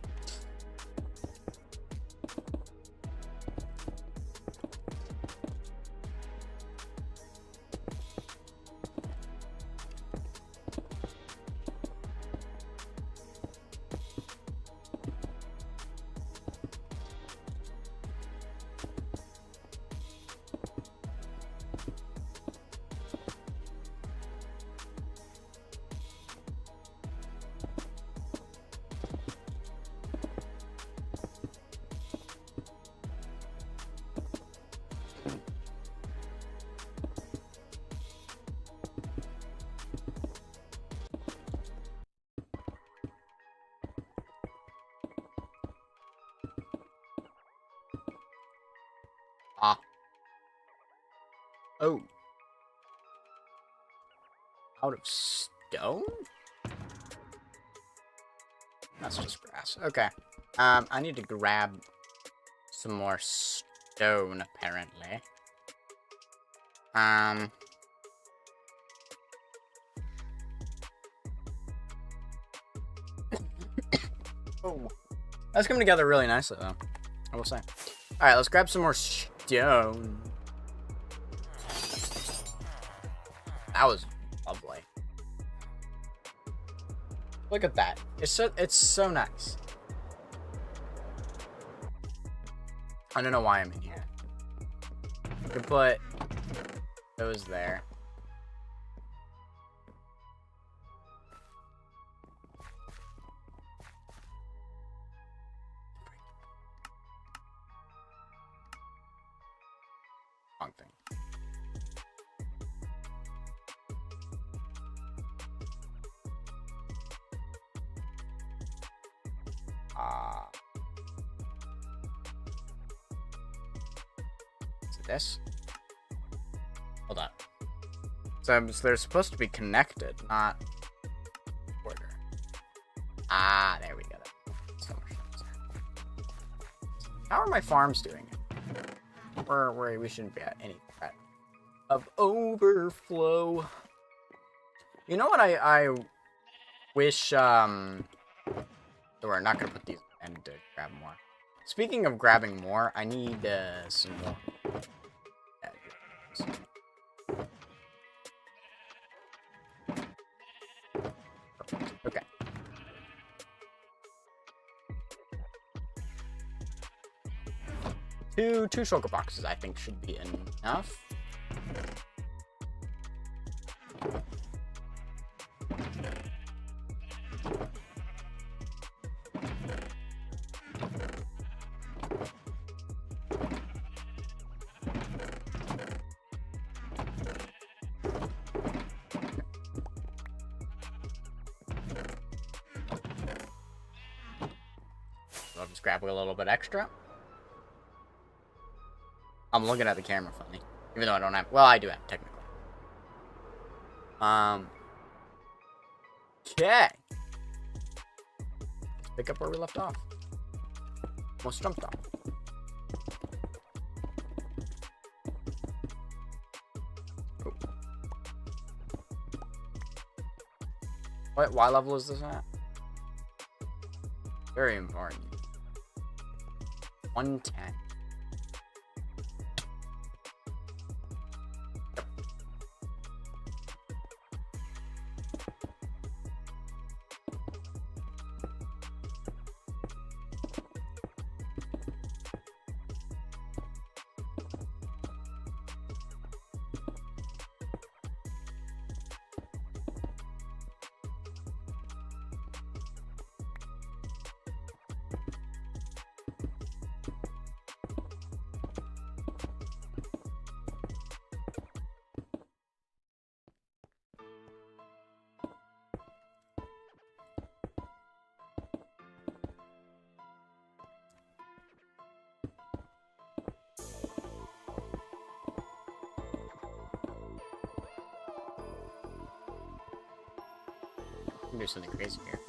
Oh. Out of stone? That's just grass. Okay. I need to grab some more stone, apparently. Oh. That's coming together really nicely, though. I will say. Alright, let's grab some more stone. That was lovely. Look at that. It's so nice. I don't know why I'm in here. You can put those there. Wrong thing. Is it this? Hold on. So they're supposed to be connected, not order. Ah, there we go. So much nicer. How are my farms doing? Where we shouldn't be at any threat of overflow. You know what I wish so we're not gonna put these in to grab more. Speaking of grabbing more, I need some more. Okay. Two shulker boxes I think should be enough. I'll just grab a little bit extra. I'm looking at the camera funny, even though I don't have. Well, I do have technically. Okay. Let's pick up where we left off. Almost jumped off. Oh. What level is this at? Very important. 110. Do something crazy here.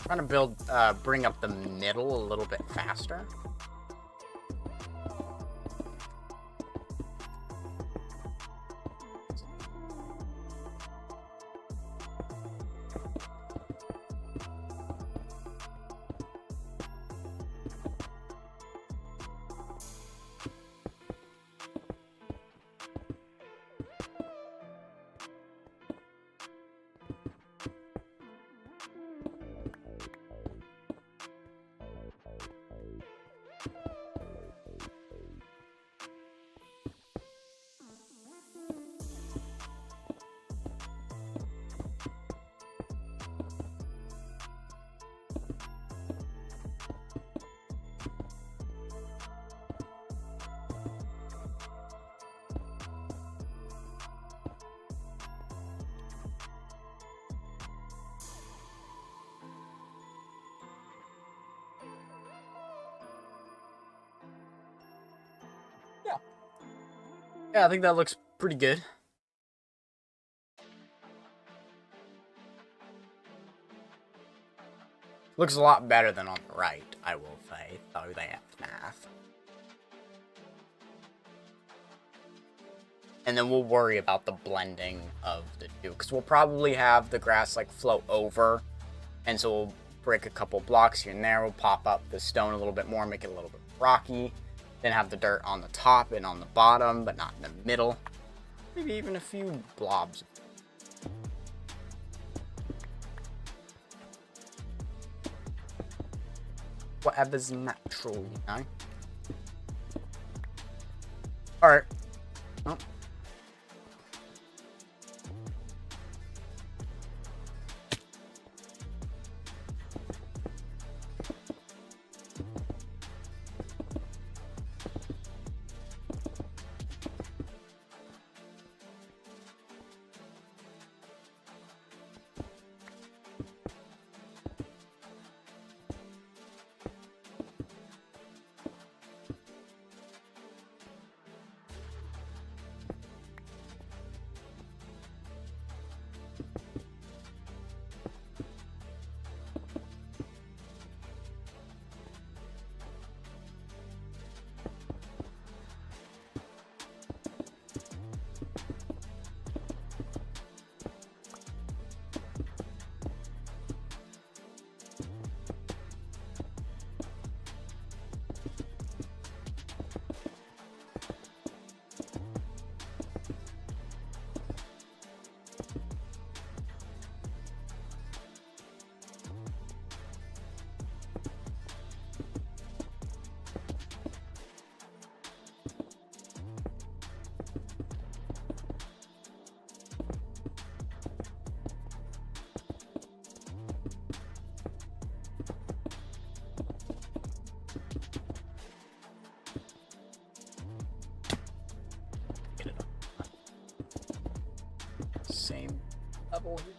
Trying to bring up the middle a little bit faster. Yeah, I think that looks pretty good. Looks a lot better than on the right, I will say, though that math. And then we'll worry about the blending of the two, because we'll probably have the grass like float over, and so we'll break a couple blocks here and there. We'll pop up the stone a little bit more, make it a little bit rocky, then have the dirt on the top and on the bottom, but not in the middle. Maybe even a few blobs. Whatever's natural, you know? Alright. Oh. Same level here.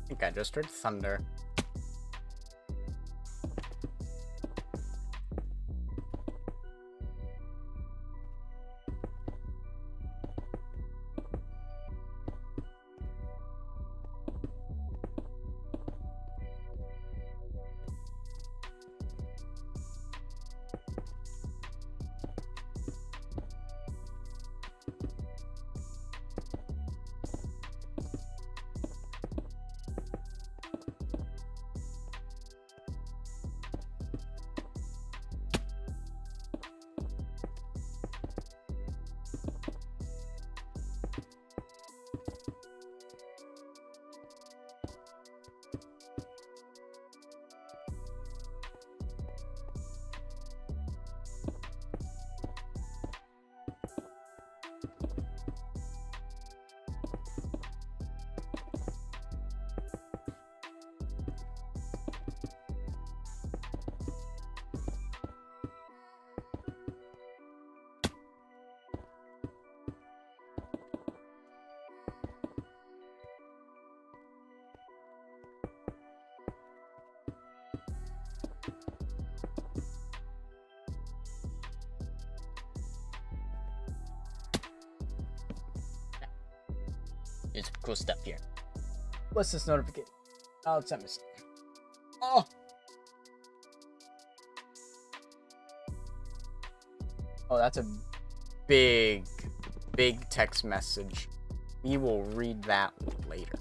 I think I just heard thunder. There's some cool stuff here. What's this notification? Oh, it's a mistake. Oh! Oh, that's a big, big text message. We will read that later.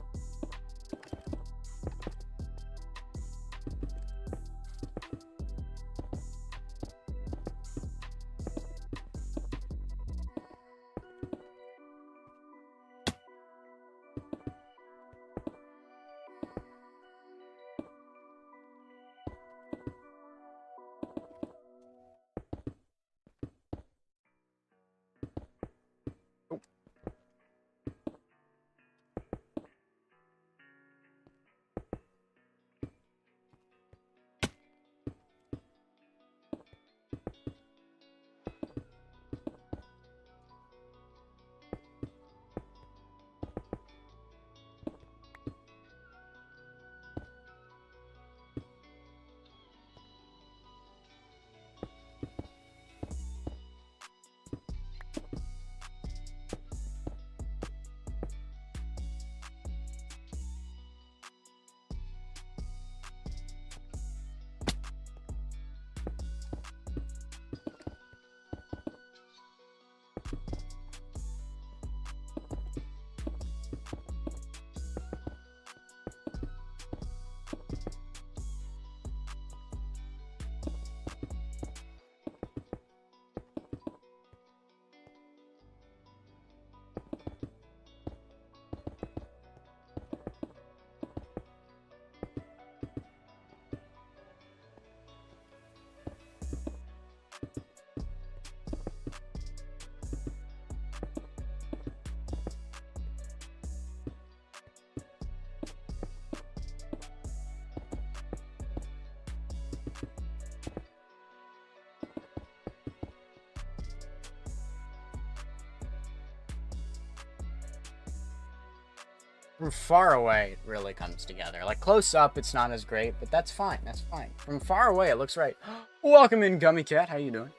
From far away, it really comes together. Like, close up, it's not as great, but that's fine. That's fine. From far away, it looks right. Welcome in, Gummy Cat. How you doing?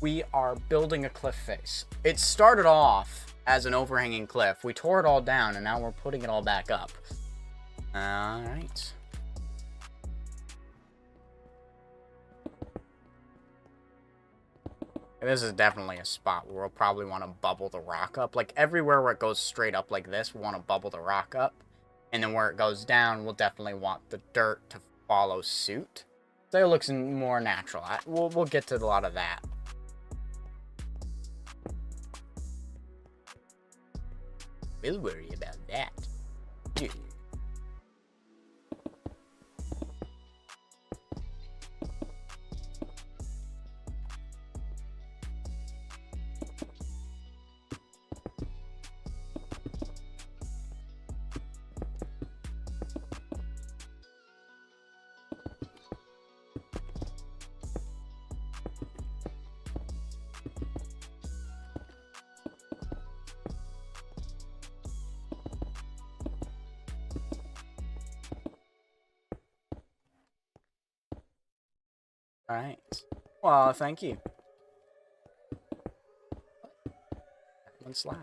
We are building a cliff face. It started off as an overhanging cliff. We tore it all down, and now we're putting it all back up. Alright. This is definitely a spot where we'll probably want to bubble the rock up. Like, everywhere where it goes straight up like this, we want to bubble the rock up. And then where it goes down, we'll definitely want the dirt to follow suit. So it looks more natural. We'll get to a lot of that. We'll worry about that. Dude. Alright. Well, thank you. One slide.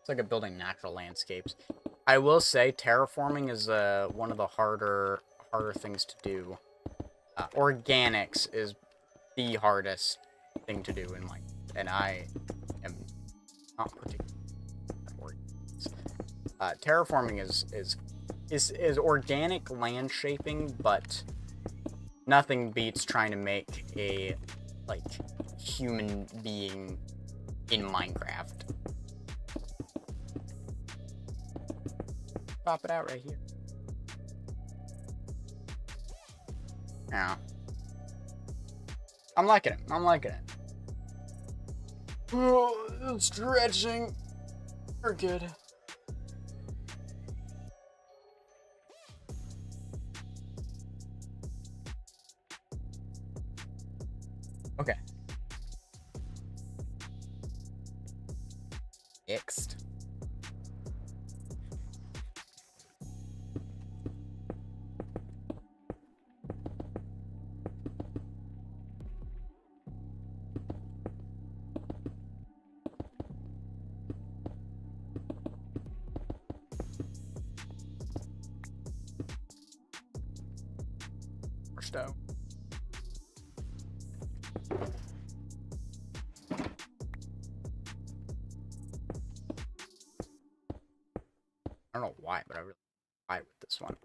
It's like a building natural landscapes. I will say terraforming is one of the harder things to do. Organics is the hardest thing to do in Minecraft, and I am not particularly organics. Terraforming is organic land shaping, but nothing beats trying to make a human being in Minecraft. Pop it out right here. Yeah. I'm liking it. I'm liking it. Oh, stretching. We're good. Okay. Next. Stone. I don't know why, but I really fight with this one.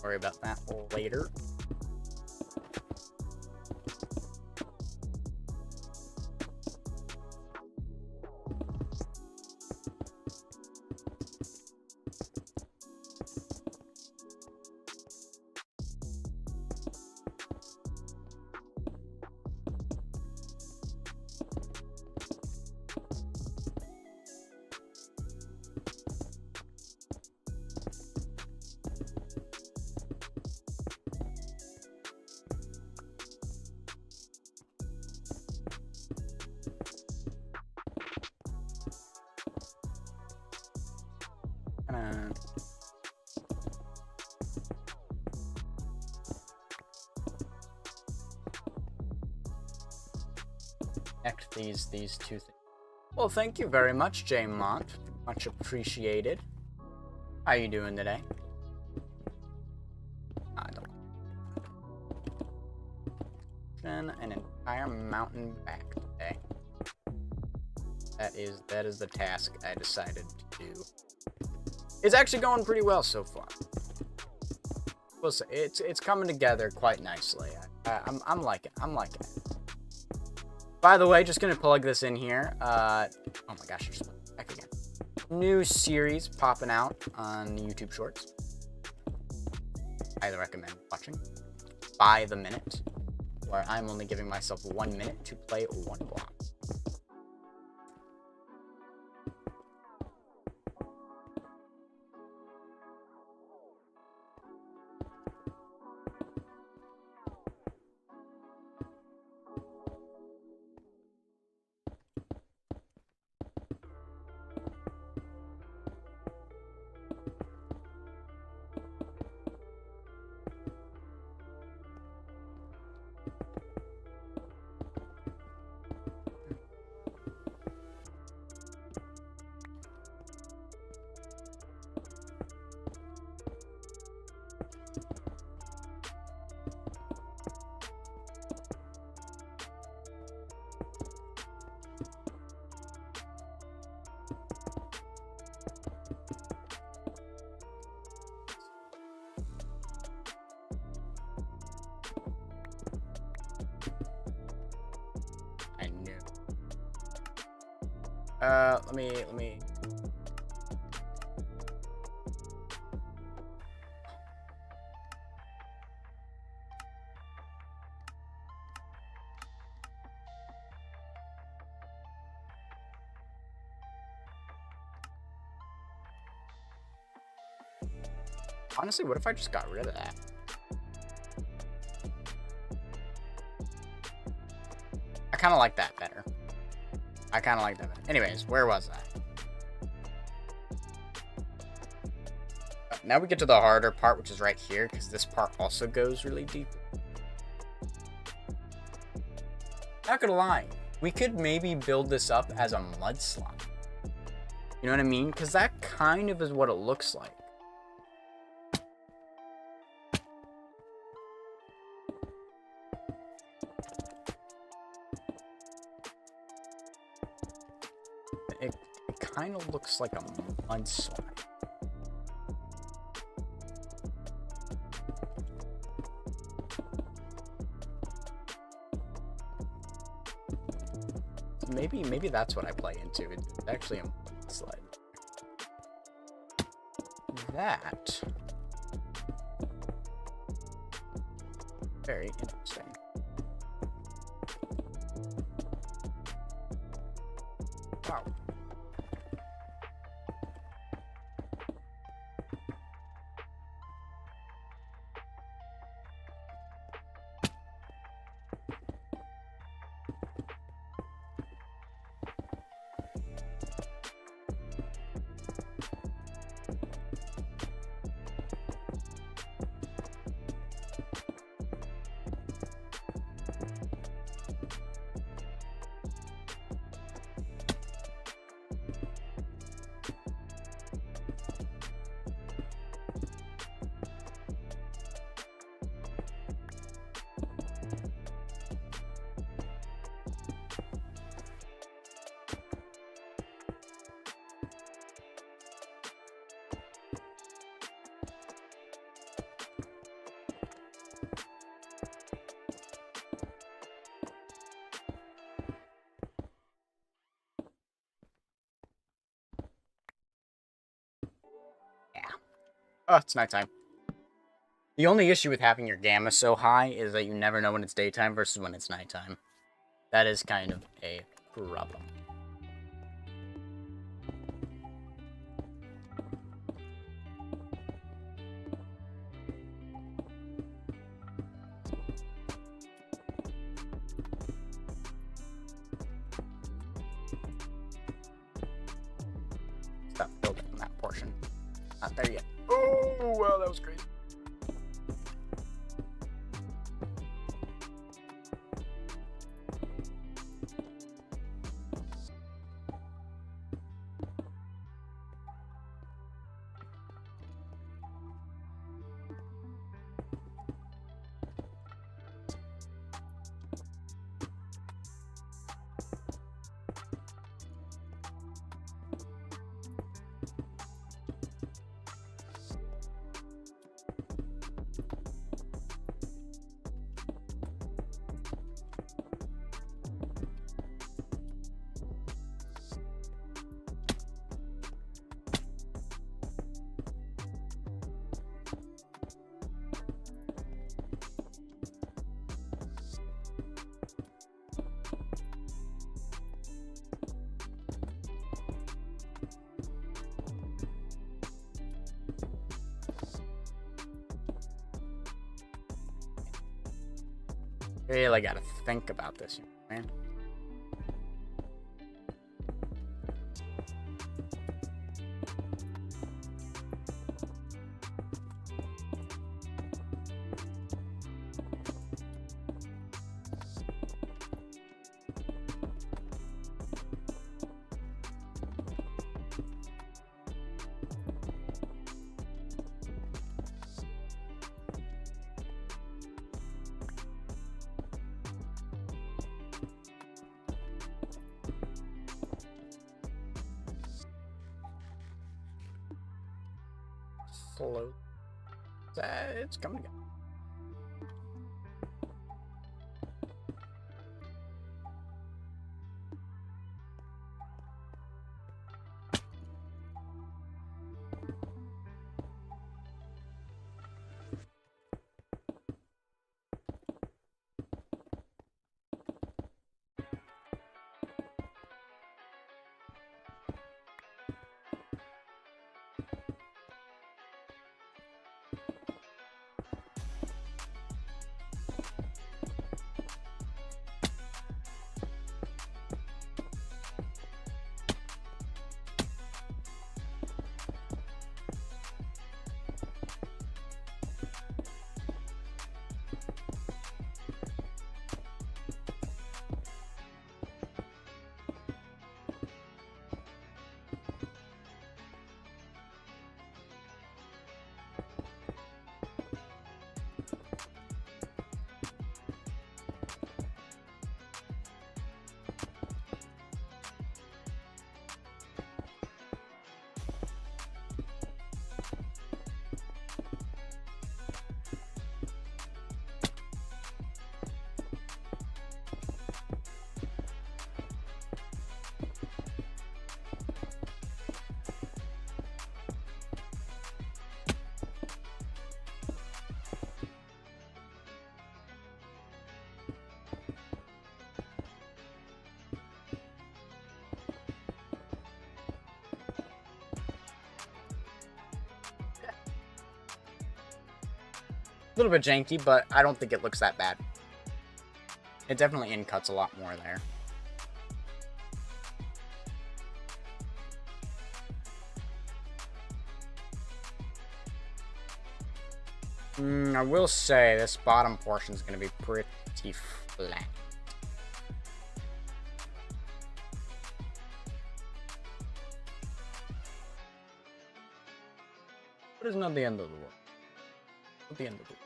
Worry about that later. Connect these two things Well, thank you very much, Mont. Much appreciated. How you doing today? I don't. An entire mountain back today. That is the task I decided to do. It's actually going pretty well so far. We'll say it's coming together quite nicely. I'm liking it. By the way, just gonna plug this in here. Oh my gosh, you're back again. New series popping out on YouTube Shorts. Highly recommend watching. By the minute, where I'm only giving myself 1 minute to play one block. I knew. Let me. Honestly, what if I just got rid of that? I kind of like that better. Anyways, where was I? Now we get to the harder part, which is right here, because this part also goes really deep. Not gonna lie, we could maybe build this up as a mudslide. You know what I mean? Because that kind of is what it looks like. It kind of looks like a mudslide. Maybe that's what I play into. It's actually a mudslide. That. Very interesting. Wow. Oh, it's nighttime. The only issue with having your gamma so high is that you never know when it's daytime versus when it's nighttime. That is kind of a problem. Stop building on that portion. Not there yet. Oh, wow, that was crazy. Really gotta think about this, man. Slow. It's coming again. A little bit janky, but I don't think it looks that bad. It definitely in-cuts a lot more there. I will say this bottom portion is going to be pretty flat. But it's not the end of the world. Not the end of the world.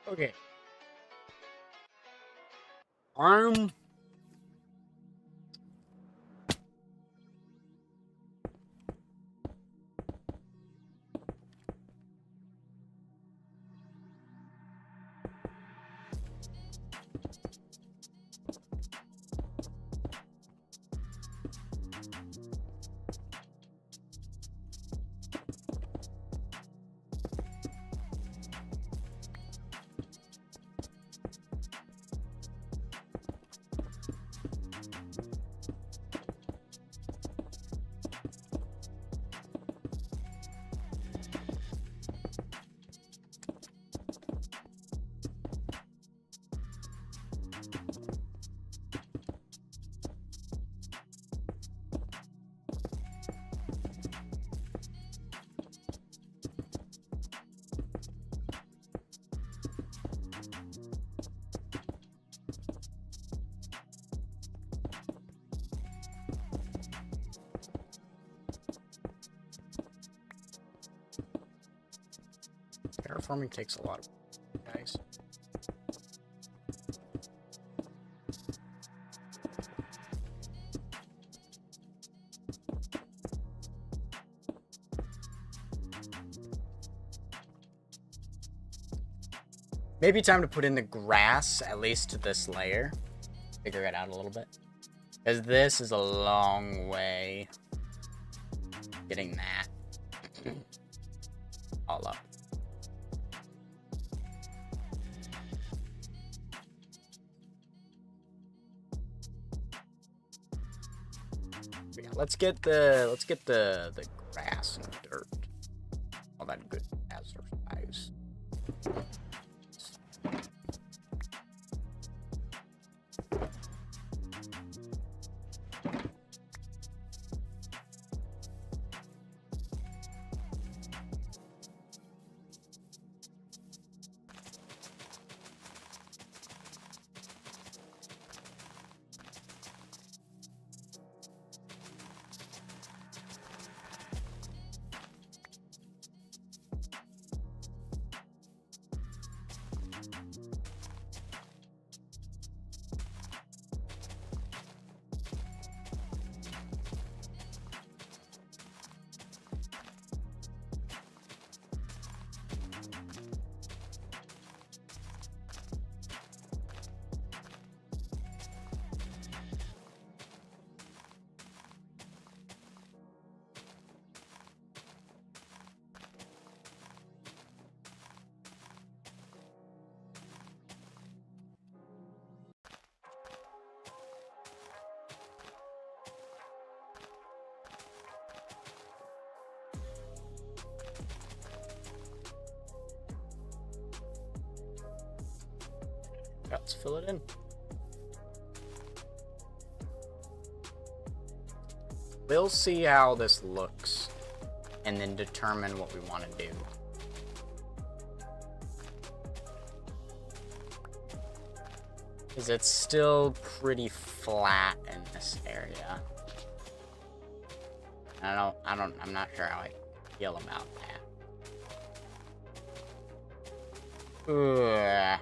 Okay. Terraforming takes a lot of guys. Maybe time to put in the grass, at least to this layer. Figure it out a little bit. Because this is a long way getting that all up. Yeah, let's get the grass and dirt. All that good hazardous. Let's fill it in. We'll see how this looks and then determine what we want to do. Because it's still pretty flat in this area. I'm not sure how I feel about that. Ugh.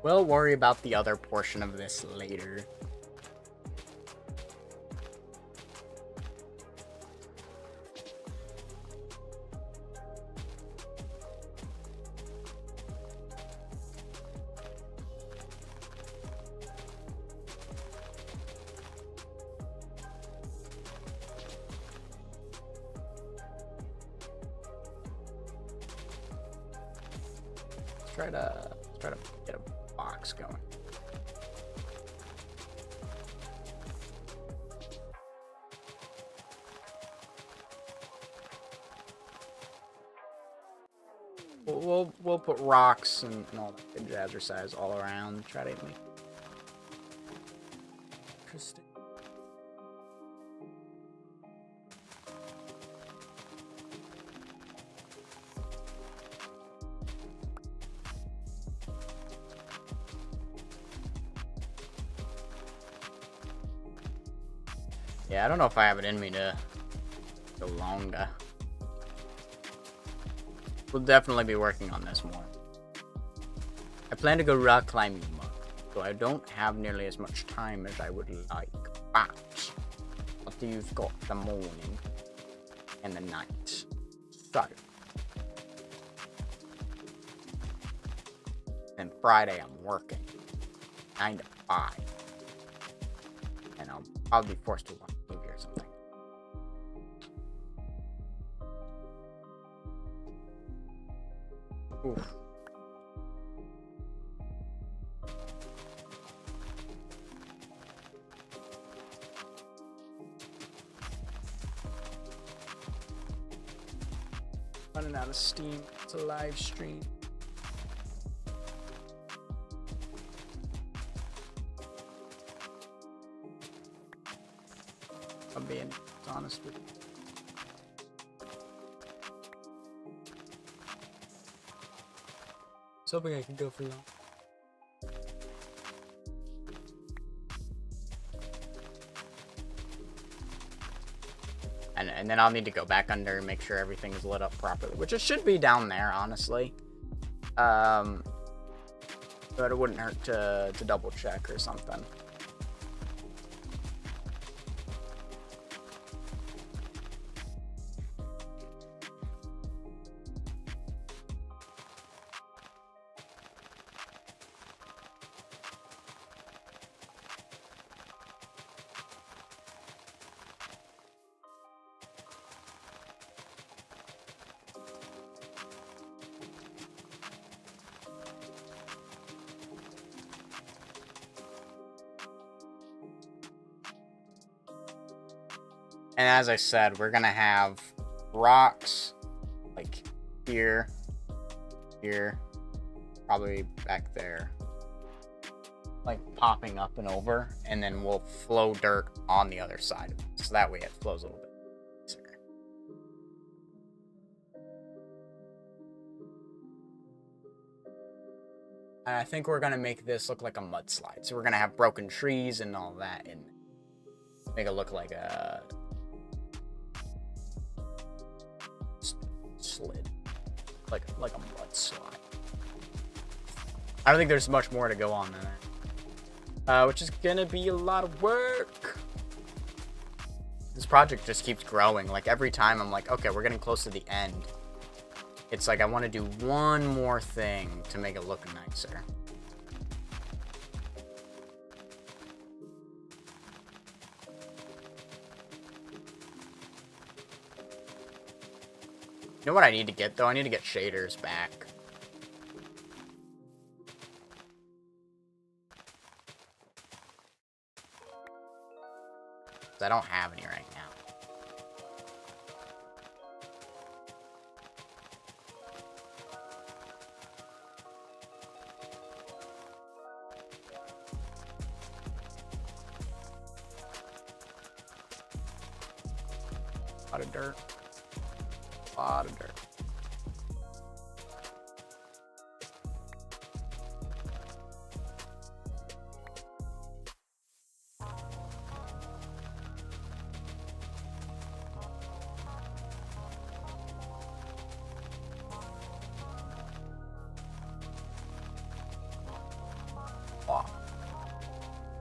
We'll worry about the other portion of this later. Let's try to get a box going. We'll put rocks and all that good jazzercise all around. Try to make interesting. Yeah, I don't know if I have it in me to go longer. We'll definitely be working on this more. I plan to go rock climbing more, so I don't have nearly as much time as I would like. But after you've got the morning and the night. So. And Friday I'm working. 9 to 5. And I'll be forced to watch a movie or something. Oof. Running out of steam. It's a live stream. I'm being honest with you. I was hoping I could go for long. And then I'll need to go back under and make sure everything's lit up properly, which it should be down there, honestly. But it wouldn't hurt to double check or something. And as I said, we're gonna have rocks like here, probably back there, like popping up and over, and then we'll flow dirt on the other side of it, so that way it flows a little bit easier. And I think we're gonna make this look like a mudslide. So we're gonna have broken trees and all that, and make it look like a slid, like a mudslide. I don't think there's much more to go on than that, which is gonna be a lot of work. This project just keeps growing. Like every time I'm like, okay, we're getting close to the end. It's like I want to do one more thing to make it look nicer. You know what I need to get though? I need to get shaders back. I don't have any right now. A lot of dirt. A lot of dirt.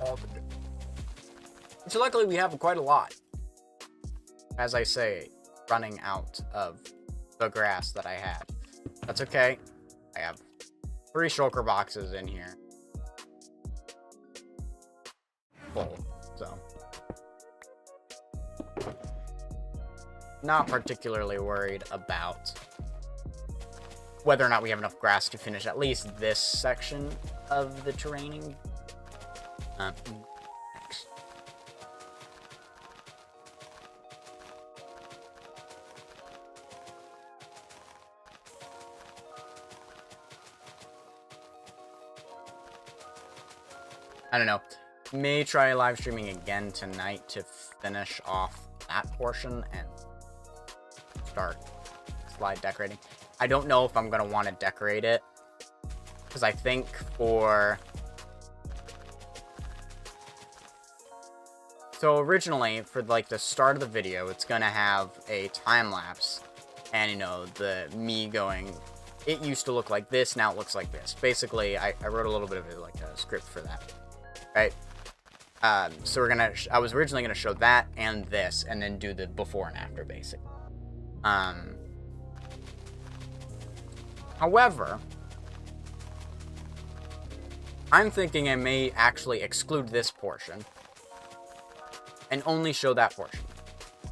All the dirt. So luckily we have quite a lot. As I say, running out of the grass that I had. That's okay. I have 3 shulker boxes in here. Full, so. Not particularly worried about whether or not we have enough grass to finish at least this section of the terraining. Next. I don't know. May try live streaming again tonight to finish off that portion and start slide decorating. I don't know if I'm going to want to decorate it, because I think for... So originally, for like the start of the video, it's going to have a time lapse, and you know, me going, it used to look like this, now it looks like this. Basically, I wrote a little bit of like a script for that, right? So I was originally gonna show that and this, and then do the before and after, basically. However, I'm thinking I may actually exclude this portion and only show that portion,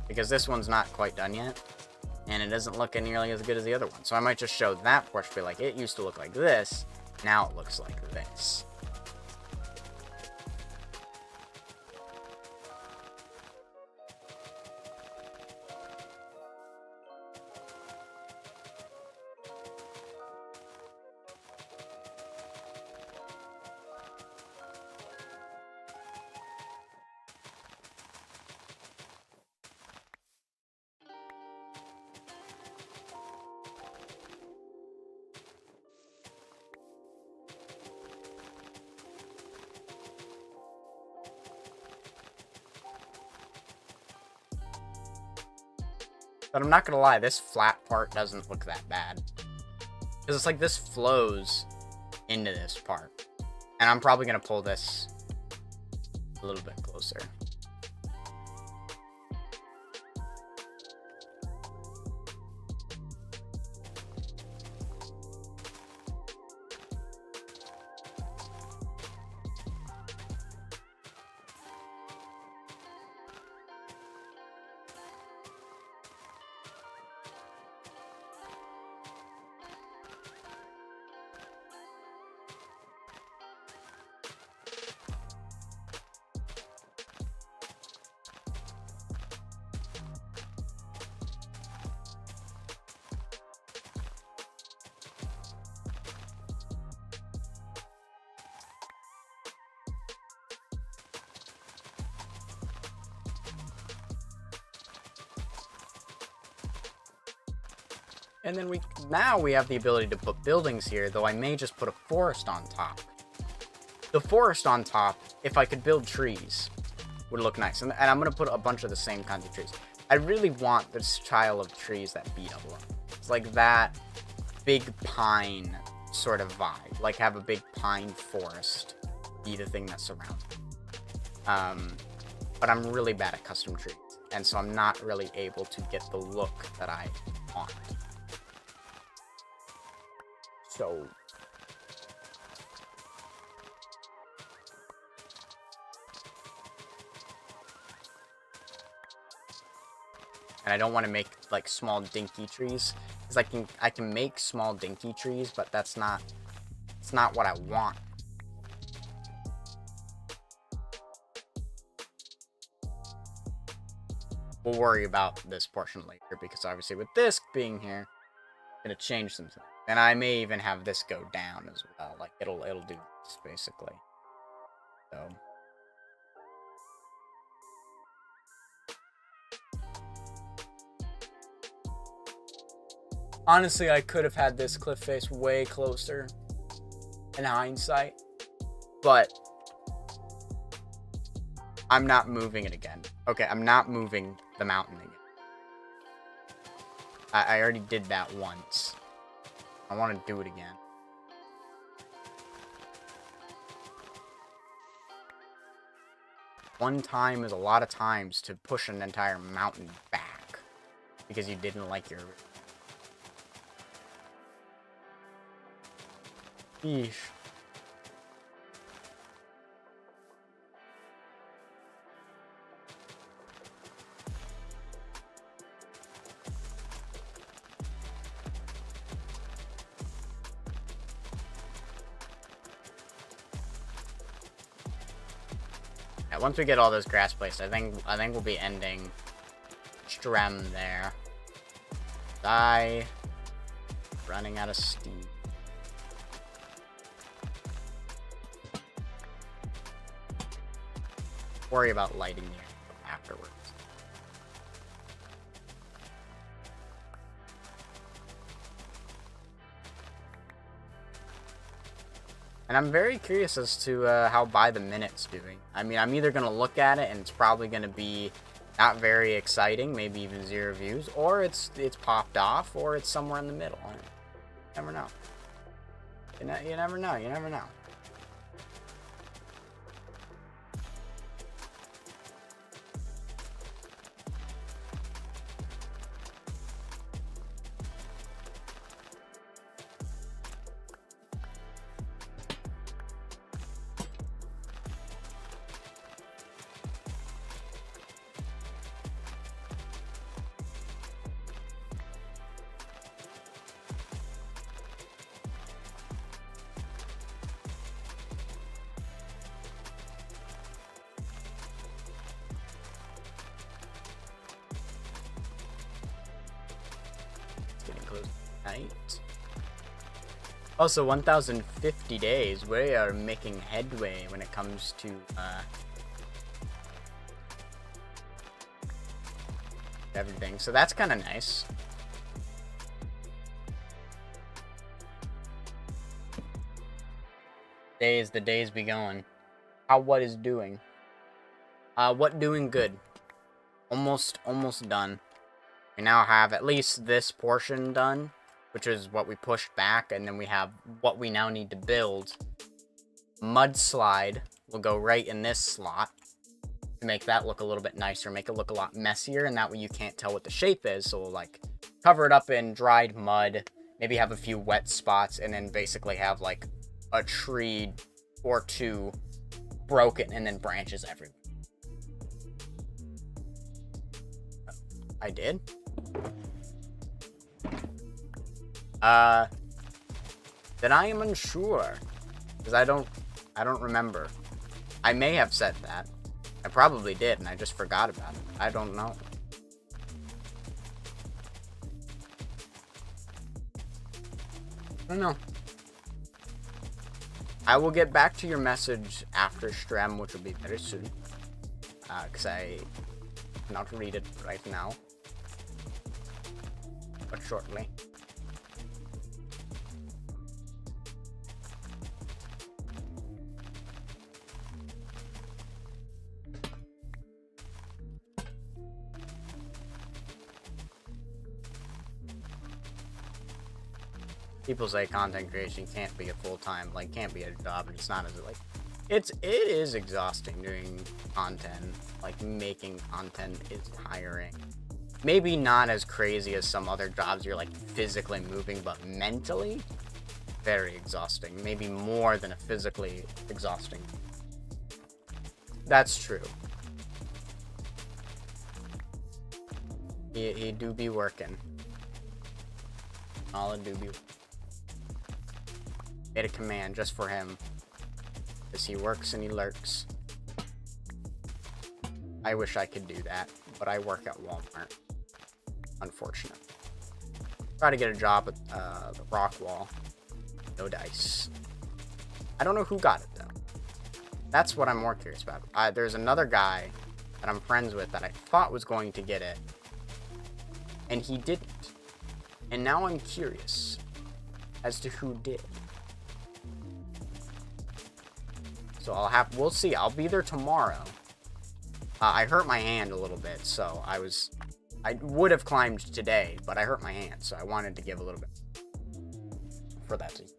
because this one's not quite done yet, and it doesn't look nearly as good as the other one. So I might just show that portion, be like, it used to look like this, now it looks like this. But I'm not gonna lie, this flat part doesn't look that bad. Because it's like this flows into this part. And I'm probably gonna pull this a little bit closer. And then now we have the ability to put buildings here, though I may just put a forest on top. The forest on top, if I could build trees, would look nice. And I'm going to put a bunch of the same kinds of trees. I really want this style of trees that beat up. It's like that big pine sort of vibe. Like have a big pine forest be the thing that surrounds it. But I'm really bad at custom trees. And so I'm not really able to get the look that I want. So... and I don't want to make like small dinky trees, because I can make small dinky trees, but it's not what I want. We'll worry about this portion later, because obviously with this being here, I'm gonna change some things. And I may even have this go down as well. Like it'll do this basically. So honestly, I could have had this cliff face way closer in hindsight, but I'm not moving it again. Okay, I'm not moving the mountain again. I already did that once. I want to do it again. One time is a lot of times to push an entire mountain back because you didn't like your... Yeesh. Yeah, once we get all those grass placed, I think we'll be ending Strem there. Running out of steam. Worry about lighting you afterwards. And I'm very curious as to how By the Minute's doing. I mean, I'm either going to look at it and it's probably going to be not very exciting, maybe even 0 views, or it's popped off, or it's somewhere in the middle. You never know. You never know. You never know. Getting close to night. Also, 1,050 days. We are making headway when it comes to everything. So that's kind of nice. The days be going. What is doing? What doing good? Almost done. We now have at least this portion done, which is what we pushed back, and then we have what we now need to build. Mudslide will go right in this slot to make that look a little bit nicer, make it look a lot messier, and that way you can't tell what the shape is. So we'll like cover it up in dried mud, maybe have a few wet spots, and then basically have like a tree or two broken and then branches everywhere. I did? Then I am unsure, because I don't remember. I may have said that. I probably did, and I just forgot about it. I don't know. I don't know. I will get back to your message after Strem, which will be very soon. Because I cannot read it right now. But shortly. people say content creation can't be a full-time, like, can't be a job, and it's not as, like, it is exhausting doing content. Like, making content is tiring. Maybe not as crazy as some other jobs you're, like, physically moving, but mentally, very exhausting. Maybe more than a physically exhausting. That's true. He do be working. All do be. Made a command just for him. Because he works and he lurks. I wish I could do that, but I work at Walmart. Unfortunate. Try to get a job at the Rockwall. No dice. I don't know who got it though. That's what I'm more curious about. There's another guy that I'm friends with that I thought was going to get it, and he didn't. And now I'm curious as to who did. So we'll see. I'll be there tomorrow. I hurt my hand a little bit, so I would have climbed today, but I hurt my hand, so I wanted to give a little bit for that to be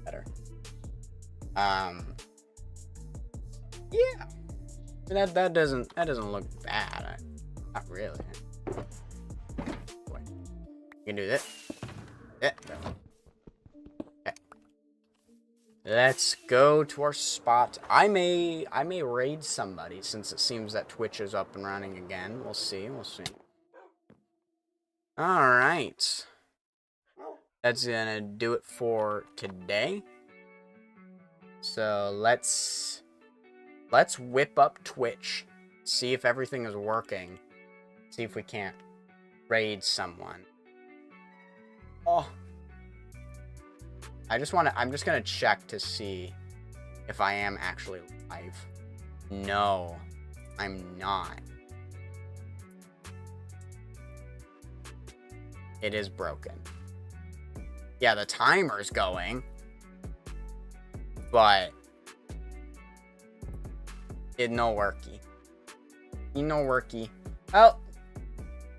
better. Yeah. That doesn't look bad. Not really. Boy. You can do this. Yeah. Okay. Let's go to our spot. I may raid somebody since it seems that Twitch is up and running again. We'll see. Alright. That's gonna do it for today. So let's whip up Twitch. See if everything is working. See if we can't raid someone. Oh. I'm just gonna check to see if I am actually live. No, I'm not. It is broken. Yeah, the timer's going, but it no worky. No worky. Oh,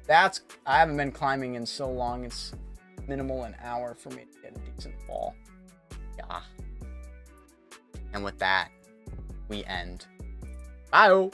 I haven't been climbing in so long. It's minimal an hour for me to get a decent fall. Yeah. And with that, we end. Bye.